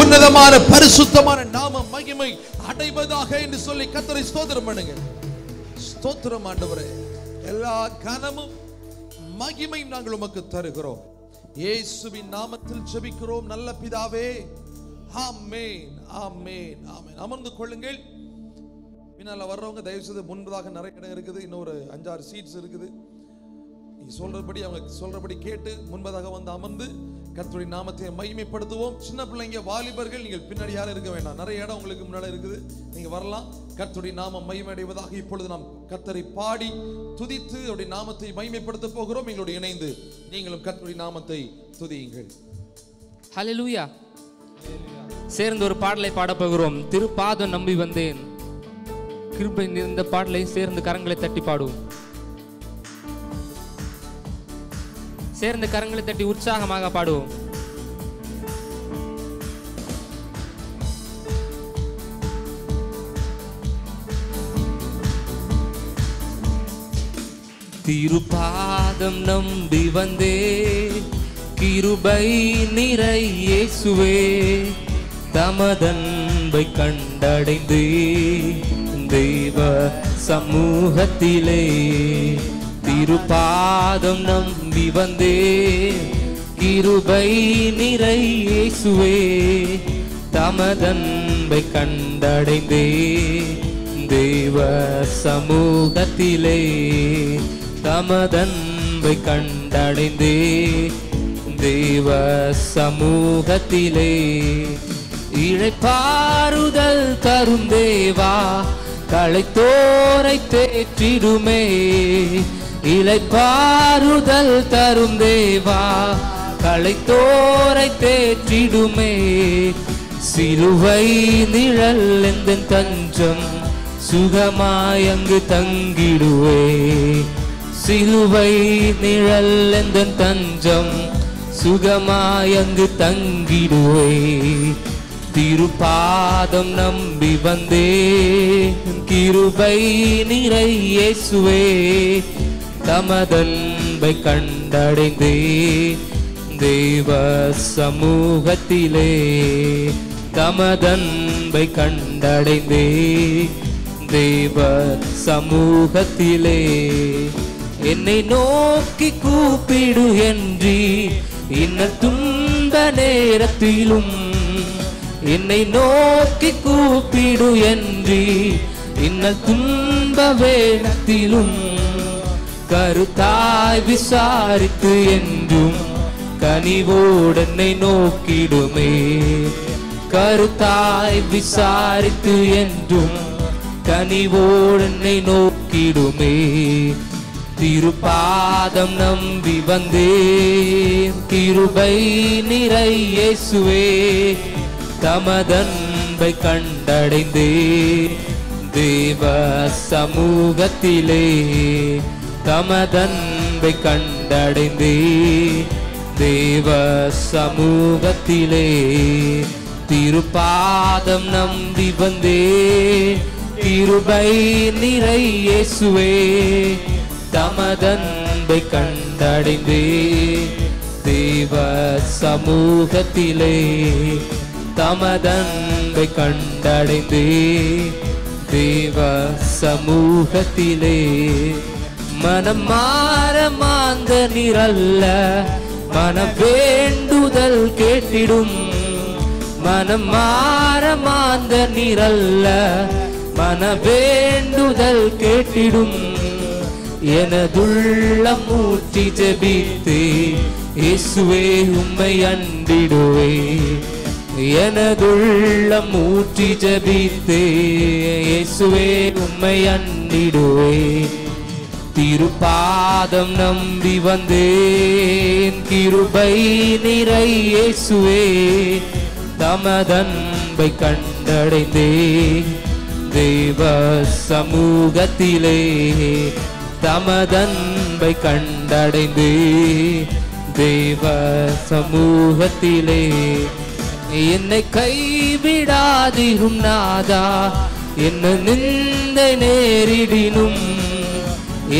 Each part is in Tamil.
உன்னதமான பரிசுத்தமான நாம மகிமை அடைவதாக என்று சொல்லி கர்த்தரை ஸ்தோத்திரம் பண்ணுங்க. ஸ்தோத்திரம் ஆண்டவரே, எல்லா கனமும் மகிமையும் நாங்கள் உமக்கு தருகிறோம். இயேசுவின் நாமத்தில் ஜெபிக்கிறோம் நல்ல பிதாவே. ஆமென், ஆமென், ஆமென். அமர்ந்து கொள்ளுங்கள். பின்னால வர்றவங்க தயவு செய்து முன்பதாக நிறைய இடம் இருக்குது, இன்னொரு 5-6 சீட்ஸ் இருக்குது. நீ சொல்றபடி அவங்க சொல்றபடி கேட்டு முன்பதாக வந்து அமர்ந்து கர்த்தருடைய நாமத்தை மகிமைப்படுத்துவோம். சின்ன பிள்ளைங்க, வாலிபர்கள், நீங்கள் பின்னாடி யாரும் இருக்க வேண்டாம். நிறைய இடம் உங்களுக்கு முன்னாடி இருக்குது, நீங்க வரலாம். கர்த்தருடைய நாமம் மகிமையடைவதாக. இப்பொழுது நாம் கர்த்தரை பாடி துதித்து அவருடைய நாமத்தை மகிமைப்படுத்த போகிறோம். எங்களோடு இணைந்து நீங்களும் கர்த்தருடைய நாமத்தை துதியுங்கள். ஹல்லேலூயா. சேர்ந்து ஒரு பாடலை பாட போகிறோம். திருப்பாதம் நம்பி வந்தேன். கிருபை நிறைந்த பாடலை சேர்ந்து கரங்களை தட்டி பாடுவோம். சேர்ந்து கரங்களை தட்டி உற்சாகமாக பாடுவோம். திருப்பாதம் நம்பி வந்தே, கிருபை நிறை இயேசுவே, தமதன்பை கண்டடைந்தே தேவ சமூகத்திலே. திருப்பாதம் நம்பி வந்தே, கிருபை நிறை இயேசுவே, தமதன்பை கண்டடைந்தே தேவ சமூகத்திலே. தமதன்பை கண்டடைந்தே தேவ சமூகத்திலே. இளைப்பாறுதல் தரும் தேவா, களைத்தோரை தேற்றிடுமே. இளைப்பாறுதல் தரும் தேவா, களைத்தோரை தேற்றிடுமே. சிலுவை நிழல் எந்தன் தஞ்சம், சுகமாய் அங்கு தங்கிடுவே. சிலுவை நிழல் எந்தன் தஞ்சம், சுகமாய் அங்கு தங்கிடுவே. திருப்பாதம் நம்பி வந்தே, கிருபை நிறை இயேசுவே, தமதன்பை கண்டடைந்தே தேவ சமூகத்திலே. தமதன்பை கண்டடைந்தே தேவ சமூகத்திலே. என்னை நோக்கி கூப்பிடு என்றி இன்னல் துன்ப நேரத்திலும், என்னை நோக்கி கூப்பிடு என்றி இன்னல் துன்ப வேளத்திலும், கருத்தாய் விசாரித்து என்றும் கனிவோடு என்னை நோக்கிடுமே. கருத்தாய் விசாரித்து என்றும் கனிவோடு என்னை நோக்கிடுமே. திருப்பாதம் நம்பி வந்தேன், கிருபை நிறை இயேசுவே, தமதன்பை கண்டடைந்தே தேவ சமூகத்திலே. தமதன்பை கண்டடைந்தே தேவ சமூகத்திலே. திருப்பாதம் நம்பி வந்தே, கிருபை நிறை இயேசுவே, தமதன்பை கண்டடைந்தே தேவ சமூகத்திலே. தமதன்பை கண்டடைந்தே தேவ சமூகத்திலே. மனம் மாற மாந்த நிரல்ல, மனம் வேண்டுதல் கேட்டிடும். மனம் மாற மாந்த நிரல்ல, மன வேண்டுதல் கேட்டிடும். எனதுள்ளம் ஊற்றி ஜெபித்தே இயேசுவே உம்மை அண்டிடுவே. எனதுள்ளம் ஊற்றி ஜெபித்தே இயேசுவே உம்மை அண்டிடுவே. திருப்பாதம் நம்பி வந்தேன், கிருபை நிறை இயேசுவே, தமதன்பை கண்டடைந்தே கண்டடைந்தே தேவ சமூகத்திலே தமதன்பை கண்டடைந்தே தேவ சமூகத்திலே என்னை கைவிடாதிரும் நாதா என்ன நிந்தை நேரிடினும்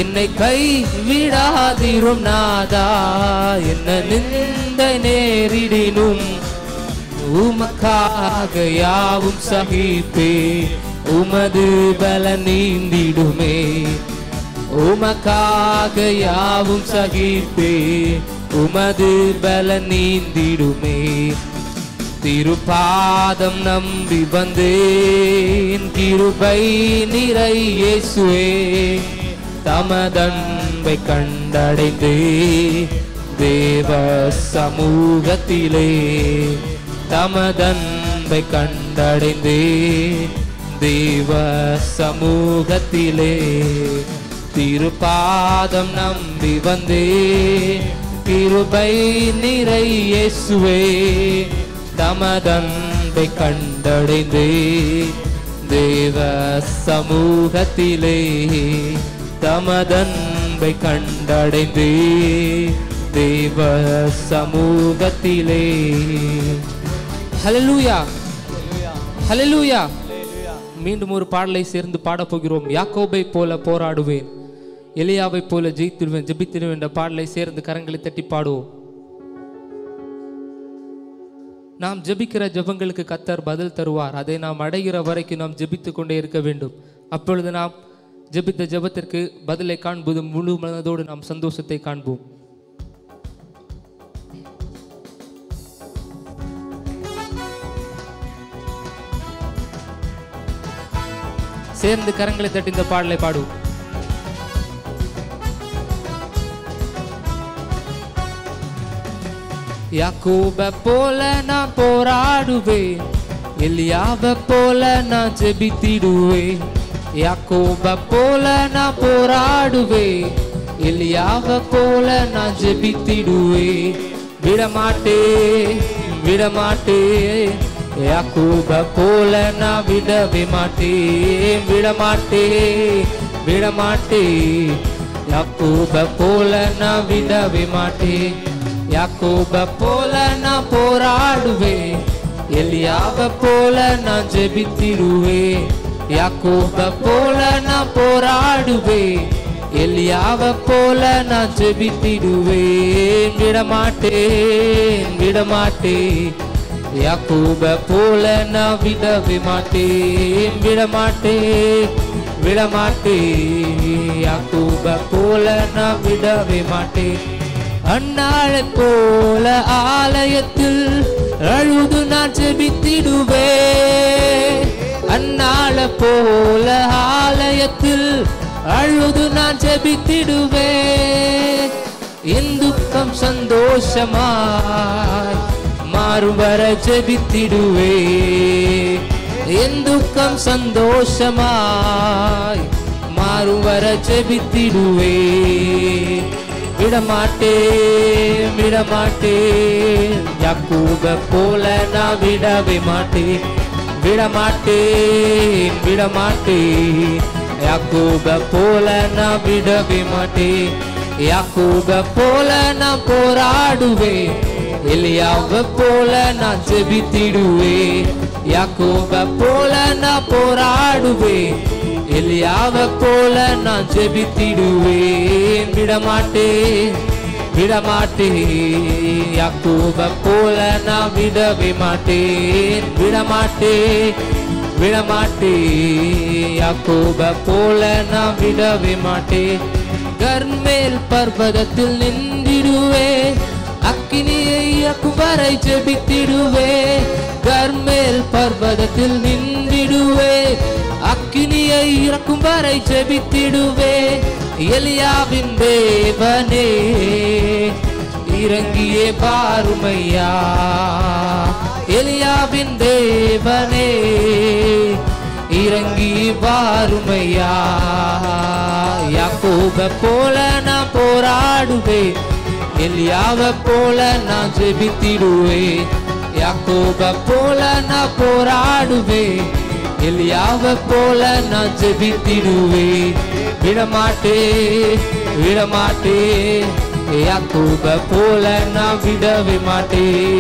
என்னை கைவிடாதிரும் நாதா என்ன நிந்தை நேரிடினும் உமக்காக யாவும் சகிப்பே உமது பல நீந்திடுமே உமக்காக யாவும் சகிப்பே உமது பல நீந்திடுமே திருப்பாதம் நம்பி வந்தேன் கிருபை நிறை இயேசுவே தமதன்பை கண்டடைந்தே தேவ சமூகத்திலே தமதன்பை கண்டடைந்தே தேவ சமூகத்திலே திருப்பாதம் நம்பி வந்தே கிருபை நிறை இயேசுவே தமதன்பை கண்டடைந்தே தேவ சமூகத்திலே தமதன்பை கண்டடைந்தே தேவ சமூகத்திலே. ஹல்லேலூயா ஹல்லேலூயா. மீண்டும் ஒரு பாடலை சேர்ந்து பாடப் போகிறோம். யாக்கோபை போல போராடுவேன், எலியாவை போல ஜெயித்திடுவேன், ஜெபித்திடுவேன் என்ற பாடலை சேர்ந்து கரங்களை தட்டி பாடுவோம். நாம் ஜெபிக்கிற ஜெபங்களுக்கு கர்த்தர் பதில் தருவார். அதை நாம் அடைகிற வரைக்கும் நாம் ஜெபித்து கொண்டே இருக்க வேண்டும். அப்பொழுது நாம் ஜெபித்த ஜெபத்திற்கு பதிலை காண்பது முழு மனதோடு நாம் சந்தோஷத்தை காண்போம். சேர்ந்து கரங்களை தட்டி இந்த பாடலை பாடுவோம். யாக்கோபை போல நான் போராடுவேன், எலியாவை போல நான் ஜெபித்திடுவேன். யாக்கோபை போல நான் போராடுவேன், எலியாவை போல நான் ஜெபித்திடுவேன். விடமாட்டேன் விடமாட்டேன், யாக்கோபை போல நான் விடவே மாட்டேன். விடமாட்டேன் விடமாட்டேன், யாக்கோபை போல நான் விடவே மாட்டேன். யாக்கோபை போல நான் போராடுவேன், எலியாவை போல நான் ஜெபித்திடுவேன். யாக்கோபை போல நான் போராடுவேன், எலியாவை போல நான் ஜெபித்திடுவேன். விடமாட்டேன் விடமாட்டேன், யாக்கோபை போல நான் விடவே மாட்டேன். விடமாட்டேன் விடமாட்டேன், யாக்கோபை போல நான் விடவே மாட்டேன். அன்னாளை போல ஆலயத்தில் அழுது நான் ஜெபித்திடுவேன். அன்னாளை போல ஆலயத்தில் அழுது நான் ஜெபித்திடுவேன். என் துக்கம் சந்தோஷமாய் மாறும் வர ஜெபித்திடுவேன். என் துக்கம் சந்தோஷமாய் மாறும் வர ஜெபித்திடுவேன். விடமாட்டேன் விடமாட்டேன், யாக்கோபை போல நான் விடவே மாட்டேன். விடமாட்டேன் விடமாட்டேன், யாக்கோபை போல நான் விடவே மாட்டேன். யாக்கோபை போல நான் போராடுவேன், எலியாவை போல நான் ஜெபித்திடுவேன். யாக்கோபை போல நான் போராடுவேன், எலியாவை போல நான் ஜெபித்திடுவேன். விடமாட்டேன் விடமாட்டேன், யாக்கோபை போல நான் விடவே மாட்டேன். விடமாட்டேன் விடமாட்டேன், யாக்கோபை போல நான் விடவே மாட்டேன். கர்மேல் பர்வதத்தில் நின்றிடுவேன், அக்கினியை இறக்கும் வரை ஜெபித்திடுவேன். கர்மேல் பர்வதத்தில் நின்றிடுவேன், அக்கினியை இறக்கும் வரை ஜெபித்திடுவேன். எலியாவின் தேவனே இறங்கியே பாருமையா, எலியாவின் தேவனே இறங்கி பாருமையா. யாக்கோபை போல நான் போராடுவேன், எலியாவை போல நான் ஜெபித்திடுவேன். யாக்கோபை போல நான் போராடுவேன், எலியாவை போல நான் ஜெபித்திடுவேன். விடமாட்டேன் யாக்கோபை போல நான் விடவே மாட்டேன்.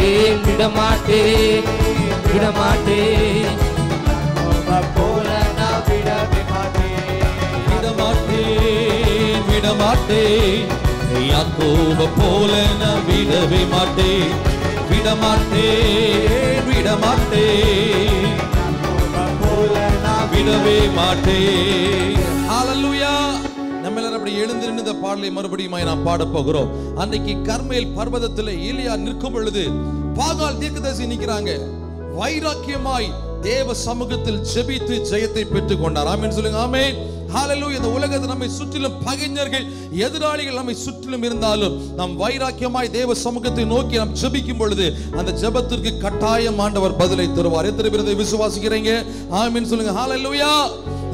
யாக்கோபை போல நான் விடவே மாட்டேன். யாக்கோபை போல நான் விடவே மாட்டேன். விடவே மாட்டேன். ஹல்லேலூயா. நம்ம எல்லாரும் அப்படி எழுந்து நின்று இந்த பாடலை மறுபடியும் நாம் பாட போகிறோம். அன்றைக்கு கர்மேல் பர்வதத்தில் எலியா நிற்கும் பொழுது பாகால் தீர்க்கதரிசி நிற்கிறாங்க. வைராக்கியமாய் தேவ சமூகத்தில் ஜெபித்து ஜெயத்தை பெற்றுக் கொண்டார். ஆமென் சொல்லுங்க. ஆமென். ஹல்லேலூயா. இந்த உலகத்தில் நம்மை சுற்றிலும் பகைஞர்கள், எதிராளிகள் நம்மை சுற்றிலும் இருந்தாலும் நாம் வைராக்கியமாய் தேவ சமூகத்தை நோக்கி நாம் ஜெபிக்கும் பொழுது அந்த ஜெபத்திற்கு கட்டாயம் ஆண்டவர் பதிலை தருவார். எத்தனை பேர் இதை விசுவாசிக்கிறீங்க? ஆமென் சொல்லுங்க. ஹல்லேலூயா.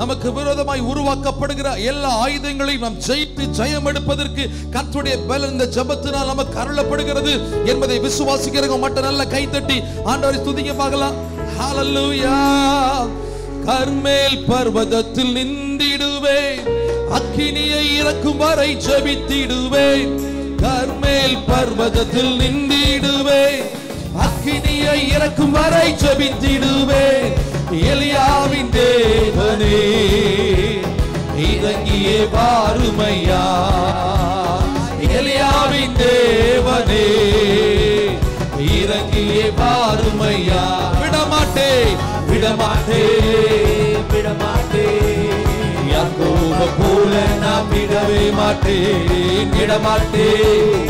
நமக்கு விரோதமாய் உருவாக்கப்படுகிற எல்லா ஆயுதங்களையும் நாம் ஜெயித்து ஜெயம் எடுப்பதற்கு கர்த்தருடைய பலன் இந்த ஜெபத்தினால் நமக்கு அருளப்படுகிறது என்பதை விசுவாசிக்கிறவங்க மட்டும் நல்ல கைத்தட்டி ஆண்டவரை துதிக்க பார்க்கலாம். ஹல்லேலூயா. கர்மேல் பர்வதத்தில் நின்றிடுவேன், அக்கினியை இறக்கும் வரை ஜெபித்திடுவேன். கர்மேல் பர்வதத்தில் நின்றிடுவேன், அக்கினியை இறக்கும் வரை ஜெபித்திடுவேன். எலியாவின் தேவனே இறங்கியே வாருமையா. எலியாவின் தேவனே இறங்கியே வாருமையா. விடமாட்டேன் யாக்கோபை போல நான் விடவே மாட்டேன். விடமாட்டேன்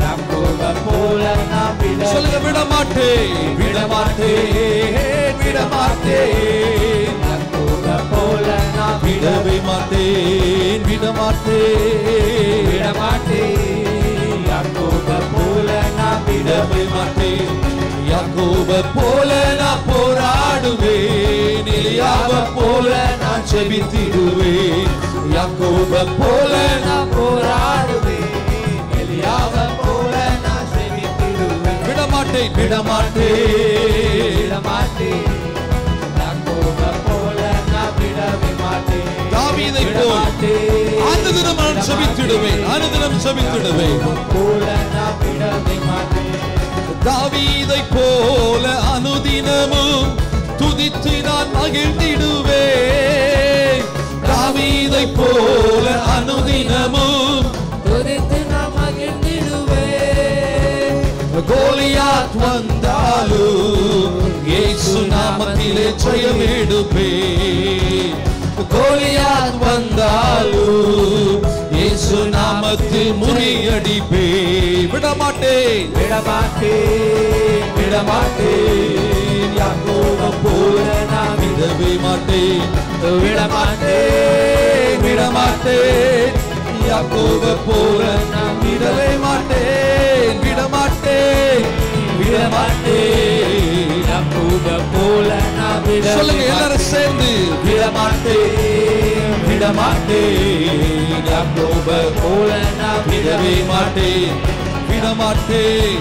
யாக்கோபை போல நான் சொல்லுங்க. விடமாட்டேன் யாக்கோபை போல நான் விடவே மாட்டேன். விடமாட்டேன் யாக்கோபை போல நான் விடவே மாட்டேன். யாக்கோபை போல நான் போராடுவேன், எலியாவை போல நான் ஜெபித்திடுவேன். யாக்கோபை போல நான் போராடுவேன், எலியாவை போல நான் ஜெபித்திடுவேன். விடமாட்டேன் யாக்கோபை போல நான் விடவே மாட்டேன். தாவீதை போல அனுதினம் நான் ஜெபித்திடுவேன். போல நான் விடவே மாட்டேன். தாவீதை போல அனுதினமும் துதித்து நான் மகிழ்ந்திடுவேன். தாவீதை போல அனுதினமும் துதித்து நான் மகிழ்ந்திடுவேன். கோலியாத் வந்தாலும் இயேசு நாமத்திலே ஜெயம் எடுப்பேன். கோலியாத் வந்தாலும் இயேசு நாமத்தில் முறியடிப்பேன். விடமாட்டேன் யாக்கோபை போல நான் விடவே மாட்டேன். விடமாட்டேன் யாக்கோபை போல நான் விடவே மாட்டேன். விடமாட்டேன் யாக்கோபை போல நான் விடவே. சொல்லுங்க எல்லாரும் சேர்ந்து. விடமாட்டேன் யாக்கோபை போல நான் விடவே மாட்டேன். விடமாட்டேன்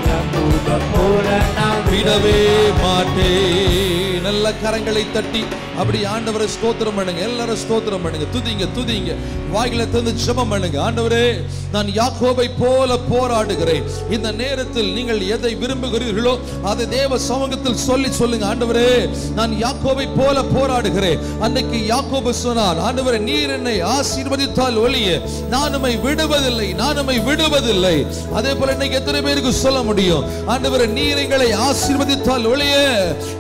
யாக்கோபை போல நான் விடவே மாட்டேன். நல்ல கரங்களை தட்டி அப்படி ஆண்டவரை ஸ்தோத்திரம் பண்ணுங்க. எல்லாரும் ஸ்தோத்திரம் பண்ணுங்க. துதிங்க. வாய்களை திறந்து ஜெபம் பண்ணுங்க. ஆண்டவரே, நான் யாக்கோபை போல போராடுகிறேன். இந்த நேரத்தில் நீங்கள் எதை விரும்புகிறீர்களோ அதை தேவ சமூகத்தில் சொல்லுங்க. ஆண்டவரே, நான் யாக்கோபை போல போராடுகிறேன். அன்னைக்கு யாக்கோபு சொன்னார், ஆண்டவரே, நீர் என்னை ஆசீர்வதித்தால் ஒழிய நான் உம்மை விடுவதில்லை. அதே போல இன்னைக்கு எத்தனை பேருக்கு சொல்ல முடியும்? ஆண்டவரே, நீர் எங்களை ஆசீர்வதித்தால் ஒழிய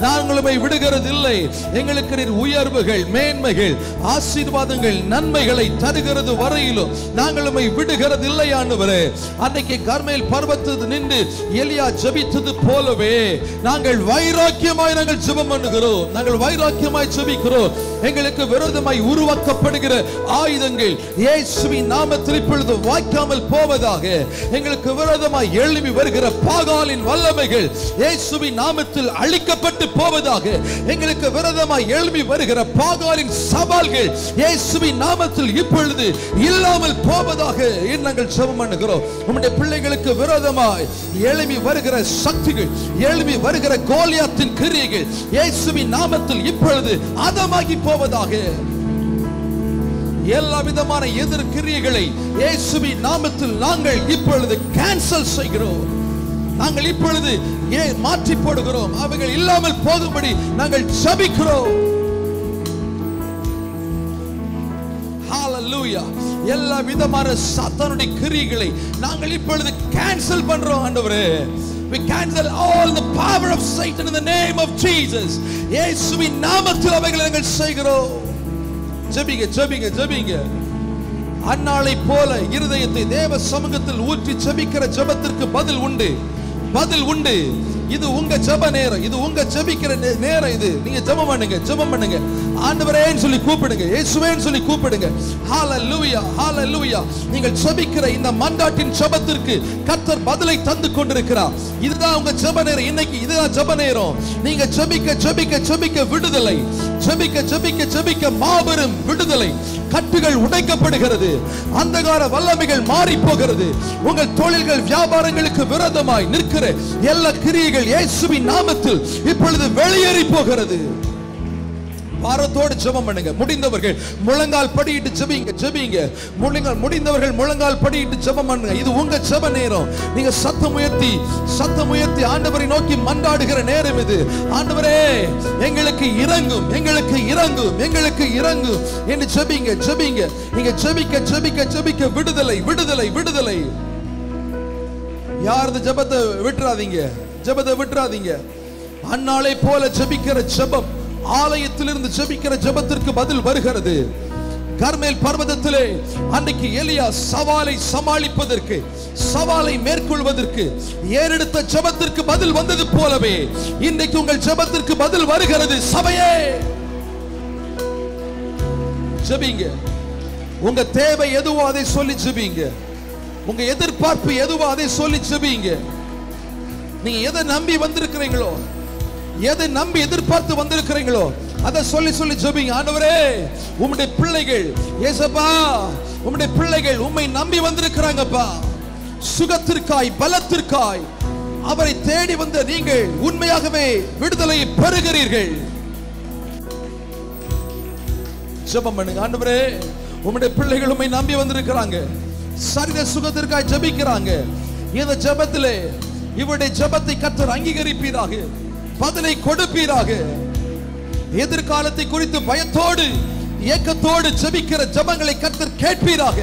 நாங்கள் உம்மை விடுகிறதில்லை. எங்களுக்கு நீர் உயர்வுகள், மேன்மைகள், ஆசீர்வாதங்கள், நன்மைகளை தருகிறது வரையிலும் நாங்கள் உம்மை விடுகிறதில்லை. ஆண்டவரே, அன்னைக்கு கர்மேல் பர்வதத்தில் நின்று எலியா ஜெபித்தது போலவே நாங்கள் வைராக்கியமாய் ஜெபம் பண்ணுகிறோம். நாங்கள் வைராக்கியமாய் ஜெபிக்கிறோம். எங்களுக்கு விரோதமாய் உருவாக்கப்படுகிற ஆயுதங்கள் இயேசுவின் நாமத்தில் இப்பொழுது வாய்க்காமல் போவதாக. எங்களுக்கு விரோதமாய் எழும்பி வருகிற பாகாலின் வல்லமை வல்லமைகள் இயேசுவின் நாமத்தில் அழிக்கப்பட்டு போவதாக. எங்களுக்கு விரோதமாய் எழும்பி வருகிற பாகாலின் சவால்கள் இயேசுவின் நாமத்தில் இப்பொழுது இல்லாமல் போவதாக நாங்கள் ஜெபம் பண்ணுகிறோம். உம்முடைய பிள்ளைகளுக்கு விரோதமாய் எழும்பி வருகிற சக்திகள், எழும்பி வருகிற கோலியாத்தின் கிரியைகள் இயேசுவின் நாமத்தில் இப்பொழுது அதமாகி போவதாக. எல்லா விதமான எதிர்கிரியைகளை இயேசுவின் நாமத்தில் நாங்கள் இப்பொழுது கேன்சல் செய்கிறோம். நாங்கள் இப்பொழுது மாற்றி போடுகிறோம். அவைகள் இல்லாமல் போகும்படி நாங்கள் ஜெபிக்கிறோம். ஹalleluya. எல்லா விதமான சாத்தானுடைய கிரியைகளை நாங்கள் இப்பொழுது கேன்சல் பண்றோம் ஆண்டவரே. We cancel all the power of Satan in the name of Jesus. இயேசுவின் நாமத்தில் அவைகளை நாங்கள் செய்கிறோம். ஜெபிங்க ஜெபிங்க ஜெபிங்க. அன்னாளை போல இருதயத்தை தேவ சமூகத்தில் ஊற்றி ஜெபிக்கிற ஜெபத்திற்கு பதில் உண்டு, பதில் உண்டு. இது உங்க ஜெப நேரம், இது உங்க ஜெபிக்கிற நேரம். இது நீங்க ஜெபம் பண்ணுங்க, ஜெபம் பண்ணுங்க. ஆண்டவரேன்னு சொல்லி கூப்பிடுங்க, இயேசுவேன்னு சொல்லி கூப்பிடுங்க. ஹalleluya ஹalleluya. நீங்கள் ஜெபிக்கிற இந்த மன்றாட்டின் ஜெபத்திற்கு கர்த்தர் பதிலை தந்து கொண்டிருக்கிறார். இதுதான் உங்க ஜெப நேரம். இன்னைக்கு இதுதான் ஜெப நேரம். நீங்க ஜெபிக்க ஜெபிக்க ஜெபிக்க விடுதலை, ஜெபிக்க ஜெபிக்க ஜெபிக்க மாபெரும் விடுதலை. கட்டுகள் உடைக்கப்படுகிறது, அந்தகார வல்லமைகள் மாறி போகிறது. உங்கள் தொழில்கள் வியாபாரங்களுக்கு விரோதமாய் நிற்கிற எல்லா கிரியைகள் இயேசுவின் நாமத்தில் இப்பொழுது வெளியேறி போகிறது. பாரத்தோடு ஜெபம் பண்ணுங்க. முடிந்தவர்கள் முழங்கால் படியிட்டு ஜெபிங்க ஜெபிங்க. முடிந்தவர்கள் முழங்கால் படியிட்டு ஜெபம் பண்ணுங்க. இது உங்க ஜெப நேரம். நீங்க சத்தம் உயர்த்தி ஆண்டவரை நோக்கி மன்றாடுகிற நேரம் இது. ஆண்டவரே எங்களுக்கு இரங்கும், எங்களுக்கு இரங்கும், எங்களுக்கு இரங்கும் என்று ஜெபிங்க ஜெபிங்க. நீங்க ஜெபிக்க ஜெபிக்க ஜெபிக்க விடுதலை விடுதலை விடுதலை. யாரது ஜெபத்தை விட்டுறாதீங்க, ஜெபத்தை விட்டுறாதீங்க. அன்னாளை போல ஜெபிக்கிற ஜெபம், ஆலயத்திலிருந்து ஜெபிக்கிற ஜெபத்திற்கு பதில் வருகிறது. கர்மேல் பர்வதத்திலே அன்றைக்கு எலியா சவாலை சமாளிப்பதற்கு, சவாலை மேற்கொள்வதற்கு ஏறெடுத்த ஜெபத்திற்கு பதில் வந்தது போலவே இன்றைக்கு உங்கள் ஜெபத்திற்கு பதில் வருகிறது. சபையே ஜெபிங்க. உங்க தேவை எதுவோ அதை சொல்லி ஜெபிங்க. உங்க எதிர்பார்ப்பு எதுவோ அதை சொல்லி ஜெபிங்க. நீங்க எதை நம்பி வந்திருக்கிறீங்களோ, எதை நம்பி எதிர்பார்த்து வந்திருக்கிறீங்களோ அதை சொல்லி சொல்லி ஜெபிங்க. ஆண்டவரே உம்முடைய பிள்ளைகள், இயேசுப்பா உம்முடைய பிள்ளைகள் உம்மை நம்பி வந்திருக்கிறாங்கப்பா. சுகத்திற்காய், பலத்திற்காய் அவரை தேடி வந்த நீங்கள் உண்மையாகவே விடுதலை பெறுகிறீர்கள். ஜெபம் பண்ணுங்க. ஆண்டவரே உம்முடைய பிள்ளைகள் உம்மை நம்பி வந்திருக்கிறாங்க, சரீர சுகத்திற்காய் ஜெபிக்கிறாங்க. இந்த ஜெபத்திலே இவருடைய ஜெபத்தை கர்த்தர் அங்கீகரிப்பீராக, பதிலை கொடுப்பீராக. எதிர்காலத்தை குறித்து பயத்தோடு ஏக்கத்தோடு ஜெபிக்கிற ஜெபங்களை கர்த்தர் கேட்பீராக.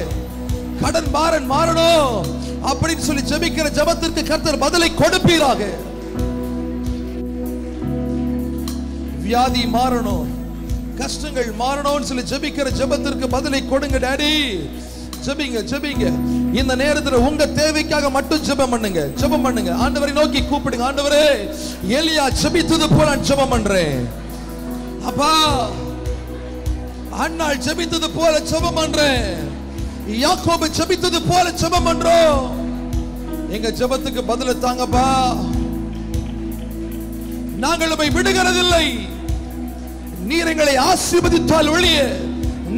கடன் பாரன் மாறணும் அப்படின்னு சொல்லி ஜெபிக்கிற ஜெபத்திற்கு கர்த்தர் பதிலை கொடுப்பீராக. வியாதி மாறணும், கஷ்டங்கள் மாறணும்னு சொல்லி ஜெபிக்கிற ஜெபத்திற்கு பதிலை கொடுங்க டாடி. ஜெபிங்க ஜெபிங்க. இந்த நேரத்தில் உங்க தேவைக்காக மட்டும் ஜெபம் பண்ணுங்க, ஜெபம் பண்ணுங்க. ஆண்டவரை நோக்கி கூப்பிடுங்க. ஆண்டவரே எலியா ஜெபித்தது போல நான் ஜெபம் பண்றேன் அப்பா. அன்னாள் ஜெபித்தது போல ஜெபம் பண்றேன். யாக்கோபு ஜெபித்தது போல ஜெபம் பண்றோம். எங்க ஜெபத்துக்கு பதில தாங்கப்பா. நாங்கள் உம்மை விடுகிறதில்லை. நீர் எங்களை ஆசீர்வதித்தால் ஒழிய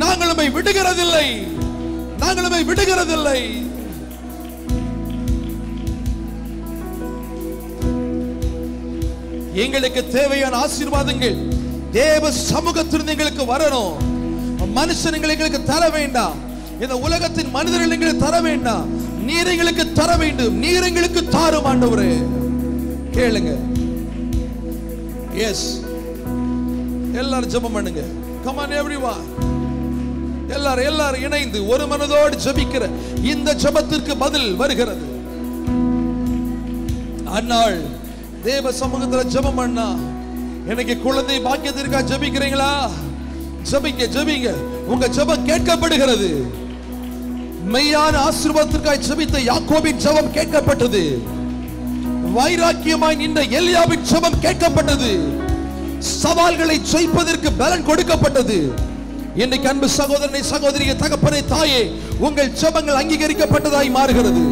நாங்கள் உம்மை விடுகிறதில்லை, நாங்கள் உம்மை விடுகிறதில்லை. எங்களுக்கு தேவையான ஆசீர்வாதங்கள் தேவ சமூகத்திலிருந்து எங்களுக்கு வரணும். மனுஷன் எங்களுக்கு தர வேண்டாம், இந்த உலகத்தின் மனிதர்கள் எங்களுக்கு தர வேண்டாம். நீர் எங்களுக்கு தர வேண்டும், நீர் எங்களுக்கு தாரும் ஆண்டவரே. கேளுங்க. எஸ், எல்லாரும் ஜெபம் பண்ணுங்க. Come on everyone. எல்லாரும் இணைந்து ஒரு மனதோடு ஜெபிக்கிற இந்த ஜெபத்திற்கு பதில் வருகிறது. அன்னாள் தேவ சமூகத்தில் ஜெபம் பண்ணா. எனக்கு குழந்தை பாக்கியத்திற்காக ஜெபிக்கிறீங்களா? ஜெபிங்க ஜெபிங்க. உங்க ஜெபம் கேட்கப்படுகிறது. மெய்யான ஆசீர்வாதத்திற்காக ஜெபித்த யாக்கோபின் ஜெபம் கேட்கப்பட்டது. வைராக்கியமாய் நின்ற எலியாவின் ஜெபம் கேட்கப்பட்டது. சவால்களை ஜெயிப்பதற்கு பலன் கொடுக்கப்பட்டது. இன்னைக்கு அன்பு சகோதரனை, சகோதரியை, தகப்பனை, தாயே, உங்கள் ஜெபங்கள் அங்கீகரிக்கப்பட்டதாய் மாறுகிறது.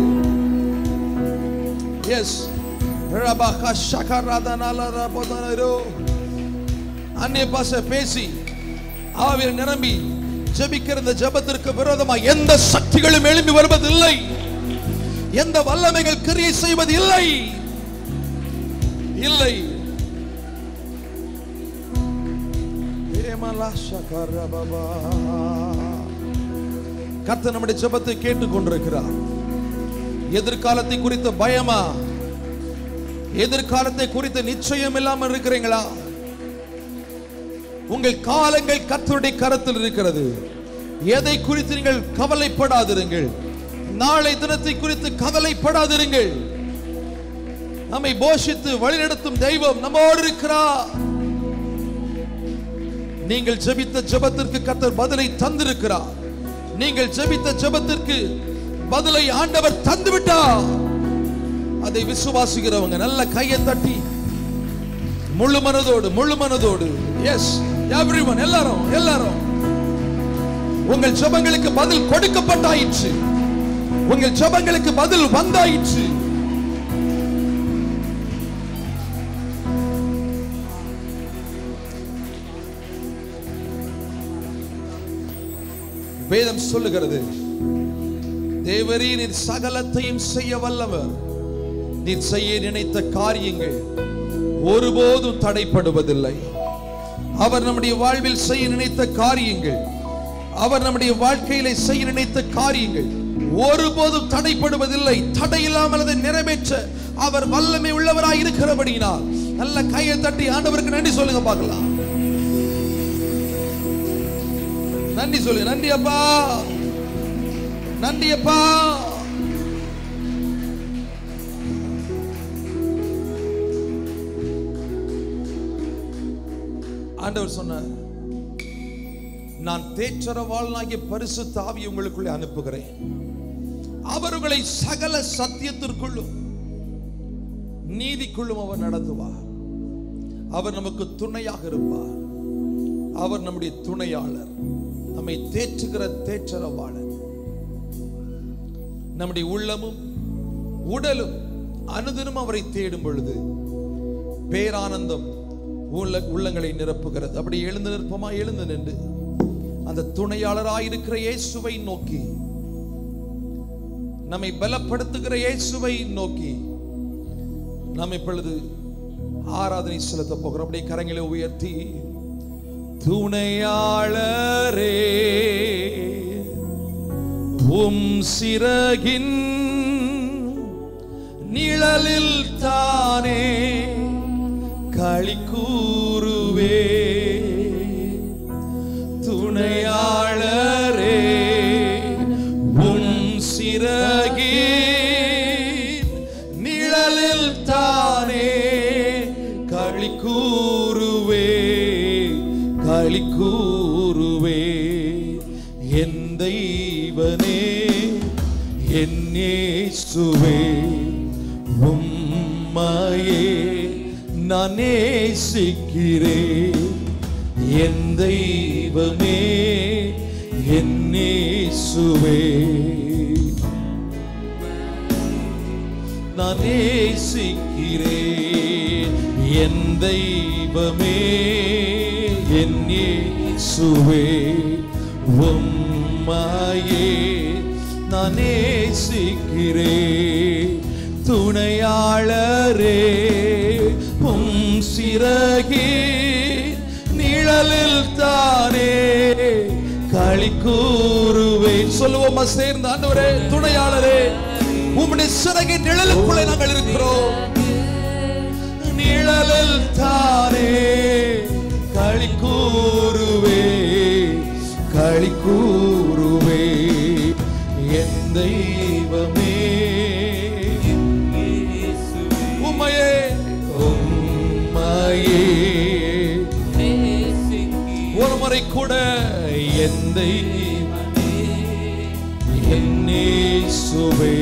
எஸ், அந்நிய பாஷை பேசி ஆவியில் நிரம்பி ஜெபிக்கிற இந்த ஜெபத்திற்கு விரோதமாக எந்த சக்திகளும் எழும்பி வருவதில்லை, எந்த வல்லமைகள் கிரியை செய்வது இல்லை. இல்லை. கர்த்தர் நம்முடைய ஜெபத்தை கேட்டுக் கொண்டிருக்கிறார். எதிர்காலத்தை குறித்த பயமா? எதிர்காலத்தை குறித்த நிச்சயம் இல்லாமல் இருக்கிறீங்களா? உங்கள் காலங்கள் கர்த்தருடைய கரத்தில் இருக்கிறது. எதை குறித்து நீங்கள் கவலைப்படாதிருங்கள். நாளை தினத்தை குறித்து கவலைப்படாதிருங்கள். நம்மை போஷித்து வழிநடத்தும் தெய்வம் நம்மோடு இருக்கிறார். நீங்கள் ஜெபித்த ஜெபத்திற்கு கர்த்தர் பதிலை தந்திருக்கிறார். நீங்கள் ஜெபித்த ஜெபத்திற்கு பதிலை ஆண்டவர் தந்து விட்டார். அதை விசுவாசிக்கிறவங்க நல்ல கையை தட்டி முழு மனதோடு எஸ் எவ்ரிவன், எல்லாரும் உங்கள் ஜெபங்களுக்கு பதில் கொடுக்கப்பட்டாயிற்று. உங்கள் ஜெபங்களுக்கு பதில் வந்தாயிற்று. வேதம் சொல்லுகிறது, தேவரே நீர் சகலத்தையும் செய்ய வல்லவர். நீர் செய்ய நினைத்த காரியங்கள் ஒருபோதும் தடைப்படுவதில்லை. அவர் நம்முடைய வாழ்வில் செய்ய நினைத்த காரியங்கள், அவர் நம்முடைய வாழ்க்கையில செய்ய நினைத்த காரியங்கள் ஒருபோதும் தடைப்படுவதில்லை. தடையில்லாமல் அதை நிறைவேற்ற அவர் வல்லமை உள்ளவராய் இருக்கிறபடியினால் நல்ல கையை தட்டி ஆண்டவருக்கு நன்றி சொல்லுங்க பார்க்கலாம். நன்றி சொல்லு. நன்றி அப்பா, நன்றி அப்பா. ஆண்டவர் சொன்னார், நான் தேற்றரவாளனாகிய பரிசுத்த ஆவியை உங்களுக்குள்ளே அனுப்புகிறேன். அவர் உங்களை சகல சத்தியத்திற்குள்ளும் நீதிக்குள்ளும் அவர் நடத்துவார். அவர் நமக்கு துணையாக இருப்பார். அவர் நம்முடைய துணையாளர், நம்மை தேற்றுகிற தேற்றரவாளர். நம்முடைய உள்ளமும் உடலும் அனுதினம் அவரை தேடும் பொழுது பேரானந்தம் உள்ளங்களை நிரப்புகிறது. அப்படி எழுந்து நிற்போமா? எழுந்து நின்று அந்த துணையாளராயிருக்கிற இயேசுவை நோக்கி, நம்மை பலப்படுத்துகிற இயேசுவை நோக்கி நாம் இப்பொழுது ஆராதனை செலுத்த போகிறோம். அப்படியே கரங்களை உயர்த்தி, துணையாளரே உம் சிறகின் நிழலில் தானே களி கூறுவே. துணையாளரே உம் சிறகின் நிழலில் தானே களி கூறுவே, களி கூறுவே. என் தெய்வனே, என் இயேசுவே, உம்மையே நான் நேசிக்கிறேன். என் தெய்வமே, என் இயேசுவே, நான் நேசிக்கிறேன். என் தெய்வமே, என் இயேசுவே, உம்மையே நான் நேசிக்கிறேன். துணையாளரே உம் சிறகே நிழலில் தானே களி கூறுவேன். சொல்லுவோமா சேர்ந்து? ஆண்டவரே, துணையாளரே, உம்முடைய சிறகின் நிழலுக்குள்ளே நாங்கள் இருக்கிறோம். நிழலில் தானே களி கூறுவே, களி கூறுவே. என் தெய்வமே, உம்மையே, உம்மையே ஒரு முறை கூட என் தெய்வமே, என் இயேசுவே,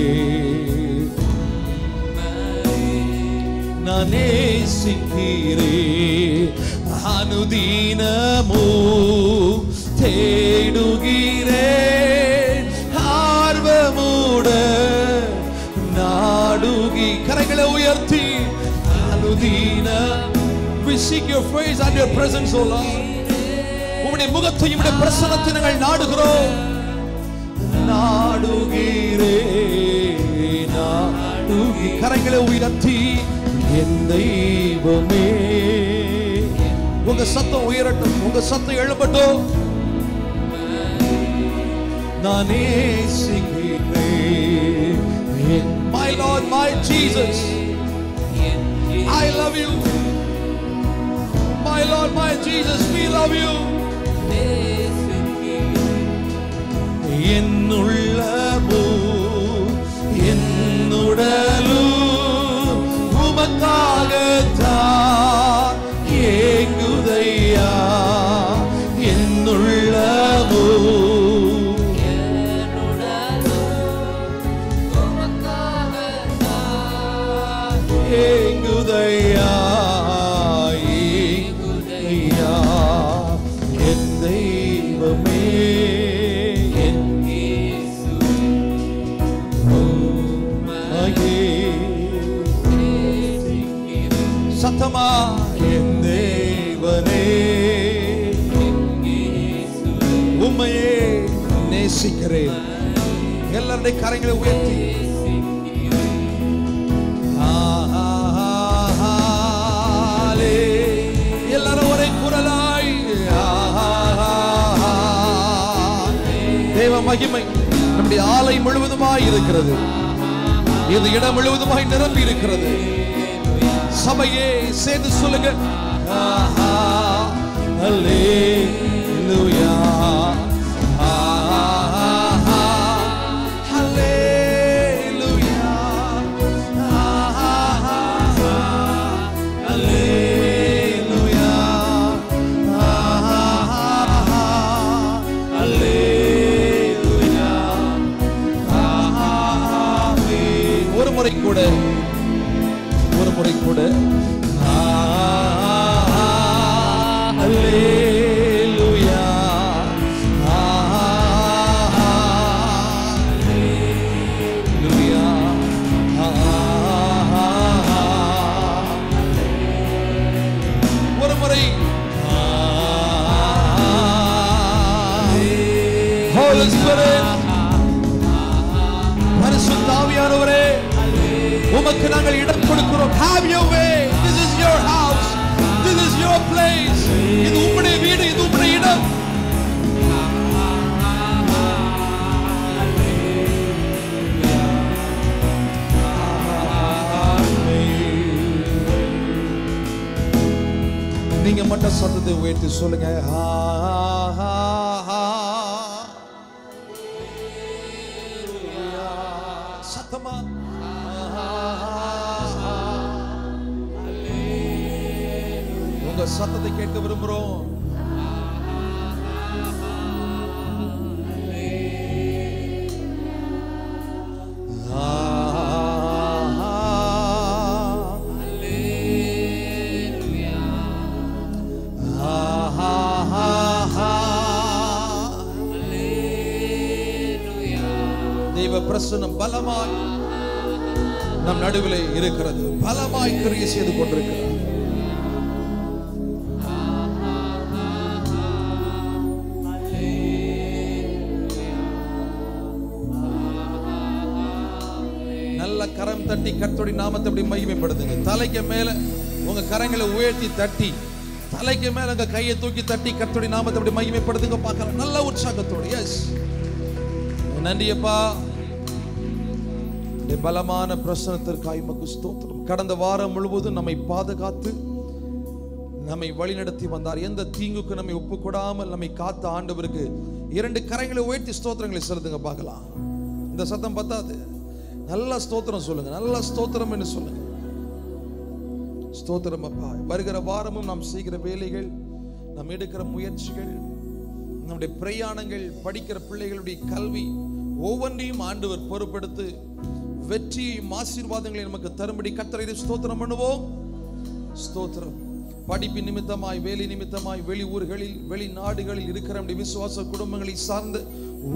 நான் நேசிக்கிறேன். அனுதினமோ தேடுகிறேன், ஆர்வமுட நாடுகி. கரைகளை உயர்த்தி We seek your face and your presence, O Lord. உம்முடைய முகத்தை உம்முடைய பிரசன்னத்தை நாங்கள் நாடுகிறோம். கரங்களை உயர்த்தி என் தெய்வமே. உங்க சத்தம் உயரட்டும், உங்க சத்தம் எழும்பட்டும். நானே நேசிக்கிறேன். My Lord, my Jesus, I love you. My Lord, my Jesus, we love you. என்னுள்ளமோ என்னுடலோ உமக்காகத்தான் ஏங்குதையா. என்னுள்ளமோ ஏங்குதையா, ஏங்குதையா என் தெய்வமே. சத்தமா என் தேவனே, உம்மையே நேசிக்கிறேன். எல்லாருடைய கரங்களை உயர்த்தி எல்லாரும் ஒரே குரலாய் தேவ மகிமை நம்முடைய ஆலை முழுவதுமாய் இருக்கிறது. இது இடம் முழுவதுமாய் நிரம்பி இருக்கிறது. சபையே சேர்ந்து சொல்லுங்க, ஹல்லேலூயா, ஹல்லேலூயா, ஹல்லேலூயா, ஹல்லேலூயா. ஒரு முறை கூட ஹல்லேலூயா, ஹல்லேலூயா. ஒரு முறை Holy Spirit, பரிசுத்த ஆவியானவரே, உமக்கு நாங்கள் இடம் கொடுக்கிறோம். Have your way. This is your house. This is your place. இது உம்முடைய வீடு, இது உம்முடைய இடம். நீங்க மட்டும் சத்தத்தை உயர்த்தி சொல்லுங்க, சத்தமா. உங்க சத்தத்தை கேட்க விரும்புறோம். தெய்வ பிரசன்னம் பலமாய் நம் நடுவிலே இருக்கிறது. பலமாய் கிரியை செய்து கொண்டிருக்கிறது. கரம் தட்டி கர்த்தருடைய நாமத்தை அப்படி மகிமைப்படுத்துங்க. தலைக்கு மேல உங்க கரங்களை உயர்த்தி தட்டி, தலைக்கு மேல உங்க கையை தூக்கி தட்டி கர்த்தருடைய நாமத்தை அப்படி மகிமைப்படுத்துங்க. பார்க்கலாம் நல்ல உற்சாகத்தோடு. எஸ், நன்றியப்பா, பலமான பிரசன்னத்திற்காக உமக்கு ஸ்தோத்திரம். கடந்த வாரம் முழுவதும் நம்மை பாதுகாத்து நம்மை வழிநடத்தி வந்தார். எந்த தீங்குக்கு நம்மை ஒப்புக்கொடாமல் நம்மை காத்த ஆண்டவருக்கு 2 கரங்களை உயர்த்தி ஸ்தோத்திரங்களை செலுத்துங்க. பார்க்கலாம். இந்த சத்தம் பத்தாது. நல்ல ஸ்தோத்திரம் சொல்லுங்க. நல்ல ஸ்தோத்திரம் என்று சொல்லுங்க. ஸ்தோத்திரம் அப்பா. வருகிற வாரமும் நாம் செய்கிற வேலைகள், நாம் எடுக்கிற முயற்சிகள், நம்முடைய பிரயாணங்கள், படிக்கிற பிள்ளைகளுடைய கல்வி ஒவ்வொன்றையும் ஆண்டவர் பொறுப்பெடுத்து வெற்றியையும் ஆசீர்வாதங்களை நமக்கு தரும்படி கர்த்தரை ஸ்தோத்திரம் பண்ணுவோம். ஸ்தோத்திரம். படிப்பு நிமித்தமாய், வேலை நிமித்தமாய், வெளி ஊர்களில், வெளிநாடுகளில் இருக்கிற நம்முடைய விசுவாச குடும்பங்களை சார்ந்து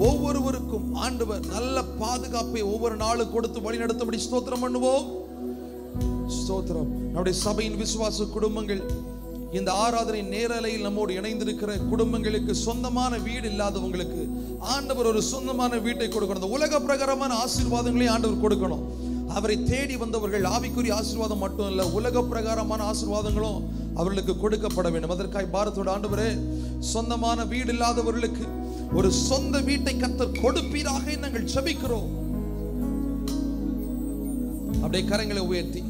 ஒவ்வொருவருக்கும் ஆண்டவர் நல்ல பாதுகாப்பை ஒவ்வொரு நாளும் கொடுத்து வழி நடத்தும்படி ஸ்தோத்திரம் பண்ணுவோம். ஸ்தோத்திரம். நம்முடைய சபையின் விசுவாச குடும்பங்கள், இந்த ஆராதனை நேரலையில் நம்மோடு இணைந்திருக்கிற குடும்பங்களுக்கு, சொந்தமான வீடு இல்லாதவங்களுக்கு ஆண்டவர் ஒரு சொந்தமான வீட்டை கொடுக்கணும். உலக பிரகாரமான ஆசீர்வாதங்களையும் ஆண்டவர் கொடுக்கணும். அவரை தேடி வந்தவர்கள் ஆவிக்குரிய ஆசீர்வாதம் மட்டும் இல்ல, உலக பிரகாரமான ஆசீர்வாதங்களும் அவர்களுக்கு கொடுக்கப்பட வேண்டும். அதற்காய் பாரத்தோட ஆண்டவரே, சொந்தமான வீடு இல்லாதவர்களுக்கு ஒரு சொந்த வீட்டை கர்த்தர் கொடுப்பீராக நாங்கள் ஜெபிக்கிறோம். அப்படியே கரங்களை உயர்த்தி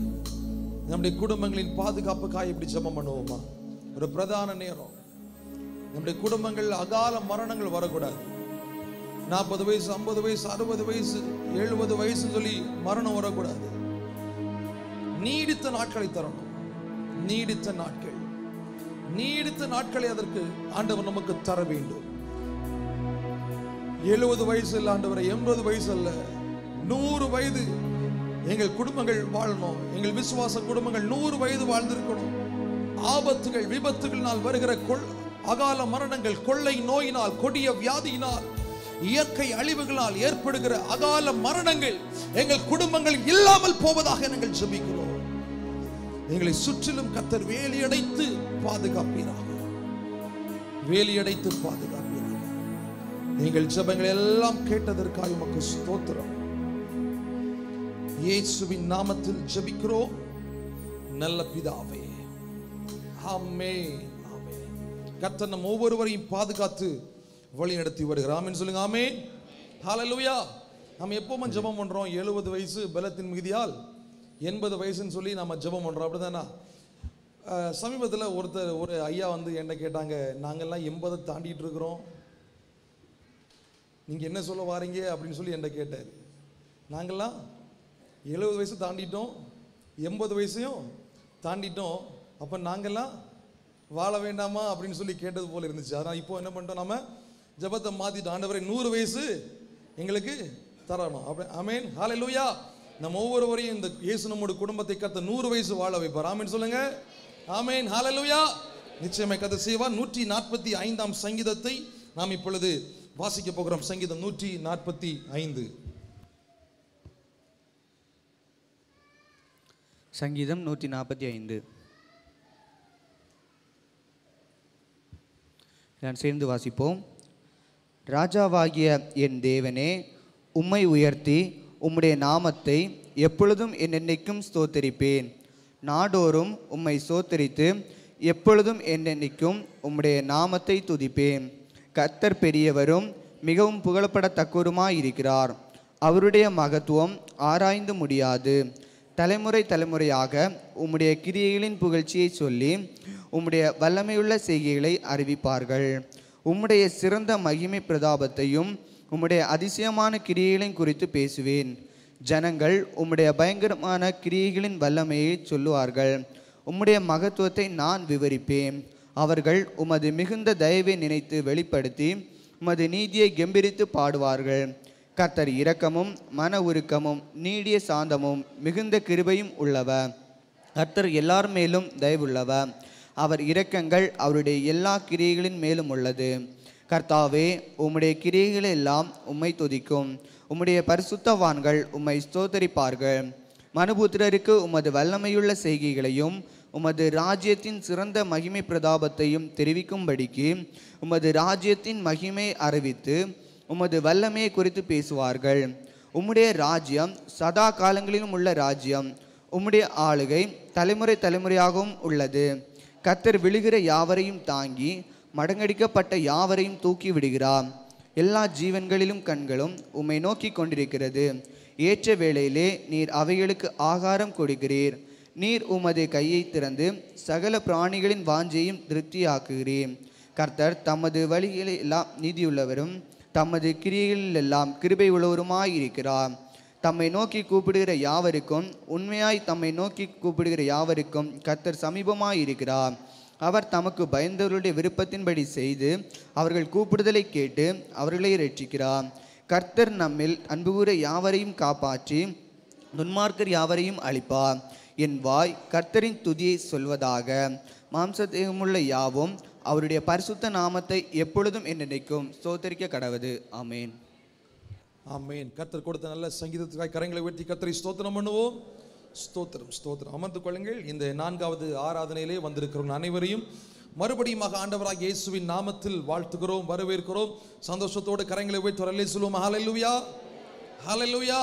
நம்முடைய குடும்பங்களின் பாதுகாப்புக்காக இப்படி ஜெபம் பண்ணுவோமா? ஒரு பிரதான நேரம். நம்முடைய குடும்பங்கள் அகால மரணங்கள் வரக்கூடாது. 40 வயசு, 50 வயசு, 60 வயசு, 70 வயசு சொல்லி மரணம் வரக்கூடாது. நீடித்த நாட்களை தரணும். நீடித்த நாட்களை அதற்கு ஆண்டவர் நமக்கு தர வேண்டும். 70 வயசு இல்ல ஆண்டவரே, 80 வயசு அல்ல, 100 வயது எங்கள் குடும்பங்கள் வாழணும். எங்கள் விசுவாச குடும்பங்கள் 100 வயது வாழ்ந்திருக்கணும். ஆபத்துகள், விபத்துகளினால் வருகிற அகால மரணங்கள், கொள்ளை நோயினால், கொடிய வியாதியினால், இயற்கை அழிவுகளால் ஏற்படுகிற அகால மரணங்கள் எங்கள் குடும்பங்கள் இல்லாமல் போவதாக நாங்கள் ஜெபிக்கிறோம். எங்களை சுற்றிலும் கர்த்தர் வேலியடைத்து பாதுகாப்பீராக. எங்கள் ஜெபங்கள் எல்லாம் கேட்டதற்காக உமக்கு ஸ்தோத்திரம். இயேசுவின் நாமத்தில் ஜெபிக்கிறோம் நல்ல பிதாவே, ஆமென். கர்த்தர் நம் ஒவ்வொருவரையும் பாதுகாத்து வழி நடத்தி வருகிறார். ஆமென் சொல்லுங்க. ஆமென், ஹல்லேலூயா. நம்ம எப்பவுமே ஜெபம் பண்றோம் 70 வயசு பலத்தின் மிகுதியால் 80 வயசுன்னு சொல்லி நம்ம ஜெபம் பண்றோம், அப்படிதானா? சமீபத்தில் ஒரு ஐயா வந்து என்ன கேட்டாங்க, நாங்கெல்லாம் 80 தாண்டிட்டு இருக்கிறோம், நீங்க என்ன சொல்ல வாரீங்க அப்படின்னு சொல்லி என்ன கேட்டார். நாங்கெல்லாம் 70 வயசு தாண்டிட்டோம், 80 வயசையும் தாண்டிட்டோம், அப்போ நாங்கெல்லாம் வாழ வேண்டாமா அப்படின்னு சொல்லி கேட்டது போல இருந்துச்சு. ஆனால் இப்போ என்ன பண்ணிட்டோம், நம்ம ஜெபத்தை மாத்திட்டோம். ஆண்டவரே 100 வயசு எங்களுக்கு தரணும். அப்படி ஆமென், ஹல்லேலூயா. நம்ம ஒவ்வொருவரையும் இந்த இயேசு நம்முடைய குடும்பத்தை கர்த்தர் 100 வயசு வாழ வைப்பார். ஆமென் சொல்லுங்க. ஆமென், ஹல்லேலூயா. நிச்சயமாக கர்த்தர் செய்வார். 145ஆம் சங்கீதத்தை நாம் இப்பொழுது வாசிக்க போகிறோம். சங்கீதம் 145. சங்கீதம் 145 நான் சேர்ந்து வாசிப்போம். ராஜாவாகிய என் தேவனே, உம்மை உயர்த்தி உம்முடைய நாமத்தை எப்பொழுதும் என்னென்னைக்கும் ஸ்தோத்தரிப்பேன். நாடோறும் உம்மை ஸ்தோத்தரித்து எப்பொழுதும் என்னென்னைக்கும் உம்முடைய நாமத்தை துதிப்பேன். கர்த்தர் பெரியவரும் மிகவும் புகழப்படத்தக்கவருமாயிருக்கிறார். அவருடைய மகத்துவம் ஆராய்ந்து முடியாது. தலைமுறை தலைமுறையாக உம்முடைய கிரியைகளின் புகழ்ச்சியை சொல்லி உம்முடைய வல்லமையுள்ள செய்கைகளை அறிவிப்பார்கள். உம்முடைய சிறந்த மகிமை பிரதாபத்தையும் உம்முடைய அதிசயமான கிரியைகளையும் குறித்து பேசுவேன். ஜனங்கள் உம்முடைய பயங்கரமான கிரியைகளின் வல்லமையை சொல்லுவார்கள். உம்முடைய மகத்துவத்தை நான் விவரிப்பேன். அவர்கள் உமது மிகுந்த தயவை நினைத்து வெளிப்படுத்தி உமது நீதியை கெம்பீரித்து பாடுவார்கள். கர்த்தர் இரக்கமும் மன உருக்கமும் நீடிய சாந்தமும் மிகுந்த கிருபையும் உள்ளவர். கர்த்தர் எல்லார் மேலும் தயவுள்ளவர். அவர் இரக்கங்கள் அவருடைய எல்லா கிரியைகளின் மேலும் உள்ளது. கர்த்தாவே, உம்முடைய கிரியைகள் எல்லாம் உம்மை துதிக்கும். உம்முடைய பரிசுத்தவான்கள் உம்மை ஸ்தோத்தரிப்பார்கள். மனுபுத்திரருக்கு உமது வல்லமையுள்ள செய்கைகளையும் உமது ராஜ்யத்தின் சிறந்த மகிமை பிரதாபத்தையும் தெரிவிக்கும்படிக்கு உமது ராஜ்யத்தின் மகிமை அறிவித்து உமது வல்லமையை குறித்து பேசுவார்கள். உம்முடைய ராஜ்யம் சதா காலங்களிலும் உள்ள ராஜ்யம். உம்முடைய ஆளுகை தலைமுறை தலைமுறையாகவும் உள்ளது. கர்த்தர் விழுகிற யாவரையும் தாங்கி மடங்கடிக்கப்பட்ட யாவரையும் தூக்கி விடுகிறார். எல்லா ஜீவன்களிலும் கண்களும் உம்மை நோக்கி கொண்டிருக்கிறது. ஏற்ற வேளையிலே நீர் அவைகளுக்கு ஆகாரம் கொடுக்கிறீர். நீர் உமது கையை திறந்து சகல பிராணிகளின் வாஞ்சையும் திருப்தியாக்குகிறீர். கர்த்தர் தமது வழிகளில் எல்லாம் நீதியுள்ளவரும் தமது கிரியைகளில் எல்லாம் கிருபை உள்ளவருமாயிருக்கிறார். தம்மை நோக்கி கூப்பிடுகிற யாவருக்கும் உண்மையாய் தம்மை நோக்கி கூப்பிடுகிற யாவருக்கும் கர்த்தர் சமீபமாயிருக்கிறார். அவர் தமக்கு பயந்தவர்களுடைய விருப்பத்தின்படி செய்து அவர்கள் கூப்பிடுதலை கேட்டு அவர்களை இரட்சிக்கிறார். கர்த்தர் நம்மில் அன்புகூர யாவரையும் காப்பாற்றி துன்மார்க்கர் யாவரையும் அழிப்பார். என் வாய் கர்த்தரின் துதியை சொல்வதாக. மாம்சதேகமுள்ள யாவும் அவருடைய பரிசுத்த நாமத்தை எப்பொழுதும் என்னைக்கும் ஸ்தோத்தரிக்க கடவது. ஆமேன், ஆமேன். கர்த்தர் கொடுத்த நல்ல சங்கீதத்துக்காய் கரங்களை உயர்த்தி கர்த்தரை ஸ்தோத்திரம் பண்ணுவோம். ஸ்தோத்திரம் ஸ்தோத்திரம். அமர்ந்து கொள்ளுங்கள். இந்த 4வது ஆராதனையிலே வந்திருக்கிறவங்க அனைவரையும் மறுபடியும் ஆண்டவராகிய இயேசுவின் நாமத்தில் வாழ்த்துகிறோம், வரவேற்கிறோம். சந்தோஷத்தோடு கரங்களை உயர்த்தி அல்லேலூயா சொல்லுவோம். ஹல்லேலூயா ஹல்லேலூயா.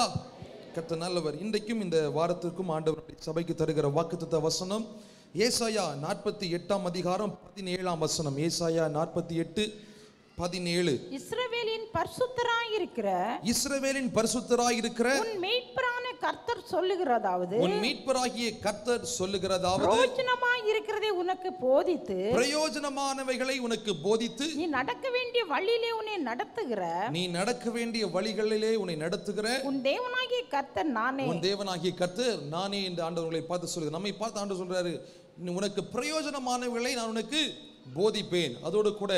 கர்த்தர் நல்லவர். இன்றைக்கும் இந்த வாரத்திற்கும் ஆண்டவர் சபைக்கு தருகிற வாக்குத்தத்த வசனம் ஏசாயா 48 அதிகாரம் 17 வசனம். ஏசாயா 48:17. இஸ்ரவேலின் பரிசுத்தராயிருக்கிற உன் மீட்பரான கர்த்தர் சொல்லுகிறதாவது, உன் மீட்பராகிய கர்த்தர் சொல்லுகிறதாவது, பிரயோஜனமாயிருக்கிறதை உனக்கு போதித்து, பிரயோஜனமானவைகளை உனக்கு போதித்து, நீ நடக்க வேண்டிய வழியிலே உன்னை நடத்துகிற உன் தேவனாகிய கர்த்தர் நானே. உன் தேவனாகிய கர்த்தர் நானே என்று ஆண்டவர்களை பார்த்து சொல்லுது. நம்மை பார்த்து ஆண்டவர் சொல்றாரு, உனக்கு பிரயோஜனமானவைகளை நான் உனக்கு போதிப்பேன். அதோடு கூட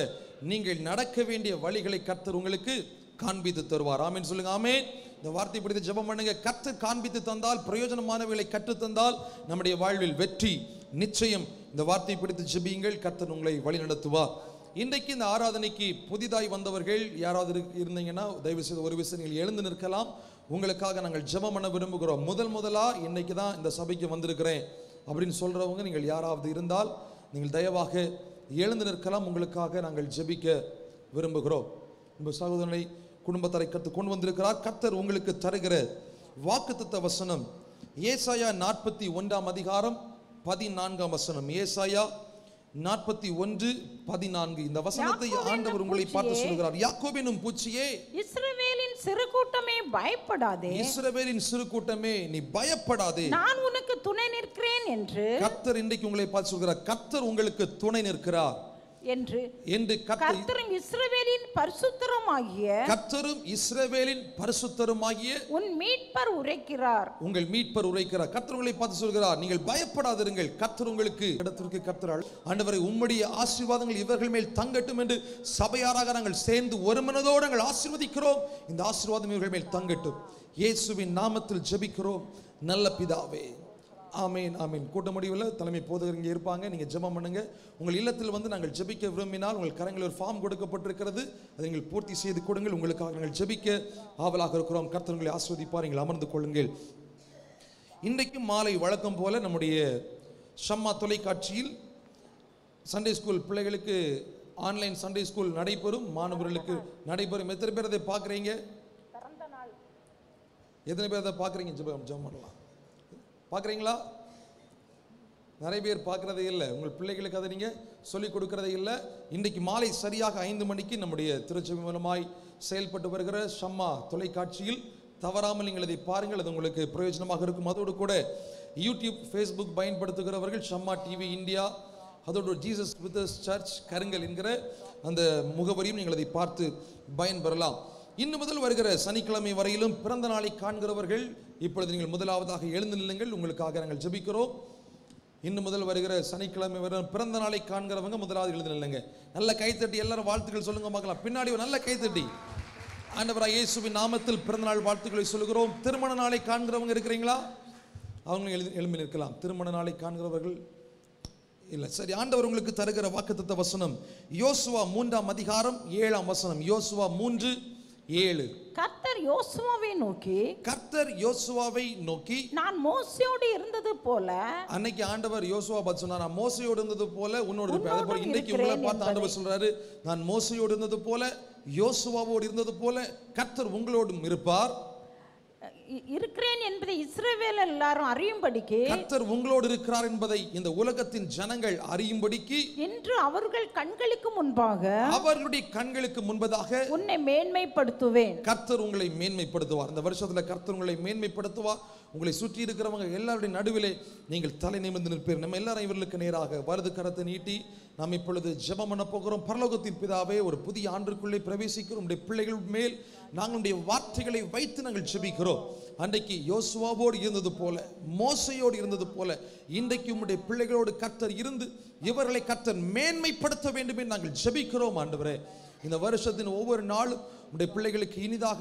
நீங்கள் நடக்க வேண்டிய வழிகளை கர்த்தர் உங்களுக்கு காண்பித்து தருவார். ஆமென் சொல்லுங்க. ஆமென். இந்த வார்த்தை பிடித்து ஜெபம் பண்ணுங்க. கர்த்தர் காண்பித்து தந்தால், பிரயோஜனமானவைகளை கற்று தந்தால் நம்முடைய வாழ்வில் வெற்றி நிச்சயம். இந்த வார்த்தை பிடித்து ஜெபியுங்கள், கர்த்தர் உங்களை வழி நடத்துவார். இன்றைக்கு இந்த ஆராதனைக்கு புதிதாய் வந்தவர்கள் யாராவது இருந்தீங்கன்னா தயவு செய்து ஒரு விஷயம் நீங்கள் எழுந்து நிற்கலாம். உங்களுக்காக நாங்கள் ஜெபம் பண்ண விரும்புகிறோம். முதலா இன்னைக்கு தான் இந்த சபைக்கு வந்திருக்கிறேன் அப்படின்னு சொல்றவங்க நீங்கள் யாராவது இருந்தால் நீங்கள் தயவாக எழுந்து நிற்கலாம். உங்களுக்காக நாங்கள் ஜெபிக்க விரும்புகிறோம். உங்கள் சகோதரனை குடும்பத்தாரை கர்த்தர் கொண்டு வந்திருக்கிறார். கர்த்தர் உங்களுக்கு தருகிற வாக்குத்தத்த வசனம் ஏசாயா 41 அதிகாரம் 14 வசனம். ஏசாயா 41:14. இந்த வசனத்தை ஆண்டவர் உங்களை பார்த்து சொல்கிறார். யாக்கோபினும் பூச்சியே, இஸ்ரவேலின் சிறு கூட்டமே பயப்படாதே, இஸ்ரவேலின் சிறு கூட்டமே நீ பயப்படாதே, நான் உனக்கு துணை நிற்கிறேன் என்று கர்த்தர் இன்றைக்கு உங்களை பார்த்து சொல்கிறார். கர்த்தர் உங்களுக்கு துணை நிற்கிறார் என்று கர்த்தரும் இஸ்ரவேலின் பரிசுத்தருமாகிய உன் மீட்பர் உரைக்கிறார். உங்கள் மீட்பர் உரைக்கிறார். கர்த்தர் உங்களை பார்த்து சொல்கிறார், நீங்கள் பயப்படாதிருங்கள். கர்த்தர் உங்களுக்கு இடத்திற்கு கர்த்தர் ஆண்டவரே உம்முடைய ஆசீர்வாதங்கள் இவர்கள் மேல் தங்கட்டும் என்று சபையாராக நாங்கள் சேர்ந்து ஒரு மனதோடு நாங்கள் ஆசீர்வதிக்கிறோம். இந்த ஆசீர்வாதம் இவர்கள் மேல் தங்கட்டும். இயேசுவின் நாமத்தில் ஜெபிக்கிறோம் நல்ல பிதாவே. ஆமீன் ஆமீன். கூட்ட முடிவில் தலைமை போதகர் இங்கே இருப்பாங்க. நீங்கள் ஜெபம் பண்ணுங்க. உங்கள் இல்லத்தில் வந்து நாங்கள் ஜெபிக்க விரும்பினால் உங்கள் கரங்களில் ஒரு ஃபார்ம் கொடுக்கப்பட்டிருக்கிறது, அதை நீங்கள் பூர்த்தி செய்து கொடுங்கள். உங்களுக்காக நாங்கள் ஜெபிக்க ஆவலாக இருக்கிறோம். கர்த்தர் உங்களை ஆசீர்வதிப்பார். நீங்கள் அமர்ந்து கொள்ளுங்கள். இன்றைக்கும் மாலை வழக்கம் போல நம்முடைய ஷம்மா தொலைக்காட்சியில் சண்டே ஸ்கூல் பிள்ளைகளுக்கு ஆன்லைன் சண்டே ஸ்கூல் நடைபெறும். மாணவர்களுக்கு நடைபெறும். எத்தனை பேர் அதை பார்க்குறீங்க? எத்தனை பேர் அதை பார்க்குறீங்க? ஜெபம் பண்ணலாம். பார்க்குறீங்களா? நிறைய பேர் பார்க்குறதே இல்லை. உங்கள் பிள்ளைகளுக்கு அதை நீங்கள் சொல்லிக் கொடுக்குறதே இல்லை. இன்றைக்கு மாலை சரியாக 5 மணிக்கு நம்முடைய திருச்சபை மூலமாய் செயல்பட்டு வருகிற ஷம்மா தொலைக்காட்சியில் தவறாமல் நீங்கள் அதை பாருங்கள். அது உங்களுக்கு பிரயோஜனமாக இருக்கும். அதோடு கூட யூடியூப், ஃபேஸ்புக் பயன்படுத்துகிறவர்கள் ஷம்மா டிவி இந்தியா, அதோடு ஜீசஸ் வித் அஸ் சர்ச் கருங்கல் என்கிற அந்த முகவரியும் நீங்கள் அதை பார்த்து பயன்பெறலாம். இன்னும் முதல் வருகிற சனிக்கிழமை வரையிலும் பிறந்த நாளை காண்கிறவர்கள் இப்பொழுது நீங்கள் முதலாவதாக எழுந்து நில்லுங்கள். உங்களுக்காக நாங்கள் ஜெபிக்கிறோம். இன்னும் முதல் வருகிற சனிக்கிழமை வரை பிறந்த நாளை காண்கிறவங்க முதலாவது எழுந்து நில்லுங்க. நல்ல கைத்தட்டி எல்லாரும் வாழ்த்துக்கள் சொல்லுங்க பார்க்கலாம். பின்னாடி ஒரு நல்ல கைத்தட்டி ஆண்டவராகிய இயேசுவின் நாமத்தில் பிறந்த நாள் வாழ்த்துக்களை சொல்கிறோம். திருமண நாளை காண்கிறவங்க இருக்கிறீங்களா? அவங்க எழும்பி நிற்கலாம். திருமண நாளை காண்கிறவர்கள் இல்லை. சரி, ஆண்டவர் உங்களுக்கு தருகிற வாக்குத்தத்த வசனம் யோசுவா 3 அதிகாரம் 7 வசனம். யோசுவா 3:7. கர்த்தர் யோசுவாவை நோக்கி நான் மோசேயோடு இருந்தது போல, அன்னைக்கு ஆண்டவர் யோசுவா பார்த்து சொன்னார், நான் மோசேயோடு இருந்தது போல உன்னோடு இருப்பேன். அதே போல இன்னைக்கு உங்களை பார்த்து ஆண்டவர் சொல்றாரு, நான் மோசேயோடு இருந்தது போல யோசுவாவோடு இருந்தது போல கர்த்தர் உங்களோடும் இருப்பார் இருக்கிறேன் என்பதை இஸ்ரவேல் எல்லாரும் அறியும்படிக்கு, கர்த்தர் உங்களோடு இருக்கிறார் என்பதை இந்த உலகத்தின் ஜனங்கள் அறியும்படிக்கு, இன்று அவர்களுடைய கண்களுக்கு முன்பதாக உன்னை மேன்மைப்படுத்துவேன். கர்த்தர் உங்களை மேன்மைப்படுத்துவார். இந்த வருஷத்துல கர்த்தர் உங்களை மேன்மைப்படுத்துவார். உங்களை சுற்றி இருக்கிறவங்க எல்லாருடைய நடுவிலே நீங்கள் தலை நிமிர்ந்து நிற்பீர்கள். நம்ம எல்லாரும் இவர்களுக்கு நேராக வலது கரத்தை நீட்டி நாம் இப்பொழுது ஜெபம் பண்ண போகிறோம். பரலோகத்தின் பிதாவே, ஒரு புதிய ஆண்டுக்குள்ளே பிரவேசிக்கிறோம். உடைய பிள்ளைகள் மேல் நாங்களுடைய வார்த்தைகளை வைத்து நாங்கள் ஜெபிக்கிறோம். அன்றைக்கு யோசுவாவோடு இருந்தது போல, மோசையோடு இருந்தது போல இன்றைக்கு உம்முடைய பிள்ளைகளோடு கர்த்தர் இருந்து இவர்களை கர்த்தர் மேன்மைப்படுத்த வேண்டும் என்று நாங்கள் ஜெபிக்கிறோம். ஆண்டவரே, இந்த வருஷத்தின் ஒவ்வொரு நாளும் உடைய பிள்ளைகளுக்கு இனிதாக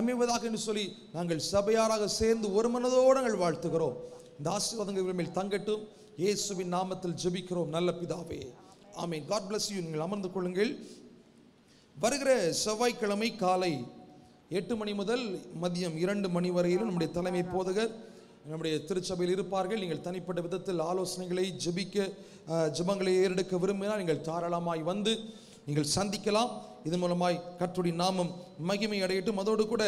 அமைவதாக என்று சொல்லி நாங்கள் சபையாராக சேர்ந்து ஒரு மனதோடு நாங்கள் வாழ்த்துகிறோம். இந்த ஆசீர்வாதங்கள் மேல் தங்கட்டும். இயேசுவின் நாமத்தில் ஜெபிக்கிறோம் நல்ல பிதாவே, ஆமென். God bless you. நீங்கள் அமர்ந்து கொள்ளுங்கள். வருகிற செவ்வாய்க்கிழமை காலை 8 மணி முதல் மதியம் 2 மணி வரையிலும் நம்முடைய தலைமை போதகர் நம்முடைய திருச்சபையில் இருப்பார்கள். நீங்கள் தனிப்பட்ட விதத்தில் ஆலோசனைகளை ஜெபங்களை ஏறெடுக்க விரும்பினால் நீங்கள் தாராளமாய் வந்து நீங்கள் சந்திக்கலாம். இதன் மூலமாய் கர்த்தருடைய நாமம் மகிமை அடையட்டும். அதோடு கூட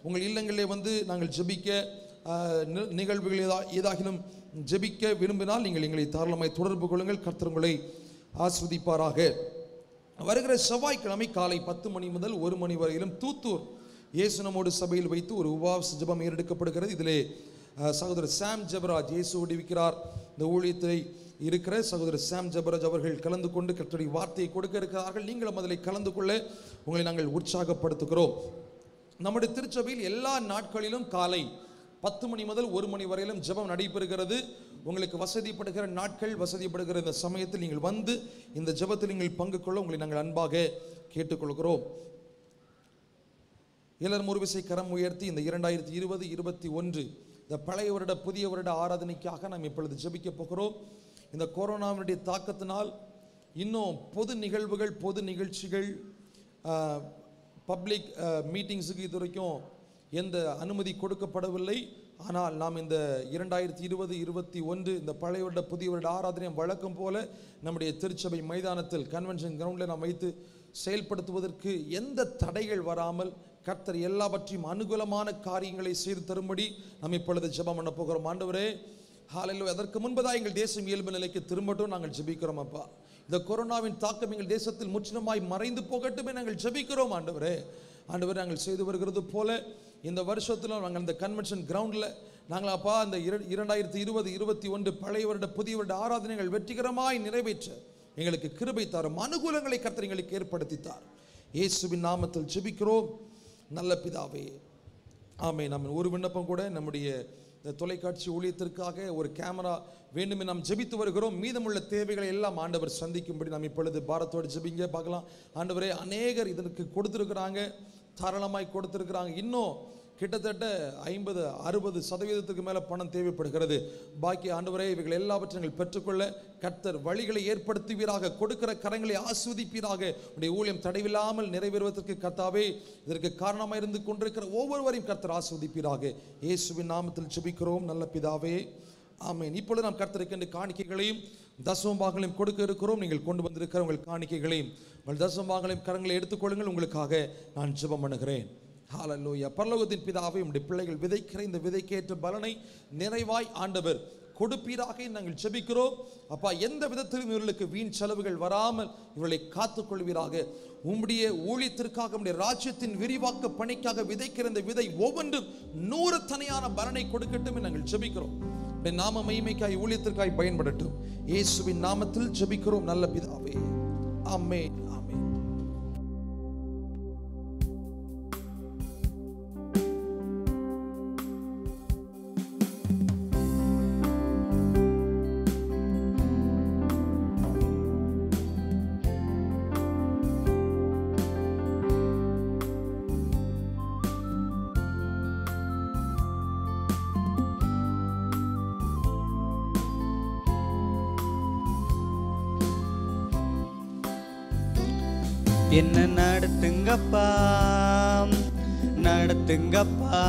உங்கள் இல்லங்களிலே வந்து நாங்கள் ஜெபிக்க நிகழ்வுகள் ஏதாகிலும் ஜெபிக்க விரும்பினால் நீங்கள் எங்களை தாராளமாய் தொடர்பு கொள்ளுங்கள். கர்த்தர் உங்களை ஆஸ்வதிப்பாராக. வருகிற செவ்வாய்க்கிழமை காலை 10 மணி முதல் 1 மணி வரையிலும் தூத்தூர் இயேசு நம்மோடு சபையில் வைத்து ஒரு உபவாச ஜெபம் ஏறெடுக்கப்படுகிறது. இதிலே சகோதரர் சாம் ஜெபராஜ், இயேசு விடுவிக்கிறார் இந்த ஊழியத்தை இருக்கிற சகோதரர் சாம் ஜெபராஜ் அவர்கள் கலந்து கொண்டு கர்த்தருடைய வார்த்தையை கொடுக்க இருக்கிறார்கள். நீங்களும் அதில் கலந்து கொள்ள உங்களை நாங்கள் உற்சாகப்படுத்துகிறோம். நம்முடைய திருச்சபையில் எல்லா நாட்களிலும் காலை 10 மணி முதல் 1 மணி வரையிலும் ஜெபம் நடைபெறுகிறது. உங்களுக்கு வசதிப்படுகிற நாட்கள், வசதிப்படுகிற இந்த சமயத்தில் நீங்கள் வந்து இந்த ஜெபத்தில் நீங்கள் பங்கு கொள்ள உங்களை நாங்கள் அன்பாக கேட்டுக்கொள்கிறோம். எல்லாரும் ஒரு விசை கரம் உயர்த்தி இந்த 2020-21 இந்த பழைய வருட புதிய வருட ஆராதனைக்காக நாம் இப்பொழுது ஜெபிக்க போகிறோம். இந்த கொரோனாவினுடைய தாக்கத்தினால் இன்னும் பொது நிகழ்வுகள், பொது நிகழ்ச்சிகள், பப்ளிக் மீட்டிங்ஸுக்கு இது வரைக்கும் எந்த அனுமதி கொடுக்கப்படவில்லை. ஆனால் நாம் இந்த 2020-21 இந்த பழைய வருட புதிய வருட ஆராதனை வழக்கம் போல நம்முடைய திருச்சபை மைதானத்தில் கன்வென்ஷன் கிரவுண்டில் நாம் வைத்து செயல்படுத்துவதற்கு எந்த தடைகள் வராமல் கர்த்தர் எல்லாவற்றையும் அனுகூலமான காரியங்களை செய்து தரும்படி நாம் இப்பொழுது ஜெபம் பண்ண போகிறோம். ஆண்டவரே, ஹல்லேலூயா. அதற்கு முன்பதாக எங்கள் தேசம் இயல்பு நிலைக்கு திரும்பட்டும் நாங்கள் ஜெபிக்கிறோம். அப்பா, இந்த கொரோனாவின் தாக்கம் எங்கள் தேசத்தில் முற்றிலுமாய் மறைந்து போகட்டுமே நாங்கள் ஜெபிக்கிறோம். ஆண்டவரே, நாங்கள் செய்து வருகிறது போல இந்த வருஷத்தில் நாங்கள் இந்த கன்வென்ஷன் கிரவுண்டில் நாங்கள் அப்பா இந்த 2020-21 பழைய வருட புதிய வருட ஆராதனைகள் வெற்றிகரமாய் நிறைவேற்ற எங்களுக்கு கிருபை தாரும், அனுகூலங்களை கர்த்தர் எங்களுக்கு ஏற்படுத்தித்தார். இயேசுவின் நாமத்தில் ஜெபிக்கிறோம் நல்ல பிதாவே, ஆமென். நம்ம ஒரு விண்ணப்பம் கூட நம்முடைய தொலைக்காட்சி ஊழியத்திற்காக ஒரு கேமரா வேண்டும் நாம் ஜெபித்து வருகிறோம். மீதமுள்ள தேவைகளை எல்லாம் ஆண்டவர் சந்திக்கும்படி நாம் இப்பொழுது பாரத்தோடு ஜெபிங்க பார்க்கலாம். ஆண்டவரே, அநேகர் இதற்கு கொடுத்துருக்குறாங்க, தாராளமாய் கொடுத்துருக்குறாங்க. இன்னும் கிட்டத்தட்ட 50-60% மேலே பணம் தேவைப்படுகிறது. பாக்கி ஆண்டவரே, இவைகள் எல்லாவற்றையும் நீங்கள் பெற்றுக்கொள்ள கர்த்தர் வழிகளை ஏற்படுத்துவீராக, கொடுக்கிற கரங்களை ஆஸ்வதிப்பீராக. உடைய ஊழியம் தடைவில்லாமல் நிறைவேறுவதற்கு கர்த்தாவே இதற்கு காரணமாக இருந்து கொண்டிருக்கிற ஒவ்வொருவரையும் கர்த்தர் ஆஸ்வதிப்பீராக. இயேசுவின் நாமத்தில் ஜெபிக்கிறோம் நல்ல பிதாவே, ஆமென். இப்பொழுது நாம் கர்த்தருக்கு காணிக்கைகளையும் தசமபாகங்களையும் கொடுக்க இருக்கிறோம். நீங்கள் கொண்டு வந்திருக்கிற உங்கள் காணிக்கைகளையும் உங்கள் தசமபாகங்களையும் கரங்களை எடுத்துக்கொள்ளுங்கள். உங்களுக்காக நான் ஜெபம் பண்ணுகிறேன். ஹல்லேலூயா. பரலோகத்தின் பிதாவே, உம்முடைய பிள்ளைகள் விதைக்கிற இந்த விதைக்கேற்ற பலனை நிறைவாய் ஆண்டவர் கொடுப்பீராக நாங்கள் ஜெபிக்கிறோம். அப்பா, எந்த விதத்திலும் இவர்களுக்கு வீண் செலவுகள் வராமல் இவர்களை காத்துக்கொள்வீராக. உம்முடைய ஊழியத்திற்காக, உம்முடைய ராஜ்யத்தின் விரிவாக்க பணிக்காக விதைக்கிற இந்த விதை ஒவ்வொன்றும் 100 தனியான பலனை கொடுக்கட்டும் நாங்கள் ஜெபிக்கிறோம். நாம மகிமைக்காய் ஊழியத்திற்காய் பயன்படட்டும். இயேசுவின் நாமத்தில் ஜெபிக்கிறோம் நல்ல பிதாவே, ஆமென், ஆமென். என்ன நடத்துங்கப்பா, நடத்துங்கப்பா,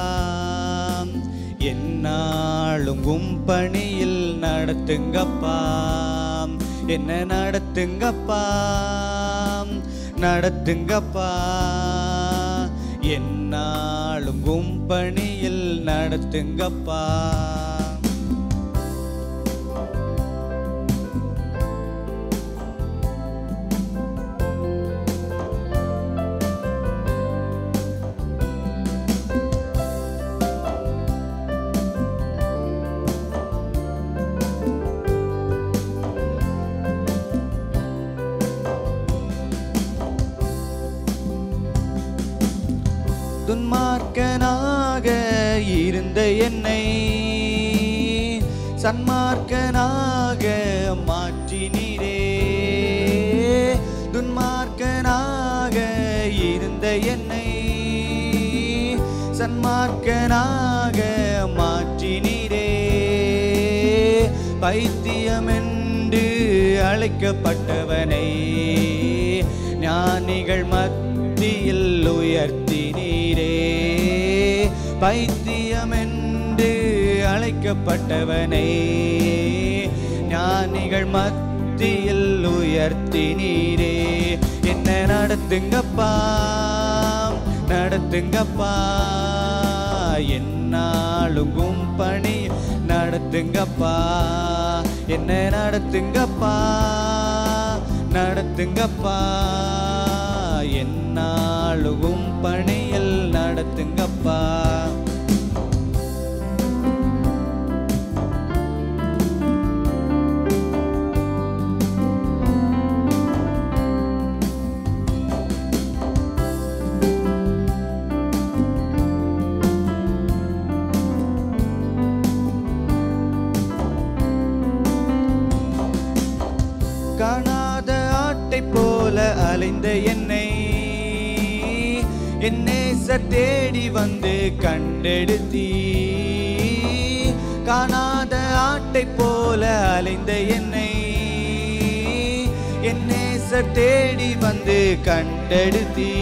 என்னாலும் பணியில் நடத்துங்கப்பா. என்ன நடத்துங்கப்பா, நடத்துங்கப்பா, என்னாலும் பணியில் நடத்துங்கப்பா. துன்மார்க்கனாக இருந்த என்னை சன்மார்க்கனாக மாற்றினீரே. துன்மார்க்கனாக இருந்த என்னை சன்மார்க்கனாக மாற்றினீரே. பைத்தியமென்று அழைக்கப்பட்டவனை ஞானிகள் மத்தியில் உயர்த்தினீரே. பைத்தியமென்று அழைக்கப்பட்டவனை ஞானிகள் மத்தியில் உயர்த்தினீரே. என்ன நடத்துங்கப்பா நடத்துங்கப்பா, என்னாலும் பணி நடத்துங்கப்பா. என்ன நடத்துங்கப்பா நடத்துங்கப்பா, என்னாலும் பணியில் நடத்துங்கப்பா. காணாத ஆட்டை போல அலைந்த என்னை என் நேசர் தேடி வந்து கண்டெடுத்தீ. காணாத ஆட்டை போல அலைந்த என்னை என் நேசர் தேடி வந்து கண்டெடுத்தீ.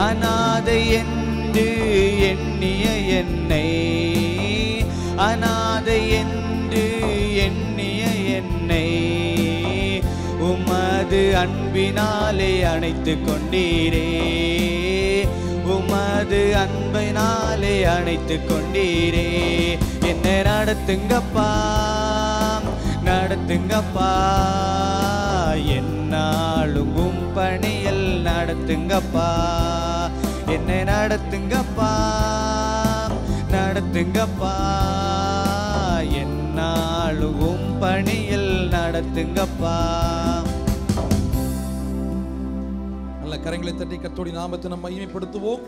அநாதை என்று எண்ணிய என்னை அநாதை என்று எண்ணிய என்னை உமது அன்பினாலே அணைத்து கொண்டீரே. உமது அன்பினாலே அணைத்து கொண்டீரே. என்ன நடத்துங்கப்பா நடத்துங்கப்பா, என்னாலும் பணியில் நடத்துங்கப்பா. என்ன நடத்துங்கப்பா நடத்துங்கப்பா, என்னாலும் பணியில் நடத்துங்கப்பா. நல்ல கரங்களை தட்டி கர்த்தருடைய நாமத்தை நாம் மகிமைப்படுத்துவோம்.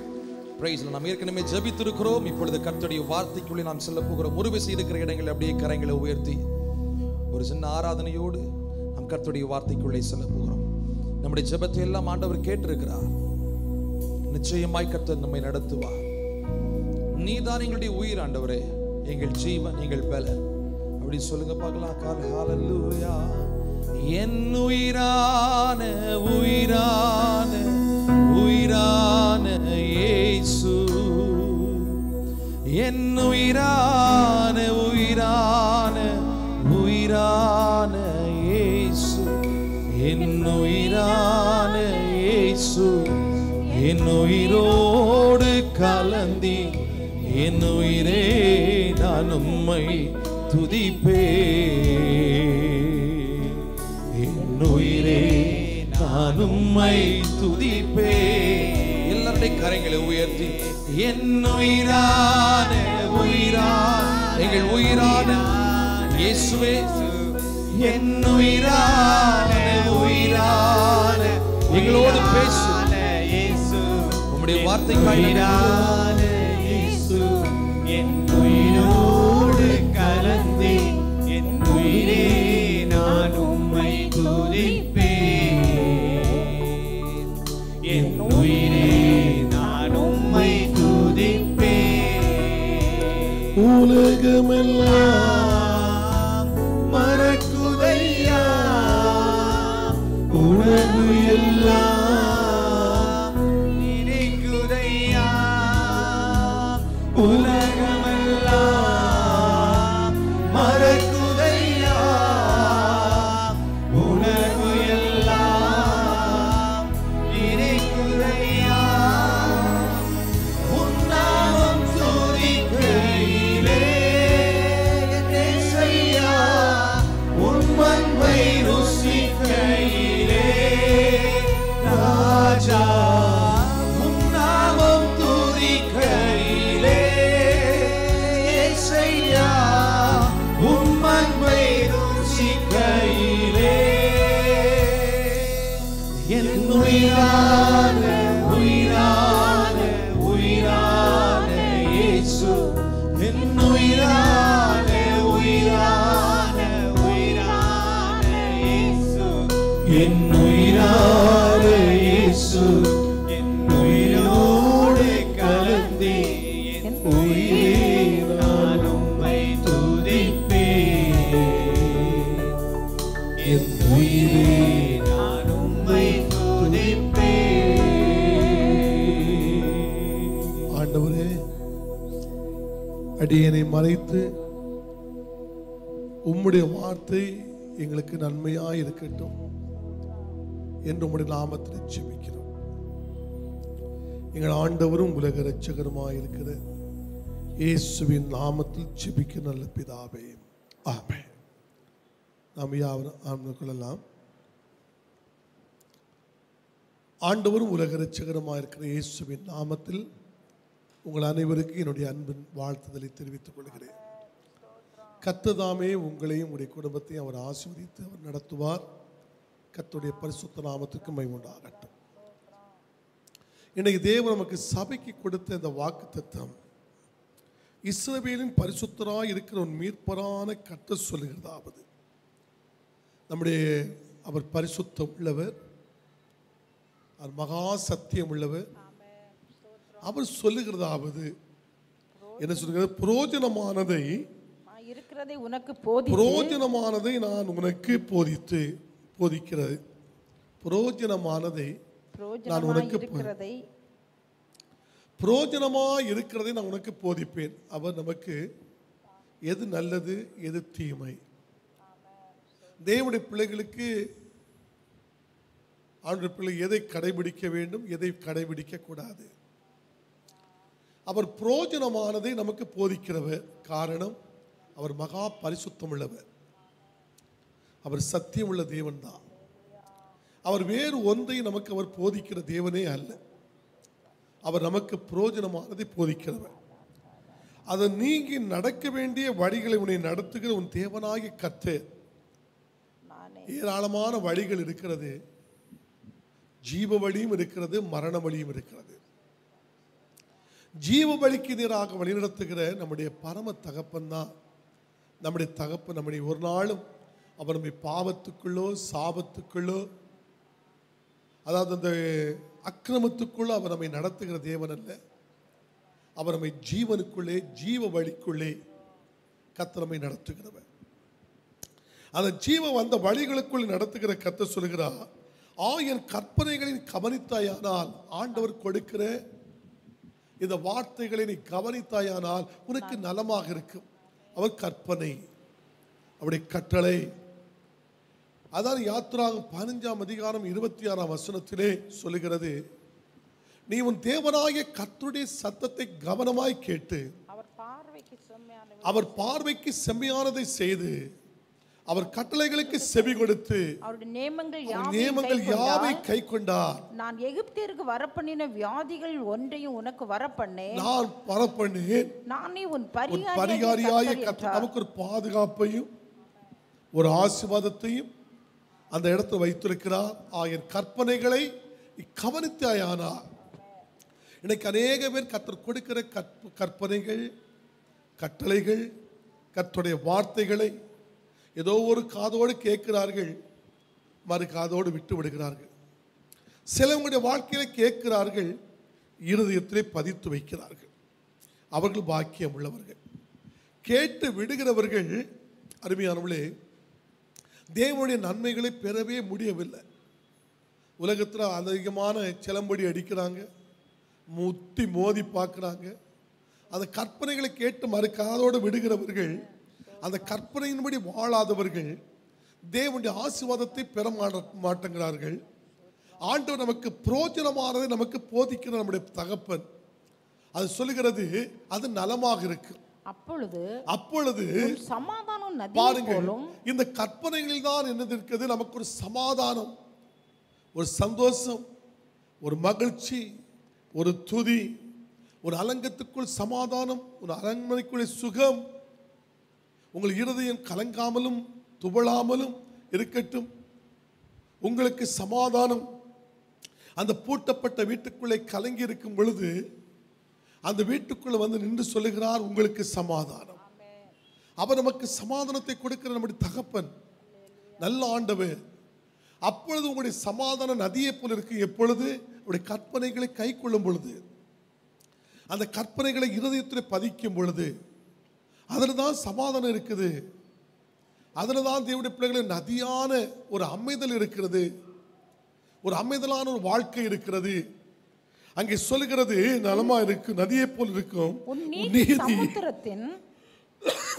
பிரைஸ். நாம் ஏற்கனவே ஜெபித்திருக்கிறோம். இப்பொழுது கர்த்தருடைய வார்த்தைக்குள்ளே நாம் செல்ல போகிறோம். முருகை செய்திருக்கிற இடங்கள் அப்படியே கரங்களை உயர்த்தி ஒரு சின்ன ஆராதனையோடு நாம் கர்த்தருடைய வார்த்தைக்குள்ளே செல்ல போகிறோம். நம்முடைய ஜெபத்தை எல்லாம் ஆண்டவர் கேட்டிருக்கிறார். நிச்சயமாய் கர்த்தர் நம்மை நடத்துவார். நீதான் எங்களுடைய உயிர் ஆண்டவரே, எங்கள் ஜீவன், எங்கள் பலன். அப்படி சொல்லுங்க பார்க்கலாம். ஹல்லேலூயா. என் உயிரான உயிரான உயிரான இயேசு, என் உயிரான உயிரான உயிரான இயேசு, என் உயிரான இயேசு, என் உயிரோடு கலந்தி என் உயிரே நான் உம்மை துதிப்பேன். என் உயிரே நான் உம்மை துதிப்பேன். எல்லாருடைய கரங்களை உயர்த்தி என் உயிரான உயிரான எங்கள் உயிரான இயேசுவே, என் உயிரான உயிரான எங்களோடு பேசு உம்முடைய வார்த்தைக்காக. என் உயிரோடு கலந்து என் உயிரே நான் உம்மை துதிப்பேன். என் உயிரே நான் உம்மை துதிப்பேன். உலகமெல்லாம் மறக்குதையா, உணவு எல்லாம் நினைக்குதையா. உலகமெல்லாம் மறக்குதையா, உணர்வு எல்லாம் நினைக்குதையா. உன்னாமம் துதிக்கையிலே இயேசையா, உன் அன்பை ருசிக்கையிலே ராஜா. உன்னாமம் துதிக்கையிலே இயேசையா, உன் அன்பை ருசிக்கையிலே என் உயிரான உயிரான உயிரான இயேசு, என் உயிரான உயிரான உயிரான இயேசு, என் உயிரான இயேசு, என் உயிரோடு கலந்து என் உயிரே நான் உம்மை துதிப்பேன். என் உயிரே நான் உம்மை துதிப்பேன். அடியனை மறைத்து உம்முடைய வார்த்தை எங்களுக்கு நன்மையாய் இருக்கட்டும் என்று உம்முடைய நாமத்தில் ஜெபிக்கிறோம். எங்கள் ஆண்டவரும் உலக இரட்சகருமாய் இருக்கிற இயேசுவின் நாமத்தில் ஜெபிக்க நல்ல பிதாவே, ஆமென். நாம் யாவரும் ஆமென் கொள்ளலாம். ஆண்டவரும் உலக இரட்சகருமாய் இருக்கிற இயேசுவின் நாமத்தில் உங்கள் அனைவருக்கும் என்னுடைய அன்பின் வாழ்த்துதலை தெரிவித்துக் கொள்கிறேன். கர்த்ததாமே உங்களையும் உடைய குடும்பத்தையும் அவர் ஆசீர்வதித்து அவர் நடத்துவார். கர்த்தருடைய பரிசுத்த நாமத்துக்கு மகிமை உண்டாகட்டும். இன்னைக்கு தேவன் நமக்கு சபைக்கு கொடுத்த இந்த வாக்குத்தத்தம் இஸ்ரவேலின் பரிசுத்தராய் இருக்கிற ஒரு மீட்பரான கர்த்தர் சொல்லுகிறதாவது, நம்முடைய அவர் பரிசுத்தம் உள்ளவர், அவர் மகா சத்தியம் உள்ளவர். அவர் சொல்லுகிறதாவது என்ன சொல்லுகிறது? புரோஜனமானதை புரோஜனமானதை நான் உனக்கு போதிக்கிறது. புரோஜனமானதை நான் உனக்கு புரோஜனமாய் இருக்கிறதை நான் உனக்கு போதிப்பேன். அவர் நமக்கு எது நல்லது எது தீமை. தேவனுடைய பிள்ளைகளுக்கு ஆண்டவர் பிள்ளை எதை கடைபிடிக்க வேண்டும் எதை கடைபிடிக்க கூடாது. அவர் புரோஜனமானதை நமக்கு போதிக்கிறவர். காரணம், அவர் மகா பரிசுத்தம் உள்ளவர், அவர் சத்தியம் உள்ள தேவன் தான். அவர் வேறு ஒன்றை நமக்கு அவர் போதிக்கிற தேவனே அல்ல. அவர் நமக்கு புரோஜனமானதை போதிக்கிறவர். அதை நீங்கி நடக்க வேண்டிய வழிகளை உன்னை நடத்துகிற உன் தேவனாகிய கர்த்தர். ஏராளமான வழிகள் இருக்கிறது, ஜீவ வழியும் இருக்கிறது, மரண வழியும் இருக்கிறது. ஜீவ வழிக்கு நேராக வழிநடத்துகிற நம்முடைய பரம தகப்பன் தான் நம்முடைய தகப்பன். நம்முடைய ஒரு நாளும் அவர் நம்மை பாவத்துக்குள்ளோ சாபத்துக்குள்ளோ, அதாவது அந்த அக்கிரமத்துக்குள்ளோ அவர் நம்மை நடத்துகிற தேவன் அல்ல. அவர் நம்மை ஜீவனுக்குள்ளே ஜீவ வழிக்குள்ளே கர்த்தர் நம்மை நடத்துகிறவர். அந்த ஜீவ வந்த வழிகளுக்குள் நடத்துகிற கர்த்தர் சொல்கிறார், என் கற்பனைகளின் கவனித்தாயானால், ஆண்டவர் கொடுக்கிற இந்த வார்த்தைகளை நீ கவனித்தாயானால் உனக்கு நலமாக இருக்கும். அவர் கற்பனை, அவருடைய கட்டளை. அதான் யாத்திராகம் 15ஆம் அதிகாரம் 26ஆம் வசனத்திலே சொல்லுகிறது, நீ உன் தேவனாகிய கர்த்தருடைய சத்தத்தை கவனமாய் கேட்டு அவர் பார்வைக்கு செம்மையானதை செய்து அவர் கட்டளைகளுக்கு செவி கொடுத்து அவருடைய நியமங்கள் யாவை கைக்கொண்டார். நான் எகிப்திற்கு வரப்பண்ணின வியாதிகள் ஒன்றையும் உனக்கு வரப்பண்ணேன். நானே உன் பரிகாரியாய கர்த்தர் நமக்கு ஒரு பாதுகாப்பையும் ஒரு ஆசீர்வாதத்தையும் அந்த இடத்துல வைத்திருக்கிறார். என் கற்பனைகளை கவனித்தாயானார். இன்னைக்கு அநேக பேர் கர்த்தர் கொடுக்கிற கற்பனைகள் கட்டளைகள் கர்த்தருடைய வார்த்தைகளை ஏதோ ஒரு காதோடு கேட்கிறார்கள், மறு காதோடு விட்டு விடுகிறார்கள். சிலவங்களுடைய வாழ்க்கையில கேட்கிறார்கள், இருதயத்திலே பதித்து வைக்கிறார்கள். அவர்கள் பாக்கியம் உள்ளவர்கள். கேட்டு விடுகிறவர்கள் அருமையானவர்களே தேவனுடைய நன்மைகளை பெறவே முடியவில்லை. உலகத்தில் அதிகமான சிலம்படி அடிக்கிறாங்க, முத்தி மோதி பார்க்குறாங்க. அந்த கற்பனைகளை கேட்டு மறு காதோடு விடுகிறவர்கள், அந்த கற்பனையின்படி வாழாதவர்கள் தேவனுடைய ஆசீர்வாதத்தை பெற மாட்டேங்கிறார்கள். ஆண்டவர் நமக்கு புரோஜனமானதை நமக்கு போதிக்கிற நம்முடைய தகப்பன் அது சொல்லுகிறது, அது நலமாக இருக்கு. அப்பொழுது சமாதானம் பாருங்கள், இந்த கற்பனைகளில் தான் என்னது இருக்குது? நமக்கு ஒரு சமாதானம், ஒரு சந்தோஷம், ஒரு மகிழ்ச்சி, ஒரு துதி, ஒரு அலங்கத்துக்குள் சமாதானம், ஒரு அரண்மனைக்குள்ளே சுகம். உங்கள் இருதயம் கலங்காமலும் துவளாமலும் இருக்கட்டும். உங்களுக்கு சமாதானம். அந்த பூட்டப்பட்ட வீட்டுக்குள்ளே கலங்கி இருக்கும் பொழுது அந்த வீட்டுக்குள்ள வந்து நின்று சொல்லுகிறார், உங்களுக்கு சமாதானம். அவர் நமக்கு சமாதானத்தை கொடுக்கிற நம்முடைய தகப்பன், நல்ல ஆண்டவர். அப்பொழுது உங்களுடைய சமாதான நதியை போல இருக்கு. எப்பொழுது? உங்களுடைய கற்பனைகளை கை கொள்ளும் பொழுது, அந்த கற்பனைகளை இருதயத்தில் பதிக்கும் பொழுது, அதில் தான் சமாதானம் இருக்குது. அதில் தான் தேவனுடைய பிள்ளைகளின் நதியான ஒரு அமைதல் இருக்கிறது, ஒரு அமைதலான ஒரு வாழ்க்கை இருக்கிறது. அங்கே சொல்லுகிறது நலமா இருக்கு, நதியை போல் இருக்கும் உன் உன் நீதி நீதி சமுத்திரத்தின்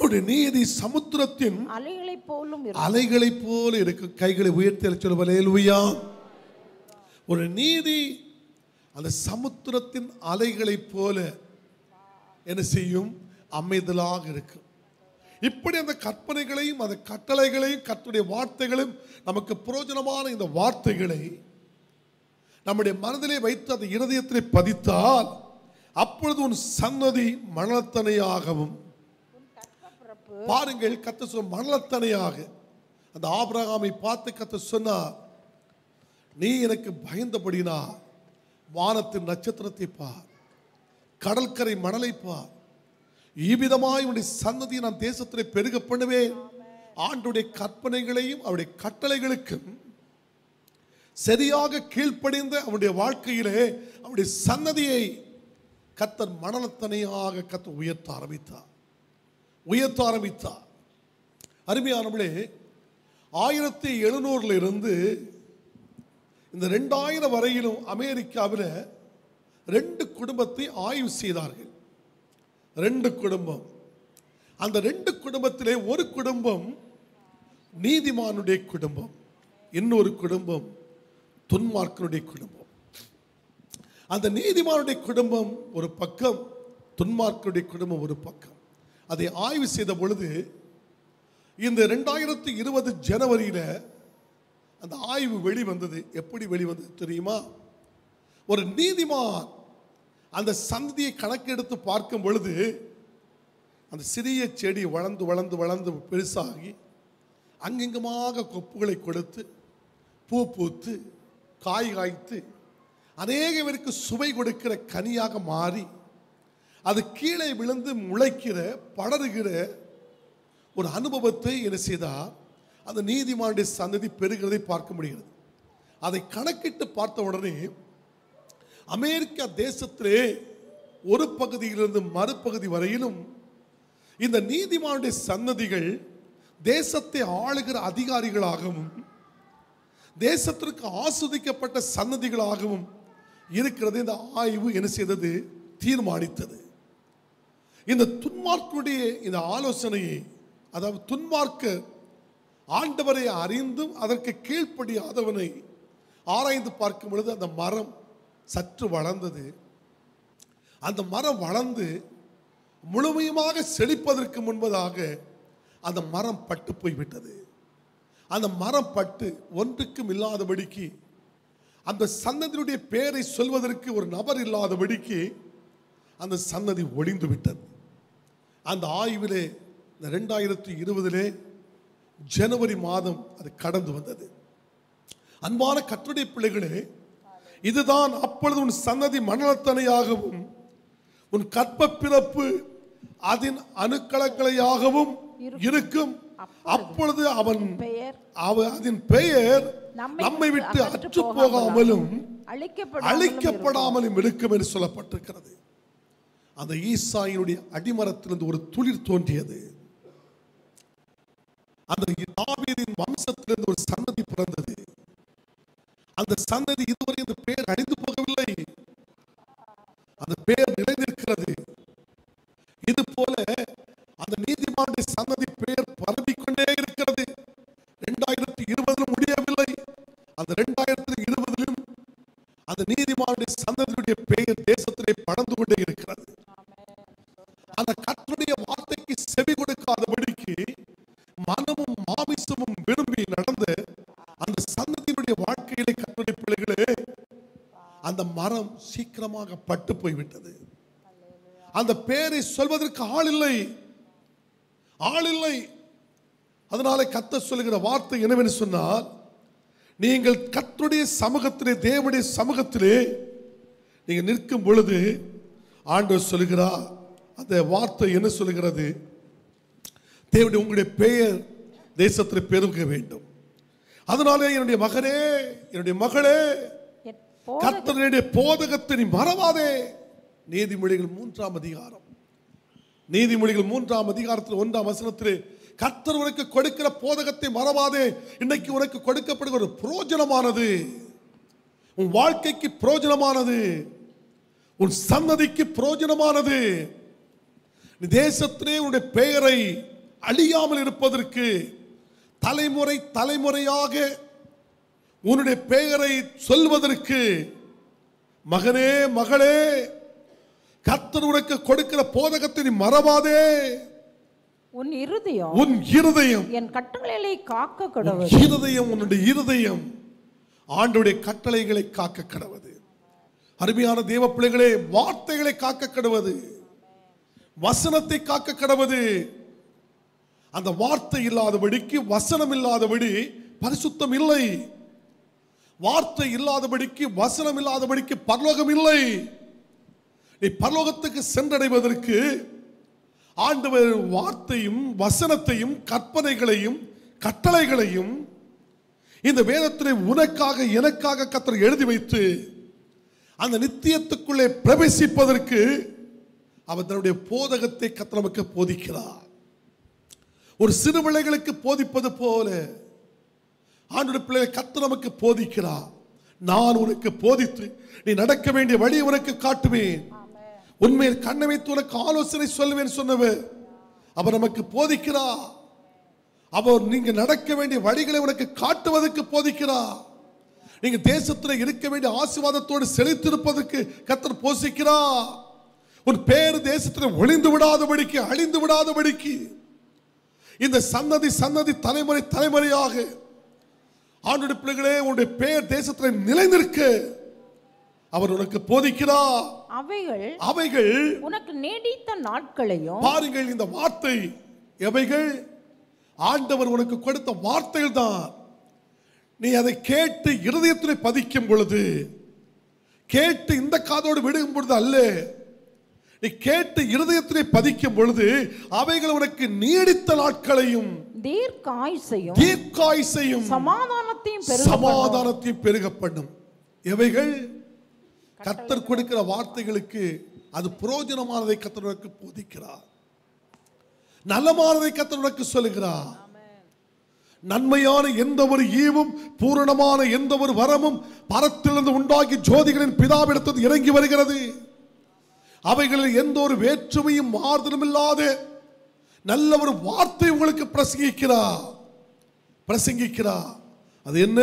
உன்னுடைய நீதி சமுத்திரத்தின் அலைகளைப் போலும் அலைகளைப் போல இருக்கு. கைகளை உயர்த்தி சொல்லுவா ஹல்லேலூயா. ஒரு நீதி அந்த சமுத்திரத்தின் அலைகளைப் போல என்ன செய்யும்? அமைதலாக இருக்கும். இப்படி அந்த கற்பனைகளையும் அந்த கட்டளைகளையும் கர்த்தருடைய வார்த்தைகளும் நமக்கு பிரயோஜனமான இந்த வார்த்தைகளை நம்முடைய மனதிலே வைத்து அந்த இருதயத்திலே பதித்தால் அப்பொழுது உன் சன்னதி மணலத்தனையாகவும், பாருங்கள் கர்த்தர் சொன்ன மணலத்தனையாக அந்த ஆபிரகாமை பார்த்து கர்த்தர் சொன்னார், நீ எனக்கு பயந்தபடினா வானத்தின் நட்சத்திரத்தை பார், கடற்கரை மணலை பார், இவ்விதமாய் உன்னுடைய சன்னதியை நான் தேசத்திலே பெருக பண்ணுவேன். ஆண்டுடைய கற்பனைகளையும் அவருடைய கட்டளைகளுக்கும் சரியாக கீழ்ப்படிந்த அவனுடைய வாழ்க்கையிலே அவனுடைய சன்னதியை கர்த்தர் மணலத்தனையாக கர்த்தர் உயர்த்த ஆரம்பித்தார். அருமையானவர்களே, 1700 இருந்து இந்த 2000 வரையிலும் அமெரிக்காவில் 2 குடும்பத்தை ஆய்வு செய்தார்கள். 2 குடும்பம். அந்த 2 குடும்பத்திலே ஒரு குடும்பம் நீதிமானுடைய குடும்பம், இன்னொரு குடும்பம் துன்மார்க்கனுடைய குடும்பம். அந்த நீதிமானுடைய குடும்பம் ஒரு பக்கம், துன்மார்க்கனுடைய குடும்பம் ஒரு பக்கம். அதை ஆய்வு செய்த பொழுது இந்த 2020 ஜனவரியில் அந்த ஆய்வு வெளிவந்தது. எப்படி வெளிவந்தது தெரியுமா? ஒரு நீதிமான் அந்த சந்ததியை கணக்கெடுத்து பார்க்கும் பொழுது அந்த சிறிய செடி வளர்ந்து வளர்ந்து வளர்ந்து பெருசாகி அங்கெங்குமாக கொப்புகளை கொடுத்து பூ பூத்து காய் காய்த்து அநேக பேருக்கு சுவை கொடுக்கிற கனியாக மாறி அது கீழே விழுந்து முளைக்கிற படருகிற ஒரு அனுபவத்தை என்ன செய்தார்? அந்த நீதிமானுடைய சந்ததி பெறுகிறதை பார்க்க முடிகிறது. அதை கணக்கிட்டு பார்த்த உடனே அமெரிக்கா தேசத்திலே ஒரு பகுதியிலிருந்து மறுபகுதி வரையிலும் இந்த நீதிமானுடைய சன்னதிகள் தேசத்தை ஆளுகிற அதிகாரிகளாகவும் தேசத்திற்கு ஆஸ்வதிக்கப்பட்ட சன்னதிகளாகவும் இருக்கிறது இந்த ஆய்வு என்ன செய்தது? தீர்மானித்தது. இந்த துன்மார்க்குடைய இந்த ஆலோசனையை, அதாவது துன்மார்க்க ஆண்டவரை அறிந்தும் அதற்கு கீழ்ப்படியாதவனை ஆராய்ந்து பார்க்கும் பொழுது அந்த மரம் சற்று வளர்ந்தது. அந்த மரம் வளர்ந்து முழுமையாக செழிப்பதற்கு முன்பதாக அந்த மரம் பட்டு போய்விட்டது. அந்த மரம் பட்டு ஒன்றுக்கும் இல்லாதபடிக்கு, அந்த சன்னதியுடைய பெயரை சொல்வதற்கு ஒரு நபர் இல்லாதபடிக்கு அந்த சன்னதி ஒளிந்து விட்டது. அந்த ஆய்விலே இந்த 2020 ஜனவரி மாதம் அது கடந்து வந்தது. அன்பான கர்த்தருடைய பிள்ளைகளே, இதுதான் அப்பொழுது உன் சன்னதி மணலத்தனையாகவும் உன் கற்ப பிறப்பு அதன் அணுக்களங்களையாகவும் இருக்கும். அப்பொழுது அதன் பெயர் நம்மை விட்டு அற்று போகாமலும் அழிக்கப்படாமலும் இருக்கும் என்று சொல்லப்பட்டிருக்கிறது. அந்த ஈசாயினுடைய அடிமரத்திலிருந்து ஒரு துளிர் தோன்றியது. அந்த தாவீதின் வம்சத்திலிருந்து ஒரு சன்னதி பிறந்தது. அந்த சன்னதி இதுவரை அந்த பெயர் அழிந்து போகவில்லை, அந்த பெயர் நிலைநிற்கிறது. இது போல அந்த நீதிமானுடைய சன்னதி பெயர் பரவிக்கொண்டே இருக்கிறது. 2020 முடியவில்லை, அந்த 2020 அந்த நீதிமானுடைய சன்னதியுடைய பெயர் தேசத்திலே படர்ந்து கொண்டே இருக்கிறது. அந்த கர்த்தருடைய வார்த்தைக்கு செவி கொடுக்காதபடிக்கு மனமும் மாமிசமும் விரும்பி நடந்த அந்த சன்னதியுடைய வாழ்க்கையிலே கர்த்தருடைய பிள்ளைகளே, அந்த மரம் சீக்கிரமாக பட்டு போய்விட்டது. அந்த பெயரை சொல்வதற்கு ஆள் இல்லை. அதனால கர்த்தர் சொல்லுகிற வார்த்தை என்னவென்று சொன்னால், நீங்கள் கர்த்தருடைய சமூகத்திலே, தேவனுடைய சமூகத்திலே நீங்கள் நிற்கும் பொழுது ஆண்டவர் சொல்லுகிறார், அந்த வார்த்தை என்ன சொல்லுகிறது? தேவனுடைய உங்களுடைய பெயர் தேசத்தில் பெருக வேண்டும். அதனாலே என்னுடைய மகனே, என்னுடைய மகளே, கர்த்தருடைய போதகத்தை நீ மறவாதே. நீதிமொழிகள் 3ஆம் அதிகாரம், நீதிமொழிகள் 3ஆம் அதிகாரத்தில் 1ஆம் வசனத்திலே கர்த்தர் உனக்கு கொடுக்கிற போதகத்தை மறவாதே. இன்னைக்கு உனக்கு கொடுக்கப்படுகிற ஒரு பிரயோஜனமானது, உன் வாழ்க்கைக்கு பிரயோஜனமானது. உன் சந்ததிக்கு பிரயோஜனமானது. நீ தேசத்திலே உன்னுடைய பெயரை அழியாமல் இருப்பதற்கு, தலைமுறை தலைமுறையாக உன்னுடைய பெயரை சொல்வதற்கு, மகனே மகளே, கர்த்தர் உனக்கு கொடுக்கிற போதகத்தை நீ மறவாதே. உன் இருதயம் என் கட்டளைகளை காக்க கடவுது. இருதயம், உன்னுடைய இருதயம் ஆண்டவருடைய கட்டளைகளை காக்க கடவுது. அருமையான தேவ பிள்ளைகளே, வார்த்தைகளை காக்க கடவுது, வசனத்தை காக்க கடவுது. அந்த வார்த்தை இல்லாதபடிக்கு, வசனம் இல்லாதபடி பரிசுத்தம் இல்லை. வார்த்தை இல்லாதபடிக்கு, வசனம் இல்லாதபடிக்கு பரலோகம் இல்லை. நீ பரலோகத்துக்கு சென்றடைவதற்கு ஆண்டவர் வார்த்தையும் வசனத்தையும் கற்பனைகளையும் கட்டளைகளையும் இந்த வேதத்திலே உனக்காக எனக்காக கர்த்தர் எழுதி வைத்து அந்த நித்தியத்துக்குள்ளே பிரவேசிப்பதற்கு அவர் தன்னுடைய போதகத்தை கர்த்தர் நமக்கு போதிக்கிறார். ஒரு சிறு பிள்ளைகளுக்கு போதிப்பது போல ஆண்டவருடைய பிள்ளைகளை கர்த்தர் நமக்கு போதிக்கிறார். நான் உனக்கு போதித்து நீ நடக்க வேண்டிய வழி உனக்கு காட்டுவேன், உண்மையில் கண்ணை வைத்து உனக்கு ஆலோசனை சொல்லுவேன் சொன்னவர் அவர் நமக்கு போதிக்கிறார். அவர் நீங்க நடக்க வேண்டிய வழிகளை உனக்கு காட்டுவதற்கு போதிக்கிறார். நீங்க தேசத்தில் இருக்க வேண்டிய ஆசீர்வாதத்தோடு செழித்திருப்பதற்கு கர்த்தர் போதிக்கிறார். உன் பேர் தேசத்தில் ஒளிந்து விடாதபடிக்கு, அழிந்து விடாதபடிக்கு, இந்த சந்ததி சந்ததி தலைமுறை தலைமுறையாக ஆண்டவருடைய பிள்ளைகளே உன்னுடைய பேர் தேசத்தில் நிலைநிற்க அவர் உனக்கு போதிக்கிறார். அவைகள் உனக்கு நீடித்த நாட்களையும். பாருங்கள், இந்த வார்த்தை எவைகள்? ஆண்டவர் உனக்கு கொடுத்த வார்த்தைகள் தான். நீ அதை கேட்டு இருதயத்தில் பதிக்கும் பொழுது, கேட்டு இந்த காதோடு விடுகும் பொழுது அல்ல, நீ கேட்டு இருதயத்திலே பதிக்கும் பொழுது அவைகள் உனக்கு நீடித்த நாட்களையும் தீர்க்காயுசையும் சமாதானத்தையும் பெருக பண்ணும். எவைகள்? கர்த்தர் கொடுக்கிற வார்த்தைகளுக்கு அது பிரயோஜனமானதை கர்த்தர் உனக்கு போதிக்கிறார், நல்லமானதை கர்த்தர் உனக்கு சொல்லுகிறார். நன்மையான எந்த ஒரு ஈவும் பூரணமான எந்த ஒரு வரமும் பரத்திலிருந்து உண்டாகி ஜோதிகளின் பிதாவிடத்தில் இறங்கி வருகிறது. அவைகளில் எந்த ஒரு வேற்றுமையும் மாறுதலும் இல்லாத நல்ல ஒரு வார்த்தை உங்களுக்கு பிரசங்கிக்கிறார். அது என்ன?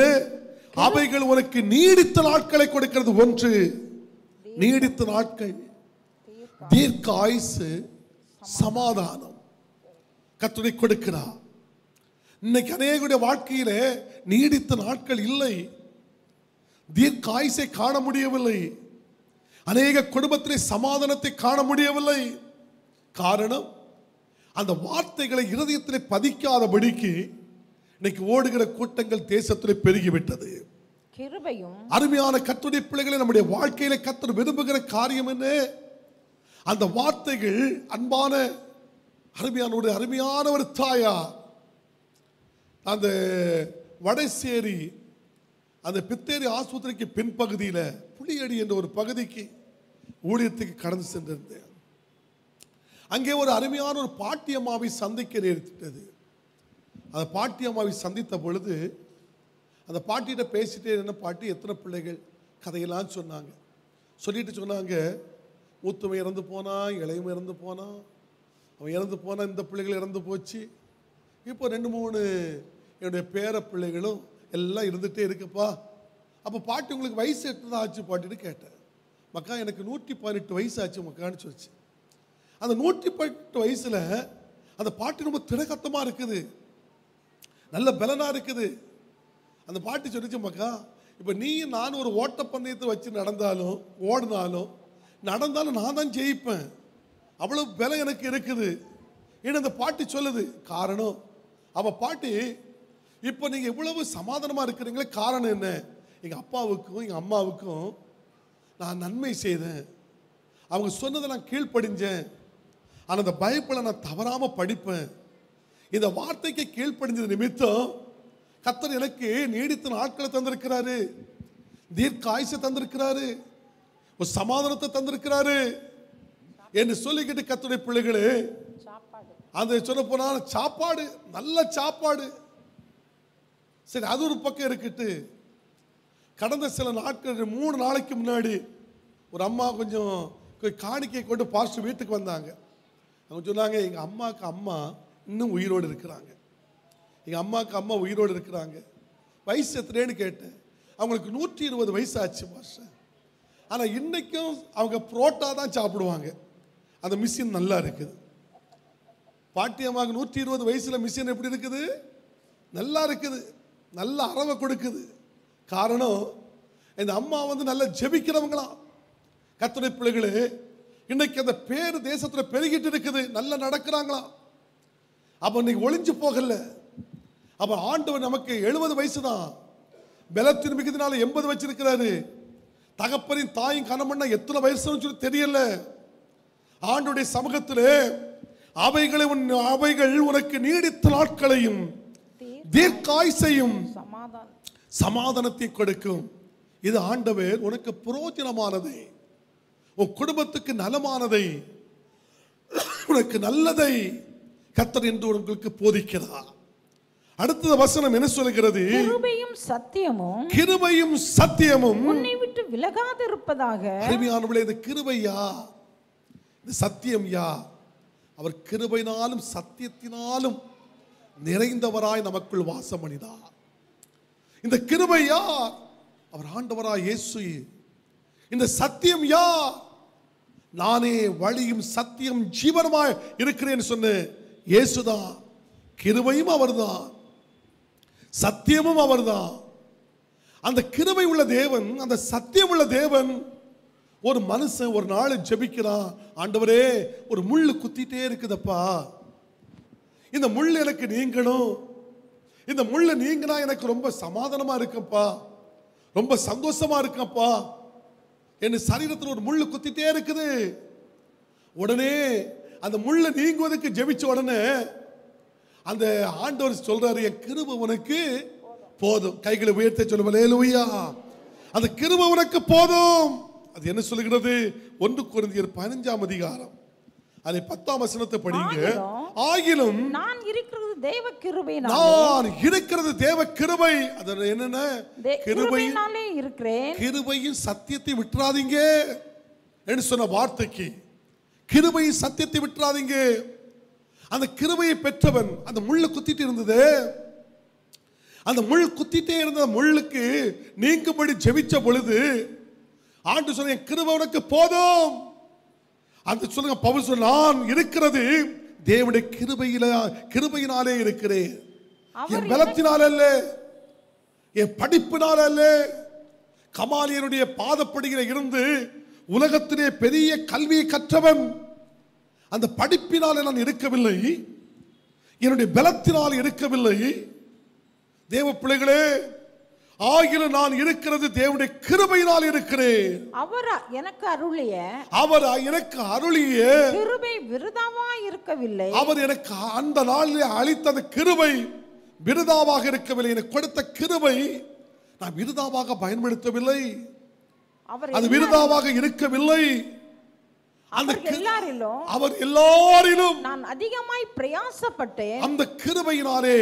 அவைகள் உனக்கு நீடித்த நாட்களை கொடுக்கிறது. ஒன்று, நீடித்த நாட்கள், தீர்க்க ஆயுசு, சமாதானம் கர்த்தர் கொடுக்கிறார். இன்னைக்கு அநேகருடைய வாழ்க்கையில நீடித்த நாட்கள் இல்லை, தீர்க்க ஆயுசை காண முடியவில்லை, அநேக குடும்பத்திலே சமாதானத்தை காண முடியவில்லை. காரணம், அந்த வார்த்தைகளை இருதயத்திலே பதிக்காதபடிக்கு இன்னைக்கு ஓடுகிற கூட்டங்கள் தேசத்திலே பெருகிவிட்டது. அருமையான கர்த்தருடைய பிள்ளைகளை, நம்முடைய வாழ்க்கையில கர்த்தர் விரும்புகிற காரியம் என்ன? அந்த வார்த்தைகள் அன்பான அருமையான ஒரு தாயா அந்த வடசேரி அந்த பித்தேரி ஆஸ்பத்திரிக்கு பின்பகுதியில் புளியடி என்ற ஒரு பகுதிக்கு ஊழியத்துக்கு கடந்து சென்றிருந்தேன். அங்கே ஒரு அருமையான ஒரு பாட்டியம்மாவை சந்திக்க நேரிட்டது. அந்த பாட்டியம்மாவை சந்தித்த பொழுது அந்த பாட்டிகிட்ட பேசிட்டே என்ன, பாட்டி எத்தனை பிள்ளைகள், கதையெல்லாம் சொன்னாங்க. சொன்னாங்க, மூத்தவன் இறந்து போனான், இளையவன் இறந்து போனான், அவன் இறந்து போனான், இந்த பிள்ளைகள் இறந்து போச்சு, இப்போ 2-3 என்னுடைய பேர பிள்ளைகளும் எல்லாம் இருந்துகிட்டே இருக்குப்பா. அப்போ பாட்டி உங்களுக்கு வயசு எத்தனை ஆச்சு பாட்டின்னு கேட்டேன். மக்கா எனக்கு 118 வயசு ஆச்சு மக்கான்னு சொல்லிச்சு. அந்த 118 வயசில் அந்த பாட்டி ரொம்ப திடகத்தமாக இருக்குது, நல்ல பலனாக இருக்குது. அந்த பாட்டி சொல்லிச்சு, மக்கா இப்போ நீயும் நானும் ஒரு ஓட்டப்பந்தயத்தை வச்சு ஓடினாலும் நடந்தாலும் நான் தான் ஜெயிப்பேன், அவ்வளோ பலம் எனக்கு இருக்குது. ஏன்னா அந்த பாட்டி சொல்லுது. காரணம், அவள் பாட்டி இப்போ நீங்கள் இவ்வளவு சமாதானமாக இருக்கிறீங்களே, காரணம் என்ன? எங்கள் அப்பாவுக்கும் எங்கள் அம்மாவுக்கும் நான் நன்மை செய்தேன், அவங்க சொன்னதை நான் கீழ்ப்படிஞ்சேன், ஆனால் அந்த பைபிளை நான் தவறாமல் படிப்பேன். இந்த வார்த்தைக்கு கீழ்ப்படிஞ்சது நிமித்தம் கர்த்தர் எனக்கு நீடித்த நாட்களை தந்திருக்கிறாரு, தீர்க்க ஆயுசை தந்திருக்கிறாரு, ஒரு சமாதானத்தை தந்திருக்கிறாரு என்று சொல்லிக்கிட்டு கர்த்தருடைய பிள்ளைகளே, அந்த சொல்ல போனால் சாப்பாடு, நல்ல சாப்பாடு, சரி அது ஒரு பக்கம் இருக்கட்டு. கடந்த சில நாட்கள் 3 நாளைக்கு முன்னாடி ஒரு அம்மா கொஞ்சம் காணிக்கை கொண்டு பாஸ்டர் வீட்டுக்கு வந்தாங்க. அவங்க சொன்னாங்க, எங்கள் அம்மாவுக்கு அம்மா இன்னும் உயிரோடு இருக்கிறாங்க. எங்கள் அம்மாவுக்கு அம்மா உயிரோடு இருக்கிறாங்க. வயசு எத்தனைன்னு கேட்டேன். அவங்களுக்கு 120 வயசு ஆச்சு பாஸ்டர். ஆனால் இன்றைக்கும் அவங்க புரோட்டா தான் சாப்பிடுவாங்க. அந்த மிஷின் நல்லா இருக்குது. பாட்டியம்மாவுக்கு 120 வயசில் மிஷின் எப்படி இருக்குது? நல்லா இருக்குது, நல்ல அரவை கொடுக்குது. காரணம், இந்த அம்மா நல்ல ஜெபிக்கிறவங்களாம். கர்த்தருடைய பிள்ளைகளே, இன்னைக்கு அந்த பேர் தேசத்தில் பெருகிட்டு இருக்குது. நல்லா நடக்கிறாங்களாம். அப்போ இன்னைக்கு ஒளிஞ்சு போகல. அப்போ ஆண்டவர் நமக்கு 70 வயசு தான், பலத்தின் மிகுதினால 80 வச்சிருக்கிறாரு. தகப்பனின் தாயும் கணவன்னா எத்தனை வயசுன்னு சொல்லி தெரியல. ஆண்டவருடைய சமூகத்திலே அவைகள் உனக்கு நீடித்த நாட்களையும் தீர்க்காயுசையும் சமாதானத்தை கொடுக்கும். இது ஆண்டவர் உனக்கு பிரயோஜனமானதை, உன் குடும்பத்துக்கு நலமானதை, உனக்கு நல்லதை கர்த்தர் என்று உங்களுக்கு போதிக்கிறார். அடுத்த வசனம் என்ன சொல்கிறது? கிருபையும் சத்தியமும் உன்னை விட்டு விலகாது இருப்பதாக. அருமையானவர்களே, இந்த கிருபையா, இந்த சத்தியம் யா? அவர் கிருபையினாலும் சத்தியத்தினாலும் நிறைந்தவராய் நமக்குள் வாசம் பண்ணினார். இந்த கிருபை யார்? அவர் ஆண்டவராய் இயேசு. இந்த சத்தியம் யார்? நானே வழியும் சத்தியம் ஜீவனுமாய் இருக்கிறேன் சொன்ன இயேசுதான். கிருபையும் அவர்தான், சத்தியமும் அவர்தான். அந்த கிருபை உள்ள தேவன், அந்த சத்தியம் உள்ள தேவன். ஒரு மனுஷன் ஒரு நாள் ஜெபிக்கிறான், ஆண்டவரே ஒரு முள்ளு குத்திட்டே இருக்குதப்பா, இந்த முள் எனக்கு நீங்கணும், இந்த முள்ளு நீங்கினா எனக்கு ரொம்ப சமாதானமா இருக்குப்பா, ரொம்ப சந்தோஷமா இருக்குப்பா. என் சரீரத்தில் ஒரு முள்ளு குத்திட்டே இருக்குது. உடனே அந்த முள்ளு நீங்குவதற்கு ஜெபிச்ச உடனே அந்த ஆண்டவர் சொல்றாரு, என் கிருபை உனக்கு போதும். கைகளை உயர்த்த சொல்லுவோம், அல்லேலூயா. அந்த கிருபை உனக்கு போதும். அது என்ன சொல்லுகிறது? 1 கொரிந்தியர் 15ஆம் அதிகாரம் அதை 10ஆம் வசனத்தை படிங்க. ஆகிலும் நான் இருக்கிறது தேவ கிருபையினாலே, நான் இருக்கிறது தேவ கிருபை. அது என்னன்னா கிருபையினாலே இருக்கிறேன். கிருபையின் சத்தியத்தை விட்டுறாதீங்க என்று சொன்ன வார்த்தைக்கு, கிருபையின் சத்தியத்தை விட்டுறாதீங்க. அந்த கிருபையை பெற்றவன், அந்த முள்ளு குத்திட்டு இருந்தது, அந்த முள் குத்திட்டே இருந்த முள்ளுக்கு நீங்கும்படி ஜெபிச்ச பொழுது ஆண்டு சொன்ன, என் கிருபை உனக்கு போதும். அந்த சொல்லுங்க, பவுல் சொல்ல, நான் இருக்கிறது தேவனுடைய கிருபையினாலே இருக்கிறேன். என் பலத்தினால அல்ல, என் படிப்பினால அல்ல. கமாலியனுடைய பாதப்படியில இருந்து உலகத்திலே பெரிய கல்வியை கற்றவன். அந்த படிப்பினாலே நான் இருக்கவில்லை, என்னுடைய பலத்தினால் இருக்கவில்லை. தேவ பிள்ளைகளே, ஆகிலும் நான் இருக்கிறது தேவனுடைய கிருபையினால் இருக்கிறேன். அவர் எனக்கு அருளிய கிருபை விருதாவா இருக்கவில்லை. அவர் எனக்கு அந்த நாளிலே அளித்த அந்த கிருபை விருதாவாக இருக்கவில்லை. எனக்கு கொடுத்த கிருபை நான் விருதாவாக பயன்படுத்தவில்லை, அது விருதாவாக இருக்கவில்லை. அவர் எல்லாரிலும் நான் அதிகமாய் பிரயாசப்பட்டேன். அந்த கிருபையினாலே,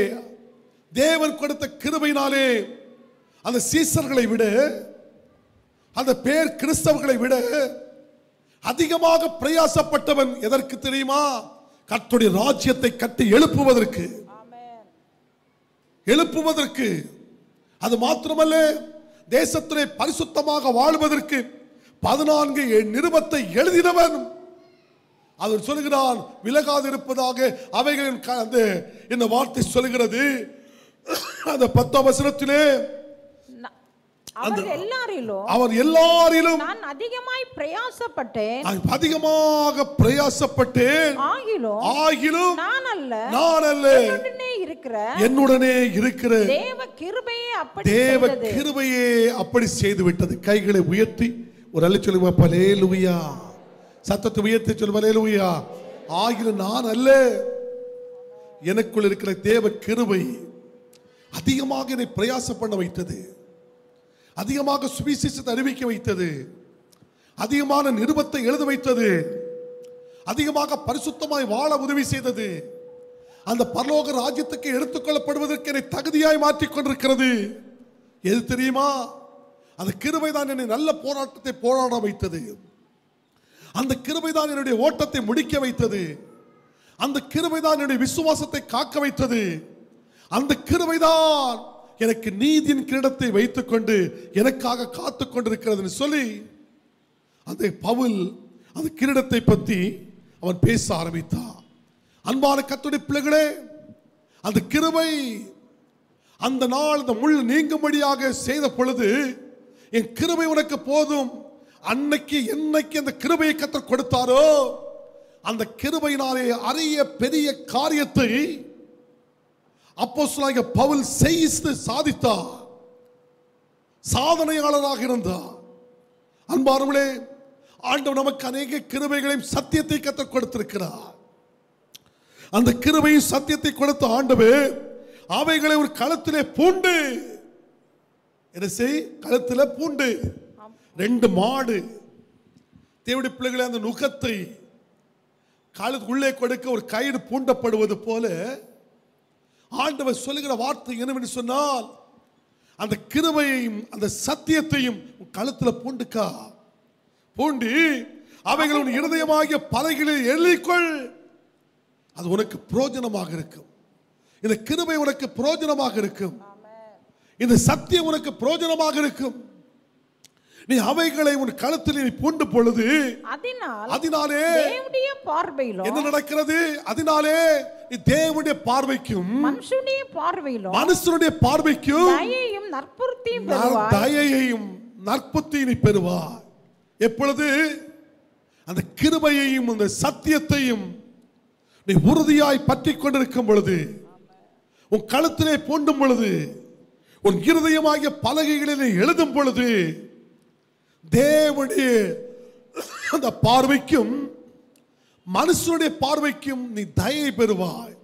தேவன் கொடுத்த கிருபையினாலே அந்த சீசர்களை விட, அந்த பேர் கிறிஸ்தவர்களை விட அதிகமாக பிரயாசப்பட்டவன். எதற்கு தெரியுமா? கர்த்தருடைய ராஜ்யத்தை கட்டி எழுப்புவதற்கு. அது மாத்திரமல்ல, தேசத்திலே பரிசுத்தமாக வாழ்வதற்கு 14 நிருபத்தை எழுதினவன். அவர் சொல்லுகிறான், விலகாது இருப்பதாக அவைகளின் இந்த வார்த்தை சொல்லுகிறது. அந்த 10ஆம் வசனத்திலே அவர் எல்லாரிலும் நான் அதிகமாய் பிரயாசப்பட்டேன், ஆகிலும் நான் அல்ல என்னுடனே இருக்கிற தேவ கிருபையே அப்படி செய்து விட்டது. கைகளை உயர்த்தி ஒரு அல்ல சொல்லுங்க, அல்லேலூயா. சத்தத்தை உயர்த்தி சொல்லுங்க, அல்லேலூயா. ஆகிலும் நான் அல்ல, எனக்குள் இருக்கிற தேவ கிருபை அதிகமாக என்னை பிரயாசம் பண்ண வைத்தது, அதிகமாக சுவிசேஷத்தை அறிவிக்க வைத்தது, அதிகமான நிருபத்தை எழுத வைத்தது, அதிகமாக பரிசுத்தமாய் வாழ உதவி செய்தது. அந்த பரலோக ராஜ்யத்துக்கு எடுத்துக்கொள்ளப்படுவதற்கு என்னை தகுதியாய் மாற்றிக் கொண்டிருக்கிறது. எது தெரியுமா? அந்த கிருபை தான் என்னை நல்ல போராட்டத்தை போராட வைத்தது. அந்த கிருபை தான் என்னுடைய ஓட்டத்தை முடிக்க வைத்தது. அந்த கிருபை தான் என்னுடைய விசுவாசத்தை காக்க வைத்தது. அந்த கிருபை தான் எனக்கு நீதியின் கிரீடத்தை வைத்துக் கொண்டு எனக்காக காத்துக் கொண்டிருக்கிறது சொல்லி அந்த பவுல் அந்த கிரீடத்தை பற்றி அவன் பேச ஆரம்பித்தான். அன்பான கர்த்தருடைய பிள்ளைகளே, அந்த கிருபை அந்த நாள் அந்த முள் நீங்கும்படியாக செய்த பொழுது, என் கிருபை உனக்கு போதும், அன்னைக்கு என்னைக்கு அந்த கிருபையை கர்த்தர் கொடுத்தாரோ அந்த கிருபையினாலே அரிய பெரிய காரியத்தை அப்போஸ்தலனாகிய பவுல் செய்து சாதித்தார். சாதனையாளராக இருந்தார். அன்பானவர்களே, ஆண்டவர் நமக்கு அநேக கிருபைகளையும் சத்தியத்தை கர்த்தர் கொடுத்திருக்கிறார். அந்த கிருபையும் சத்தியத்தை கொடுத்த ஆண்டவர் அவைகளை ஒரு களத்திலே பூண்டு என்ன செய், களத்திலே பூண்டு 2 மாடு தேவனுடைய பிள்ளைகளை அந்த நுகத்தை காலத்துக்குள்ளே கொடுக்க ஒரு கயிறு பூண்டப்படுவது போல ஆண்டவர் சொல்லுகிற வார்த்தை என்னவென்று சொன்னால், அந்த கிருபையையும் அந்த சத்தியத்தையும் களத்தில் பூண்டுக்கா, பூண்டி அவைகள் உன் இருதயமாகிய பலகைகளில் எழுதிக்கொள். அது உனக்கு பிரயோஜனமாக இருக்கும். இந்த கிருபை உனக்கு பிரயோஜனமாக இருக்கும். இந்த சத்தியம் உனக்கு பிரயோஜனமாக இருக்கும். நீ அவைகளை உன் களத்தில் நீ பூண்டு பொழுது அதனாலே தேவனுடைய பார்வையிலும் என்ன நடக்கிறது? அதனாலே நீ தேவனுடைய பார்வைக்கும் மனுஷனுடைய பார்வைக்கும் தயையும் நற்புறுத்தியும் பெறுவாய். தயையும் நற்புறுத்தியும் நீ பெறுவாய். எப்பொழுது அந்த கிருபையையும் அந்த சத்தியத்தையும் நீ உறுதியாய் பற்றி கொண்டிருக்கும் பொழுது, உன் களத்திலே பூண்டும் பொழுது, உன் இருதயமாகிய பலகைகளிலே எழுதும் பொழுது, தேவனுடைய அந்த பார்வைக்கும் மனுஷனுடைய பார்வைக்கும் நீ தயை பெறுவாய்.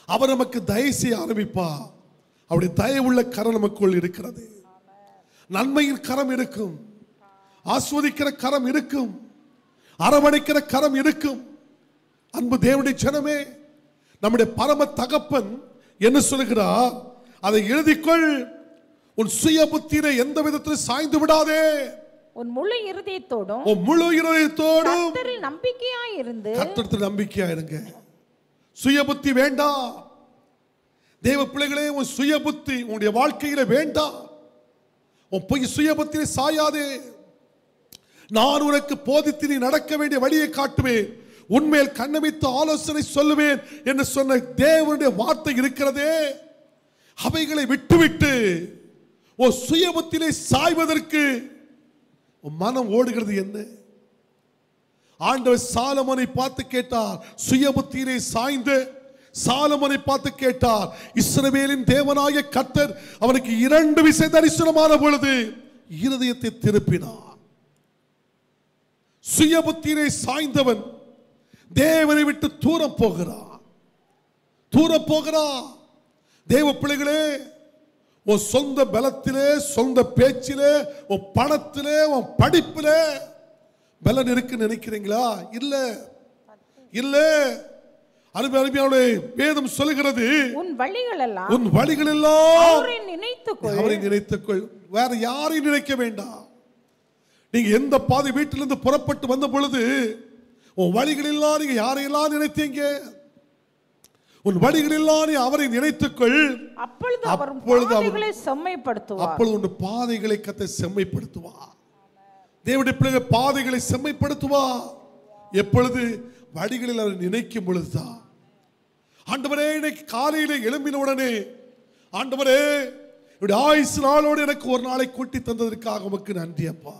அவர் நமக்கு தயை செய்ய ஆரம்பிப்பார். அவருடைய தயவுள்ள கரம் நமக்குள் இருக்கிறது. நன்மையின் கரம் இருக்கும், ஆஸ்வதிக்கிற கரம் இருக்கும், அரவணைக்கிற கரம் இருக்கும். அன்பு தேவனுடைய ஜனமே, நம்முடைய பரம தகப்பன் என்ன சொல்கிறார்? அதை எழுதிக்கொள். உன் சுய புத்தியிலே எந்த விதத்திலும் சாய்ந்து விடாதே. உன் முழு இருதயத்தோடும் கர்த்தரில் நம்பிக்கையாய் இருந்து கர்த்தரில் நம்பிக்கையாயிருங்க. சுய புத்தி வேண்டாம். தேவ பிள்ளைகளே, உன் சுய புத்தி உன்னுடைய வாழ்க்கையில வேண்டாம். உன் போய் சுய புத்தியை சாயாதே. நான் உனக்கு போதித்து நீ நடக்க வேண்டிய வழியை காட்டுவேன், உன்மேல் கண்ணமித்து ஆலோசனை சொல்லுவேன் என்று சொன்ன தேவனுடைய வார்த்தை இருக்கிறதே. அவைகளை விட்டுவிட்டு உன் சுயபத்திலே சாய்வதற்கு உன் மனம் ஓடுகிறது என்ன? ஆண்டவர் சாலமோனை பார்த்து கேட்டார். சுயபுத்தியிலே சாய்ந்து சாலமோனை பார்த்து கேட்டார். இஸ்ரவேலின் தேவனாகிய கர்த்தர் அவனுக்கு 2 விசை தரிசனமான பொழுது இருதயத்தை திருப்பினார். சுயபுத்தியிலே சாய்ந்தவன் தேவனை விட்டு தூரம் போகிறான். தேவ பிள்ளைகளே, உன் சொந்த பலத்திலே, சொந்த பேச்சிலே, உன் பணத்திலே, உன் படிப்பிலே பலன் இருக்கு நினைக்கிறீங்களா? இல்ல இல்ல. அருமையானவர்களே, வேதம் சொல்லுகிறது, உன் வழிகள் எல்லாம் அவரை நினைத்துக்கொள். வேற யாரையும் நினைக்க வேண்டாம். நீங்க எந்த பாதை வீட்டிலிருந்து புறப்பட்டு வந்த பொழுது உன் வழிகளெல்லாம் நீங்க யாரையெல்லாம் நினைத்தீங்க? உன் வழிகளெல்லாம் நீ அவரை நினைத்துக்கொள். அப்பொழுது உன் பாதைகளை கர்த்தர் செம்மைப்படுத்துவார். தேவனுடைய பிள்ளைகள் பாதைகளை செம்மைப்படுத்துவார். எப்பொழுது? வழிகளில் அவர் நினைக்கும் பொழுதுதான். ஆண்டவரே, இன்னைக்கு காலையிலே எழும்பின உடனே, ஆண்டவரே, என்னுடைய ஆயுசு நாளோடு எனக்கு ஒரு நாளை கூட்டி தந்ததற்காக உமக்கு நன்றி அப்பா.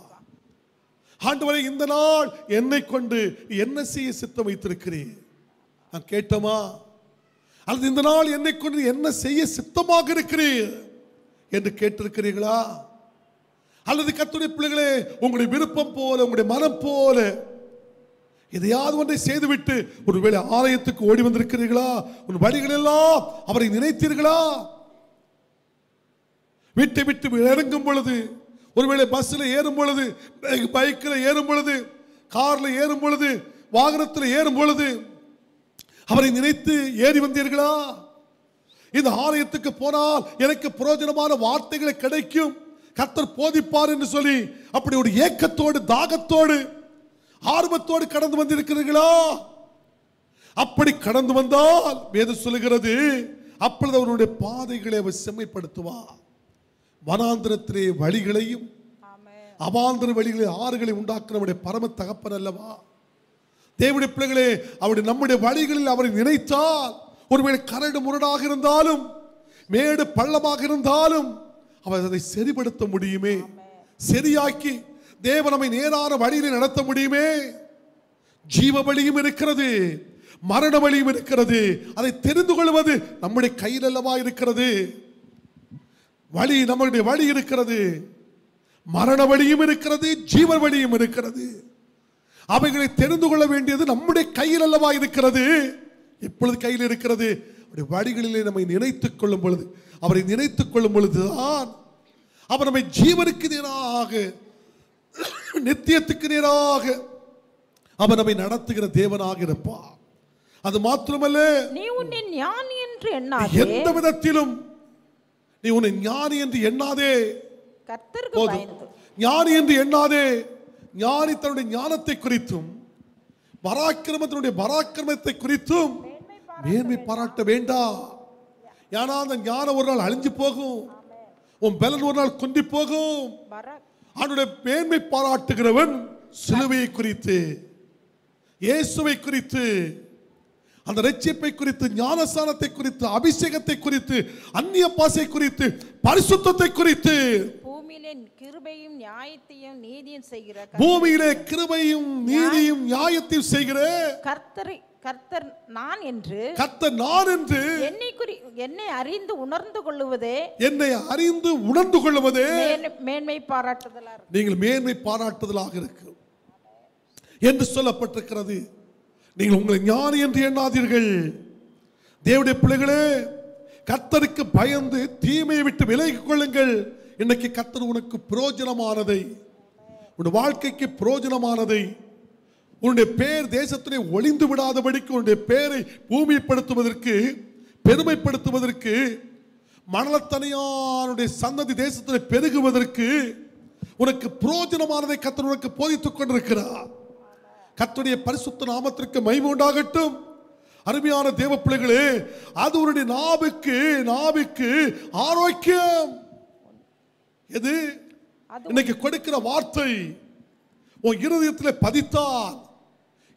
ஆண்டவரே, இந்த நாள் என்னை கொண்டு என்ன செய்ய சித்தம் வைத்திருக்கிறேன் நான் கேட்டோமா? அல்லது இந்த நாள் என்னை கொண்டு என்ன செய்ய சித்தமாக இருக்கிறீர் என்று கேட்டிருக்கிறீர்களா? அல்லது கர்த்தருடைய பிள்ளைகளே, உங்களுடைய விருப்பம் போல, உங்களுடைய மனம் போல எதையாவது ஒன்றை செய்துவிட்டு ஒருவேளை ஆலயத்துக்கு ஓடி வந்திருக்கிறீர்களா? உன் வழிகள் எல்லாம் அவரை நினைத்தீர்களா? வீட்டை விட்டு இறங்கும் பொழுது, ஒருவேளை பஸ்ஸில் ஏறும் பொழுது, பைக்கில் ஏறும் பொழுது, காரில் ஏறும் பொழுது, வாகனத்தில் ஏறும் பொழுது அவரை நினைத்து ஏறி வந்தீர்களா? இந்த ஆலயத்துக்கு போனால் எனக்கு பிரயோஜனமான வார்த்தைகளை கிடைக்கும், கர்த்தர் போதிப்பார் என்று சொல்லி அப்படி ஒரு ஏக்கத்தோடு தாகத்தோடு ஆர்வத்தோடு கடந்து வந்திருக்கிறீர்களா? அப்படி கடந்து வந்தால் வேதம் சொல்லுகிறது, அப்பொழுது அவருடைய பாதைகளை அவர் செம்மைப்படுத்துவார். வனாந்திரத்திலே வழிகளையும் அவாந்திர வழிகளை ஆறுகளை உண்டாக்குற நம்முடைய பரம தகப்பன் அல்லவா? தேவனுடைய பிள்ளைகளே, அவருடைய நம்முடைய வழிகளில் அவரை நினைத்தால் ஒருவேளை கரடு முரடாக இருந்தாலும் மேடு பள்ளமாக இருந்தாலும் அவர் அதை சரிபடுத்த முடியுமே, சரியாக்கி தேவன் நம்மை நேரான வழியிலே நடத்த முடியுமே. ஜீவ வழியும் இருக்கிறது, மரண வழியும் இருக்கிறது. அதை தெரிந்து கொள்வது நம்முடைய கையில் அல்லவா இருக்கிறது. வழி, நம்முடைய வழி இருக்கிறது, மரண வழியும் இருக்கிறது, ஜீவ வழியும் இருக்கிறது. அவைகளை தெரிந்து கொள்ள வேண்டியது நம்முடைய கையில் அல்லவா இருக்கிறது. எப்பொழுது கையில் இருக்கிறது? அவருடைய வழிகளிலே நம்மை நினைத்துக் கொள்ளும் பொழுது, அவரை நினைத்துக் கொள்ளும் பொழுதுதான் அவர் நம்மை ஜீவனுக்கு நேராக, நித்தியத்துக்கு நேராக அவர் நம்மை நடத்துகிற தேவனாக இருப்பார். அது மாத்திரமல்ல, நீ உன்னை ஞானி என்று எண்ணாதே, எந்த விதத்திலும் நீ உன்னை ஞானி என்று எண்ணாதே. கர்த்தருக்கு பயந்து ஞானி என்று எண்ணாதே. ஞானி தன்னுடைய ஞானத்தை குறித்தும் பராக்கிரமத்தினுடைய பராக்கிரமத்தை குறித்தும் மேன்மை பாராட்ட வேண்டாம். ஏன்னா அந்த ஞானம் ஒரு நாள் அழிஞ்சு போகும், உன் பலன் ஒரு நாள் குந்தி போகும். அவனுடைய மேன்மை பாராட்டுகிறவன் சிலுவையை குறித்து, இயேசுவை குறித்து, அந்த ரட்சிப்பை குறித்து, ஞானஸ்நானத்தை குறித்து, அபிஷேகத்தை குறித்து, அந்நிய பாசை குறித்து, பரிசுத்தத்தை குறித்து, பூமியிலே கிருபையும் நியாயத்தையும் நீதியும் செய்கிற பூமியிலே கிருபையும் நீதியும் நியாயத்தையும் செய்கிற கர்த்தர் நான் என்று, கர்த்தர் நான் என்று என்னை அறிந்து உணர்ந்து கொள்ளுவதே, என்னை அறிந்து உணர்ந்து கொள்வதே மேன்மை பாராட்டுதலாக, நீங்கள் மேன்மை பாராட்டுதலாக இருக்கு என்று சொல்லப்பட்டிருக்கிறது. நீங்கள் உங்களை ஞானி என்று எண்ணாதீர்கள். தேவனுடைய பிள்ளைகளே, கர்த்தருக்கு பயந்து தீமையை விட்டு விலகிக் கொள்ளுங்கள். இன்னைக்கு கர்த்தர் உனக்கு பிரயோஜனமானதை, உன் வாழ்க்கைக்கு பிரயோஜனமானதை, உன்னுடைய பேர் தேசத்திலே ஒளிந்து விடாதபடிக்கு உன்னுடைய பேரை பூமிப்படுத்துவதற்கு, பெருமைப்படுத்துவதற்கு, மணலத்தனையானுடைய சந்ததி தேசத்திலே பெருகுவதற்கு உனக்கு பிரயோஜனமானதை கர்த்தர் உனக்கு போதித்துக் கொண்டிருக்கிறார். கர்த்தருடைய பரிசுத்த நாமத்திற்கு மகிமை உண்டாகட்டும். அருமையான தேவ பிள்ளைகளே, அது உன்னுடைய நாவுக்கு ஆரோக்கியம். எது? இன்னைக்கு கொடுக்கிற வார்த்தை உன் இருதயத்தில் பதித்தால்,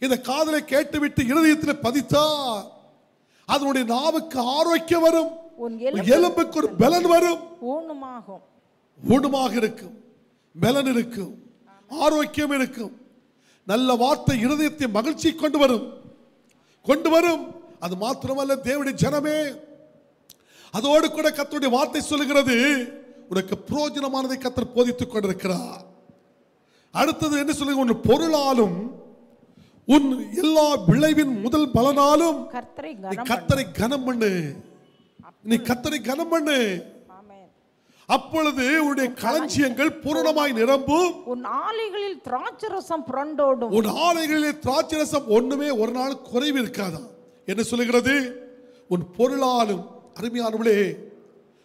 இந்த காதலை கேட்டுவிட்டு இருதயத்தில் பதித்தால், அதனுடைய நாவுக்கு ஆரோக்கியம் வரும், எலும்புக்கு ஒரு பலன் வரும், ஊனமாக இருக்கும், பலன் இருக்கும், ஆரோக்கியம் இருக்கும். நல்ல வார்த்தை இருதயத்தை மகிழ்ச்சி கொண்டு வரும். அது மாத்திரமல்ல தேவனுடைய ஜனமே, அதோடு கூட கர்த்தருடைய வார்த்தை சொல்லுகிறது, உனக்கு பிரயோஜனமானதை கர்த்தர் போதித்துக் கொண்டிருக்கிறார். அடுத்தது என்ன சொல்லுங்க? உன் பொருளாலும் உன் எல்லா விளைவின் முதல் பலனாலும் கர்த்தரை கனம் பண்ணு. நீ கர்த்தரை கனம் பண்ணு. அப்பொழுது உன்னுடைய களஞ்சியங்கள் பூரணமாய் நிரம்பும். உன் ஆலைகளில் திராட்சரசம் புரண்டோடும். உன் ஆலைகளில் திராட்சரசம் ஒண்ணுமே ஒரு நாள் குறைவு இருக்காதா? என்ன சொல்லுகிறது? உன் பொருளாலும். அருமையானவளே,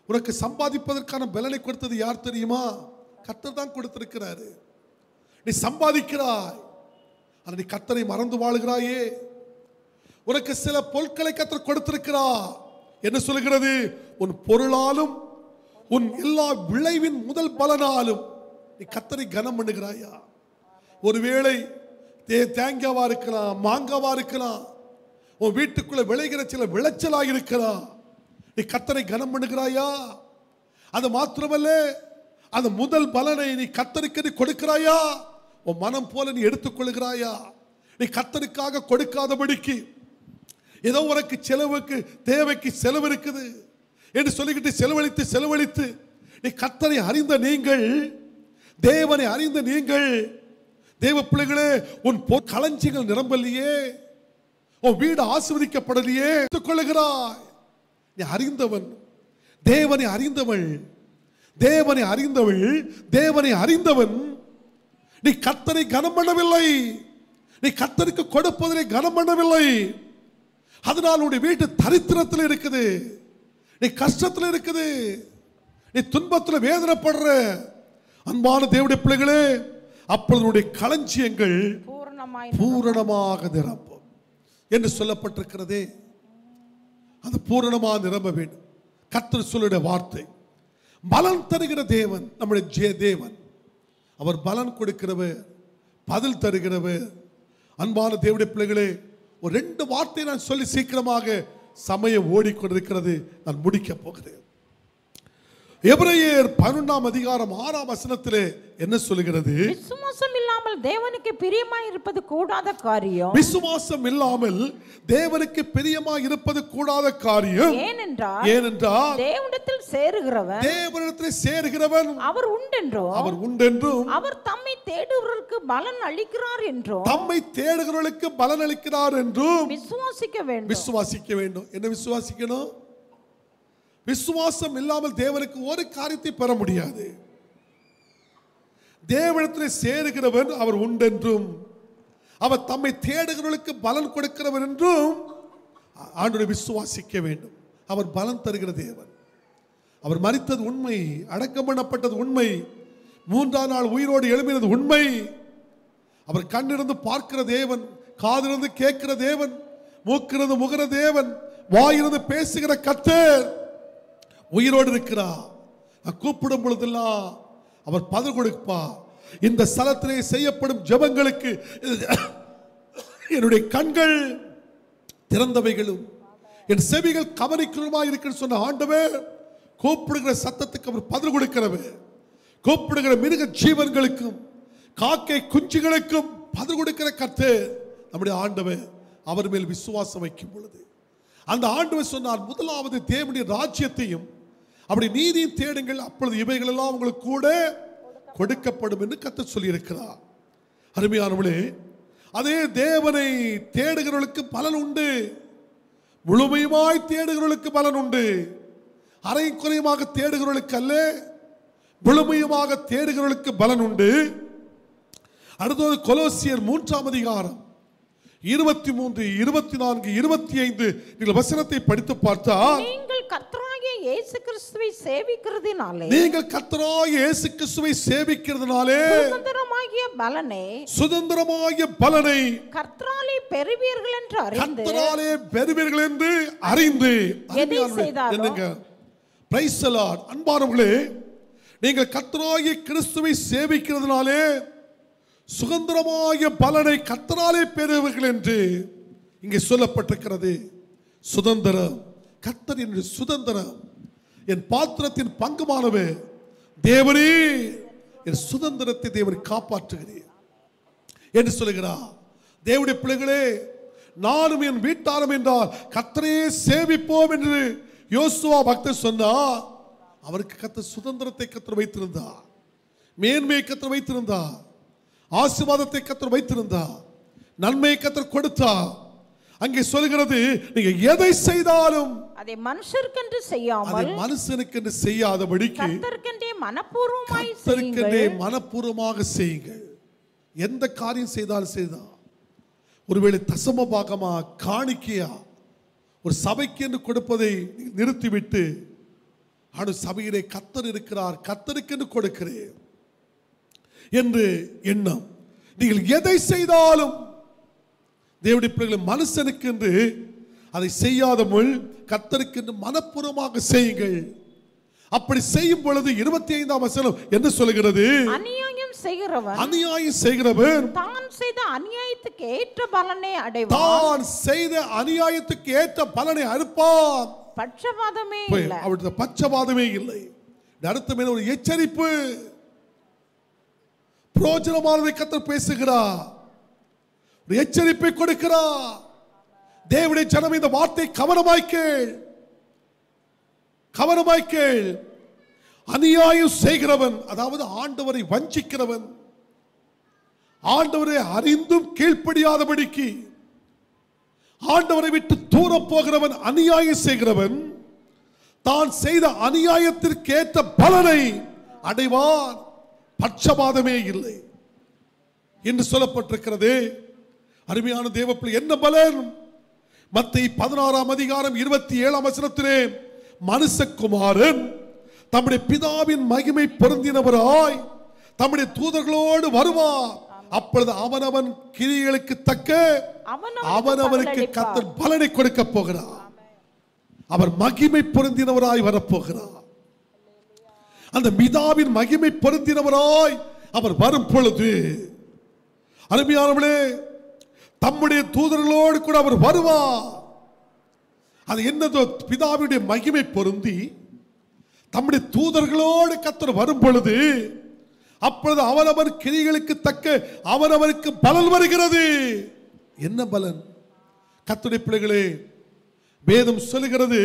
உனக்கு சம்பாதிப்பதற்கான பலனை கொடுத்தது யார் தெரியுமா? கர்த்தர் தான் கொடுத்திருக்கிறாரு. நீ சம்பாதிக்கிறாய், ஆனால் நீ கர்த்தரை மறந்து வாழுகிறாயே. உனக்கு சில பொருட்களை கர்த்தர் கொடுத்திருக்கிறார். என்ன சொல்லுகிறது? உன் பொருளாலும் உன் எல்லா விளைவின் முதல் பலனாலும் நீ கர்த்தரை கனம் பண்ணுகிறாயா? ஒருவேளை தேங்காவா இருக்கலாம், மாங்காவா இருக்கலாம், உன் வீட்டுக்குள்ள விளைகிற சில விளைச்சலாக இருக்கலாம். நீ கர்த்தரை கனம் பண்ணுகிறாயா? அது மாத்திரமல்ல, அந்த முதல் பலனை நீ கர்த்தருக்கு கொடுக்கிறாயா? உன் மனம் போல நீ எடுத்துக்கொள்கிறாயா? நீ கர்த்தருக்காக கொடுக்காதபடிக்கு ஏதோ உனக்கு செலவுக்கு தேவைக்கு செலவு இருக்குது என்று சொல்லிக்கிட்டு செலவழித்து நீ கர்த்தரை அறிந்த நீங்கள், தேவனை அறிந்த நீங்கள், தேவ பிள்ளைகளே, உன் களஞ்சியங்கள் நிரம்பலையே, உன் வீடு ஆசீர்வதிக்கப்படலையே கொள்ளுகிறாய். நீ அறிந்தவன், தேவனை அறிந்தவள், தேவனை அறிந்தவன். நீ கர்த்தரை கனம் பண்ணவில்லை, நீ கர்த்தருக்கு கொடுப்பதிலே கனம் பண்ணவில்லை. அதனால் உன்னுடைய வீட்டு தரித்திரத்தில் இருக்குது, நீ கஷ்டத்தில் இருக்குது, நீ துன்பத்தில் வேதனைப்படுற. அன்பான தேவனுடைய பிள்ளைகளே, அப்பொழுது உன்னுடைய களஞ்சியங்கள் பூரணமாய் பூரணமாக நிரம்பும் என்று சொல்லப்பட்டிருக்கிறதே. அது பூரணமாக நிரம்ப வேண்டும். கர்த்தர் சொல்லுடைய வார்த்தை. பலன் தருகிற தேவன் நம்முடைய தேவன். அவர் பலன் கொடுக்கிறவர், பதில் தருகிறவர். அன்பான தேவனுடைய பிள்ளைகளே, ஒரு 2 வார்த்தை நான் சொல்லி சீக்கிரமாக சமயம் ஓடிக்கொண்டிருக்கிறது, நான் முடிக்க போகிறேன். எபிரேயர் 11ஆம் அதிகாரம் 6ஆம் வசனத்திலே என்ன சொல்லுகிறது? விசுவாசம் இல்லாமல் தேவனுக்கு பிரியமாய் இருப்பது கூடாத காரியம். விசுவாசம் இல்லாமல் தேவனுக்கு பிரியமாய் இருப்பது கூடாத காரியம். ஏனென்றால் தேவனிடத்தில் சேருகிறவன் அவர் உண்டென்றும் அவர் தம்மை தேடுகிறவர்களுக்கு பலன் அளிக்கிறார் என்றும் விசுவாசிக்க வேண்டும். என்ன விசுவாசிக்கணும்? விசுவாசம் இல்லாமல் தேவனுக்கு ஒரு காரியத்தை பெற முடியாது. தேவனிடத்தில் சேருகிறவன் அவர் உண்டென்றும் அவர் தம்மை தேடுகிறவர்களுக்கு பலன் கொடுக்கிறவர் என்றும் ஆண்டவரை விசுவாசிக்க வேண்டும். அவர் பலன் தருகிற தேவன். அவர் மரித்தது உண்மை, அடக்கம் பண்ணப்பட்டது உண்மை, 3ஆம் நாள் உயிரோடு எழுப்பினது உண்மை. அவர் கண்ணிருந்து பார்க்கிற தேவன், காதிலிருந்து கேட்கிற தேவன், மூக்கிலிருந்து முகிற தேவன், வாயிலிருந்து பேசுகிற கர்த்தர் உயிரோடு இருக்கிறார். கூப்பிடும் பொழுதெல்லாம் அவர் பதில் கொடுப்பார். இந்த ஸ்தலத்திலே செய்யப்படும் ஜெபங்களுக்கு என்னுடைய கண்கள் திறந்தவைகளும் என் செவிகள் கவனிக்கிறதுமா இருக்குன்னு சொன்ன ஆண்டவர், கூப்பிடுகிற சத்தத்துக்கு அவர் பதில் கொடுக்கிறவர். கூப்பிடுகிற மிருக ஜீவன்களுக்கும் காக்கை குஞ்சுகளுக்கும் பதில் கொடுக்கிற கர்த்தர் நம்முடைய ஆண்டவர். அவர் மேல் விசுவாசம் வைக்கும் பொழுது அந்த ஆண்டவர் சொன்னார், முதலாவது தேவனுடைய ராஜ்யத்தையும் அப்படி நீதியும் தேடுங்கள், அப்பொழுது இவைகள் எல்லாம் உங்களுக்கு கூட கொடுக்கப்படும் என்று கர்த்தர் சொல்லி இருக்கிறார். அருமையானவர்களே, அதே தேவனை தேடுகிறவர்களுக்கு பலன் உண்டு. முழுமையுமாய் தேடுகிறவர்களுக்கு பலன் உண்டு. அரை குறையுமாக தேடுகிறவர்களுக்கு அல்ல, முழுமையுமாக தேடுகிறவர்களுக்கு பலன் உண்டு. அடுத்தது கொலோசியர் 3ஆம் அதிகாரம் 23, 24, 25 நீங்கள் வசனத்தை படித்து பார்த்தால், நீங்கள் கர்த்தராகிய இயேசு கிறிஸ்துவை சேவிக்கிறதினாலே சுதந்திரமாகிய பலனை கர்த்தராலே பெறுவீர்கள் என்று அறிந்து எதை செய்தாலும் பிரைஸ் தி லார்ட். அன்பானவர்களே, நீங்கள் கர்த்தராகிய கிறிஸ்துவை சேவிக்கிறதினாலே சுதந்திரமாகிய பலனை கர்த்தராலே பெறுவீர்கள் என்று இங்கே சொல்லப்பட்டிருக்கிறது. சுதந்திரம், கர்த்தரின் சுதந்திரம், என் பாத்திரத்தின் பங்குமானவர் தேவரே, என் சுதந்திரத்தை தேவன் காப்பாற்றுகிறேன் என்று சொல்லுகிறார். தேவனுடைய பிள்ளைகளே, நானும் என் வீட்டாரும் என்றால் கர்த்தரையே சேவிப்போம் என்று யோசுவா பக்தர் சொன்னார். அவருக்கு கர்த்தர் சுதந்திரத்தை கர்த்தர் வைத்திருந்தார், மேன்மையை கர்த்தர் வைத்திருந்தார், ஆசீர்வாதத்தை கர்த்தர் வைத்திருந்தார், நன்மையை கர்த்தர் கொடுத்தார். அங்கே சொல்கிறது, நீங்க எதை செய்தாலும் அதை மனுஷருக்கென்று செய்யாமல் மனுஷனுக்கென்று செய்யாதபடிக்கு கர்த்தருக்கென்றே மனப்பூர்வமாக செய்யுங்கள். எந்த காரியம் செய்தாலும் செய்தா, ஒருவேளை தசம பாகமா காணிக்கையா ஒரு சபைக்கு என்று கொடுப்பதை நிறுத்திவிட்டு, ஆனா சபையிலே கர்த்தர் இருக்கிறார், கர்த்தருக்கென்று கொடுக்கிறேன் என்று எண்ணம். நீங்கள் எதை செய்தாலும் தேவனுடைய பிள்ளைகளை மனுஷனுக்கு என்று அதை செய்யாத முள் கர்த்தருக்கு மனப்பூர்வமாக செய்யுங்கள். அப்படி செய்யும் பொழுது 25ஆம் வசனம் என்ன சொல்கிறது? அநியாயம் செய்கிறவன் தான் செய்த அநியாயத்துக்கு ஏற்ற பலனை அடைவான். தான் செய்த அநியாயத்துக்கு ஏற்ற பலனை அறுப்பான். பட்சபாதமே இல்லை. அவருடைய பட்சபாதமே இல்லை. அடுத்த ஒரு எச்சரிப்பு, பிரயோஜனமானதை கர்த்தர் பேசுகிறார், ஒரு எச்சரிப்பை கொடுக்கிறார். தேவனுடைய ஜனம் இந்த வார்த்தை கவனமாய் கேள். அநியாயம் செய்கிறவன், அதாவது ஆண்டவரை வஞ்சிக்கிறவன், ஆண்டவரை அறிந்தும் கீழ்ப்படியாதபடிக்கு ஆண்டவரை விட்டு தூர போகிறவன், அநியாயம் செய்கிறவன் தான் செய்த அநியாயத்திற்கேற்ற பலனை அடைவான். பட்சபாதமே இல்லை என்று சொல்லப்பட்டிருக்கிறது. அருமையான தேவப்பிள்ளை, என்ன பலன்? மத்தேயு 16ஆம் அதிகாரம் 27ஆம் வசனத்திலே, மனுஷகுமாரன் தம்முடைய பிதாவின் மகிமை பொருந்தினவராய் தம்முடைய தூதர்களோடு வருவார். அப்பொழுது அவனவன் கிரியைகளுக்கு தக்க அவனவனுக்கு கர்த்தர் பலனை கொடுக்க போகிறார். அவர் மகிமை பொருந்தினவராய் வரப்போகிறார். அந்த பிதாவின் மகிமை பொருந்தினவராய் அவர் வரும் பொழுது அருமையானவர்களே, தம்முடைய தூதர்களோடு கூட அவர் வருவார். அது என்னதோ பிதாவுடைய மகிமை பொருந்தி தம்முடைய தூதர்களோடு கர்த்தர் வரும் பொழுது அப்பொழுது அவனவன் கிரியைகளுக்கு தக்க அவனவனுக்கு பலன் வருகிறது. என்ன பலன்? கர்த்தருடைய பிள்ளைகளே, வேதம் சொல்லுகிறது,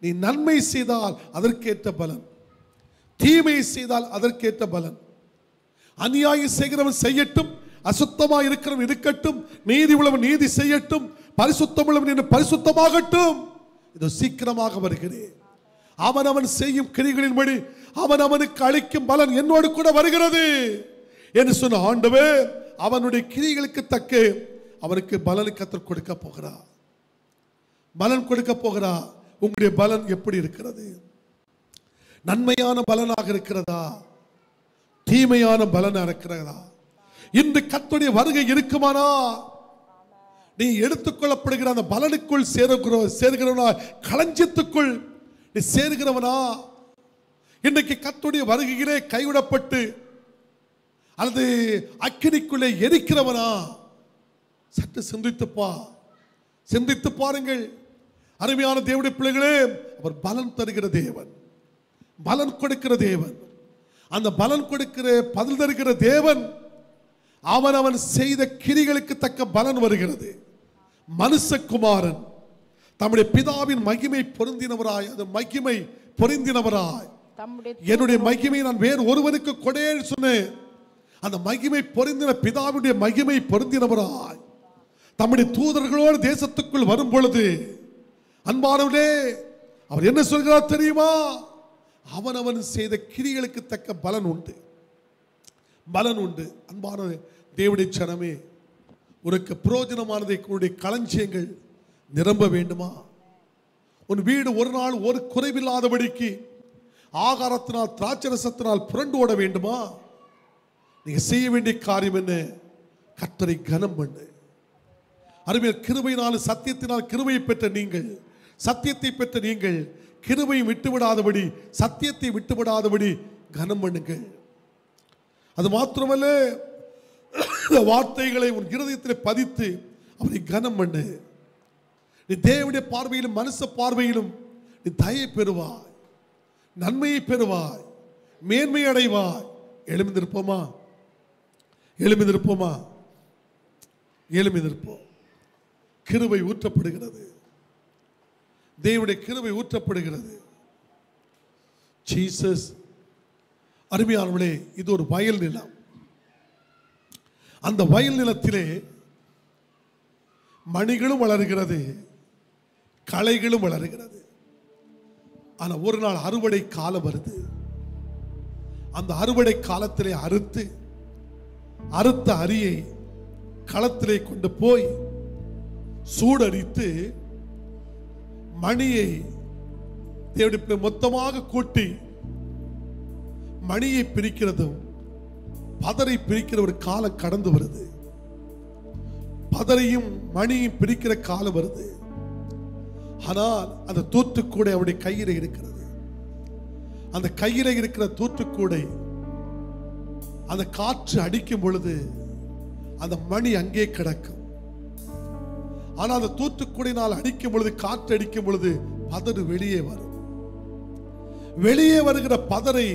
நீ நன்மை செய்தால் அதற்கேற்ற பலன், தீமை செய்தால் அதற்கேற்ற பலன். அநியாயம் செய்கிறவன் செய்யட்டும், அசுத்தமாக இருக்கிறவன் இருக்கட்டும், நீதி உள்ளவன் நீதி செய்யட்டும், பரிசுத்தம் உள்ளவன் என்று பரிசுத்தமாகட்டும். இது சீக்கிரமாக வருகிறேன். அவனவன் செய்யும் கிரிகளின்படி அவனவனுக்கு அளிக்கும் பலன் என்னோடு கூட வருகிறது என்று சொன்ன ஆண்டவர் அவனுடைய கிரிகளுக்கு தக்க அவனுக்கு பலனை கர்த்தர் கொடுக்க போகிறார். பலன் கொடுக்க போகிறார். உங்களுடைய பலன் எப்படி இருக்கிறது? நன்மையான பலனாக இருக்கிறதா, தீமையான பலனாக இருக்கிறதா? இன்று கர்த்தருடைய வருகை இருக்குமானா நீ எடுத்துக்கொள்ளப்படுகிற அந்த பலனுக்குள் சேர்கிறவனா, களஞ்சியத்துக்குள் நீ சேர்கிறவனா? இன்றைக்கு கர்த்தருடைய வருகையிலே கைவிடப்பட்டு அல்லது அக்கினிக்குள்ளே எரிக்கிறவனா? சற்று சிந்தித்து பாருங்கள். அருமையான தேவனுடைய பிள்ளைகளே, அவர் பலன் தருகிற தேவன், பலன் கொடுக்கிற தேவன். அந்த பலன் கொடுக்கிற பதில் தருகிற தேவன் அவன் செய்த கிரிகளுக்கு தக்க பலன் வருகிறது. மனுஷகுமாரன் தம்முடைய பிதாவின் மகிமை பொருந்தினவராய், அது மகிமை பொருந்தினவராய், என்னுடைய மகிமை நான் வேறு ஒருவனுக்கு கொடேன்னு சொன்னேன். அந்த மகிமை பொருந்தின பிதாவுடைய மகிமை பொருந்தினவராய் தம்முடைய தூதர்களோடு தேசத்துக்குள் வரும் பொழுது அன்பானவர்களே, அவர் என்ன சொல்கிறார் தெரியுமா? அவன் செய்த கிரிகளுக்கு தக்க பலன் உண்டு, பலன் உண்டு. அன்பான தேவனுடைய சனமே, உனக்கு பிரயோஜனமானதை உன்னுடைய களஞ்சியங்கள் நிரம்ப வேண்டுமா? உன் வீடு ஒரு நாள் ஒரு குறைவில்லாதபடிக்கு ஆகாரத்தினால் திராட்சரசத்தினால் புரண்டு ஓட வேண்டுமா? நீங்க செய்ய வேண்டிய காரியம் என்ன? கர்த்தரை கனம் பண்ணு. அருமையான கிருபையினால் சத்தியத்தினால் கிருபையை பெற்ற நீங்கள், சத்தியத்தை பெற்ற நீங்கள் கிருபையை விட்டுவிடாதபடி, சத்தியத்தை விட்டுவிடாதபடி கனம் பண்ணுங்கள். அது மாத்திரமல்ல, வார்த்தைகளை உன் இருதயத்தில் பதித்து அவரை கனம் பண்ணு. நீ தேவனுடைய பார்வையிலும் மனுஷ பார்வையிலும் நீ தயை பெறுவாய், நன்மையை பெறுவாய், மேன்மை அடைவாய். எழுமிந்திருப்போமா? எழுமிந்திருப்போமா? எழுமிந்திருப்போம். கிருபை ஊற்றப்படுகிறது, தேவனுடைய கிருபை ஊற்றப்படுகிறது. ஜீசஸ். அருமையானவர்களே, இது ஒரு வயல் நிலம். அந்த வயல் நிலத்திலே மணிகளும் வளர்கிறது, களைகளும் வளர்கிறது. ஆனா ஒரு நாள் அறுவடை காலம் வருது. அந்த அறுவடை காலத்திலே அறுத்த அரியை களத்திலே கொண்டு போய் சூடரித்து மணியை மொத்தமாக கூட்டி மணியை பிரிக்கிறதும் பதரை பிரிக்கிற ஒரு காலம் கடந்து வருது. பதரையும் மணியும் பிரிக்கிற காலம் வருது. ஆனால் அந்த தூற்றுக்கூடை அவருடைய கையில இருக்கிறது. அந்த கையில இருக்கிற தூற்றுக்கூடை அந்த காற்று அடிக்கும் பொழுது அந்த மணி அங்கே கிடக்கும். ஆனால் அந்த தூற்றுக்கூடையினால் அடிக்கும் பொழுது, காற்று அடிக்கும் பொழுது பதறு வெளியே வரும். வெளியே வருகிற பதரை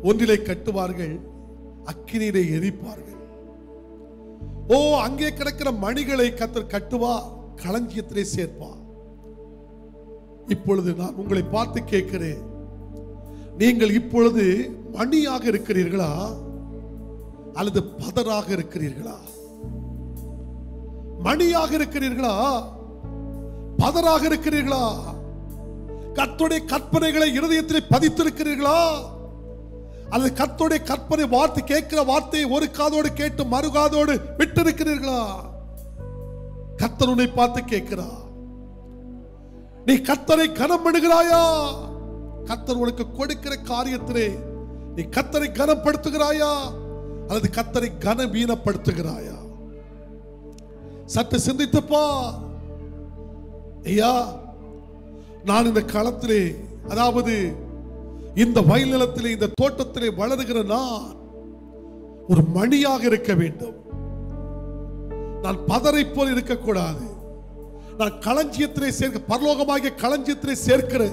ஒன்றிலே கட்டுவார்கள், அக்கினியிலே எரிப்பார்கள். ஓ, அங்கே கிடக்கிற மணிகளை கர்த்தர் கட்டுவா, களஞ்சியத்திலே சேர்ப்பா. இப்பொழுது நான் உங்களை பார்த்து கேட்கிறேன், நீங்கள் இப்பொழுது மணியாக இருக்கிறீர்களா அல்லது பதராக இருக்கிறீர்களா? மணியாக இருக்கிறீர்களா, பதராக இருக்கிறீர்களா? கர்த்தருடைய கற்பனைகளை இருதயத்திலே பதித்திருக்கிறீர்களா அல்லது கர்த்தருடைய கற்பனை வார்த்தை கேட்கிற வார்த்தையை ஒரு காதோடு கேட்டு மறு காதோடு விட்டு இருக்கிறீர்களா? கர்த்தர் உன்னை பார்த்து கேட்கிறார், நீ கர்த்தரை கனம் பண்ணுகிறாயா? கர்த்தர் உனக்கு கொடுக்கிற காரியத்திலே நீ கர்த்தரை கனப்படுத்துகிறாயா அல்லது கர்த்தரை கனவீனப்படுத்துகிறாயா? சற்று சிந்தித்துப்பா. ஐயா, நான் இந்த களத்திலே, அதாவது இந்த வயல் நிலத்திலே, இந்த தோட்டத்திலே வளருகிற நான் ஒரு மணியாக இருக்க வேண்டும். நான் பதரை போல் இருக்கக்கூடாது. நான் களஞ்சியத்திலே சேர்க்க, பரலோகமாகிய களஞ்சியத்திலே சேர்க்கிற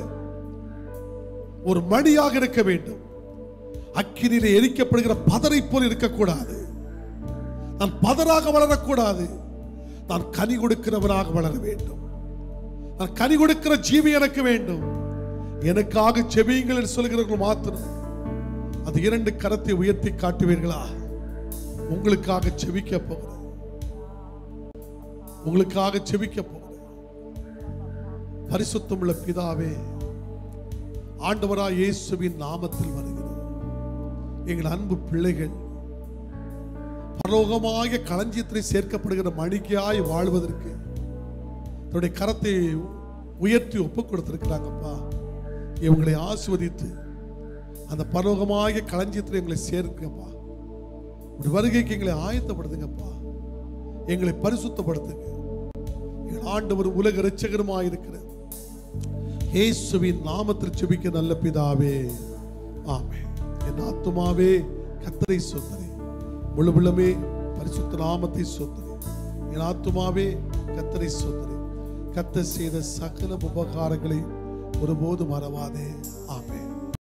ஒரு மணியாக இருக்க வேண்டும். அக்கினியிலே எரிக்கப்படுகிற பதரை போல் இருக்கக்கூடாது. நான் பதராக வளரக்கூடாது. நான் கனி கொடுக்கிறவனாக வளர வேண்டும். நான் கனி கொடுக்கிற ஜீவி எனக்கு வேண்டும். எனக்காக செபியுங்கள் என்று சொல்கிறவர்கள் மாத்திரம் அந்த 2 கரத்தை உயர்த்தி காட்டுவீர்களா? உங்களுக்காக செபிக்க போகிறேன். உங்களுக்காக செபிக்க போகிறேன். பரிசுத்தமுள்ள பிதாவே, ஆண்டவராய் இயேசுவின் நாமத்தில் வருகிறோம். எங்கள் அன்பு பிள்ளைகள் பரலோகமாகிய களஞ்சியத்தில் சேர்க்கப்படுகிற மணிக்காய் வாழ்வதற்கு தன்னுடைய கரத்தை உயர்த்தி ஒப்புக் கொடுத்திருக்கிறாங்கப்பா. இவங்களை ஆசீர்வதித்து அந்த பரலோகமாகிய களஞ்சியத்தில் எங்களை சேர்க்கப்பா. ஒரு வருகைக்கு எங்களை ஆயத்தப்படுத்துங்கப்பா. எங்களை பரிசுத்தப்படுத்துங்க. எங்கள் ஆண்டவர் உலக இரட்சகருமாய் இருக்கிற இயேசுவின் நாமத்தில் ஜெபிக்க நல்ல பிதாவே, ஆமென். என் ஆத்துமாவே கர்த்தரை ஸ்தோத்திரி, முழு உள்ளமே பரிசுத்த நாமத்தை ஸ்தோத்திரி. என் ஆத்துமாவே கர்த்தரை ஸ்தோத்திரி. கர்த்தர் செய்த சகல உபகாரங்களை ஒருபோது மறவாதே. ஆமென்.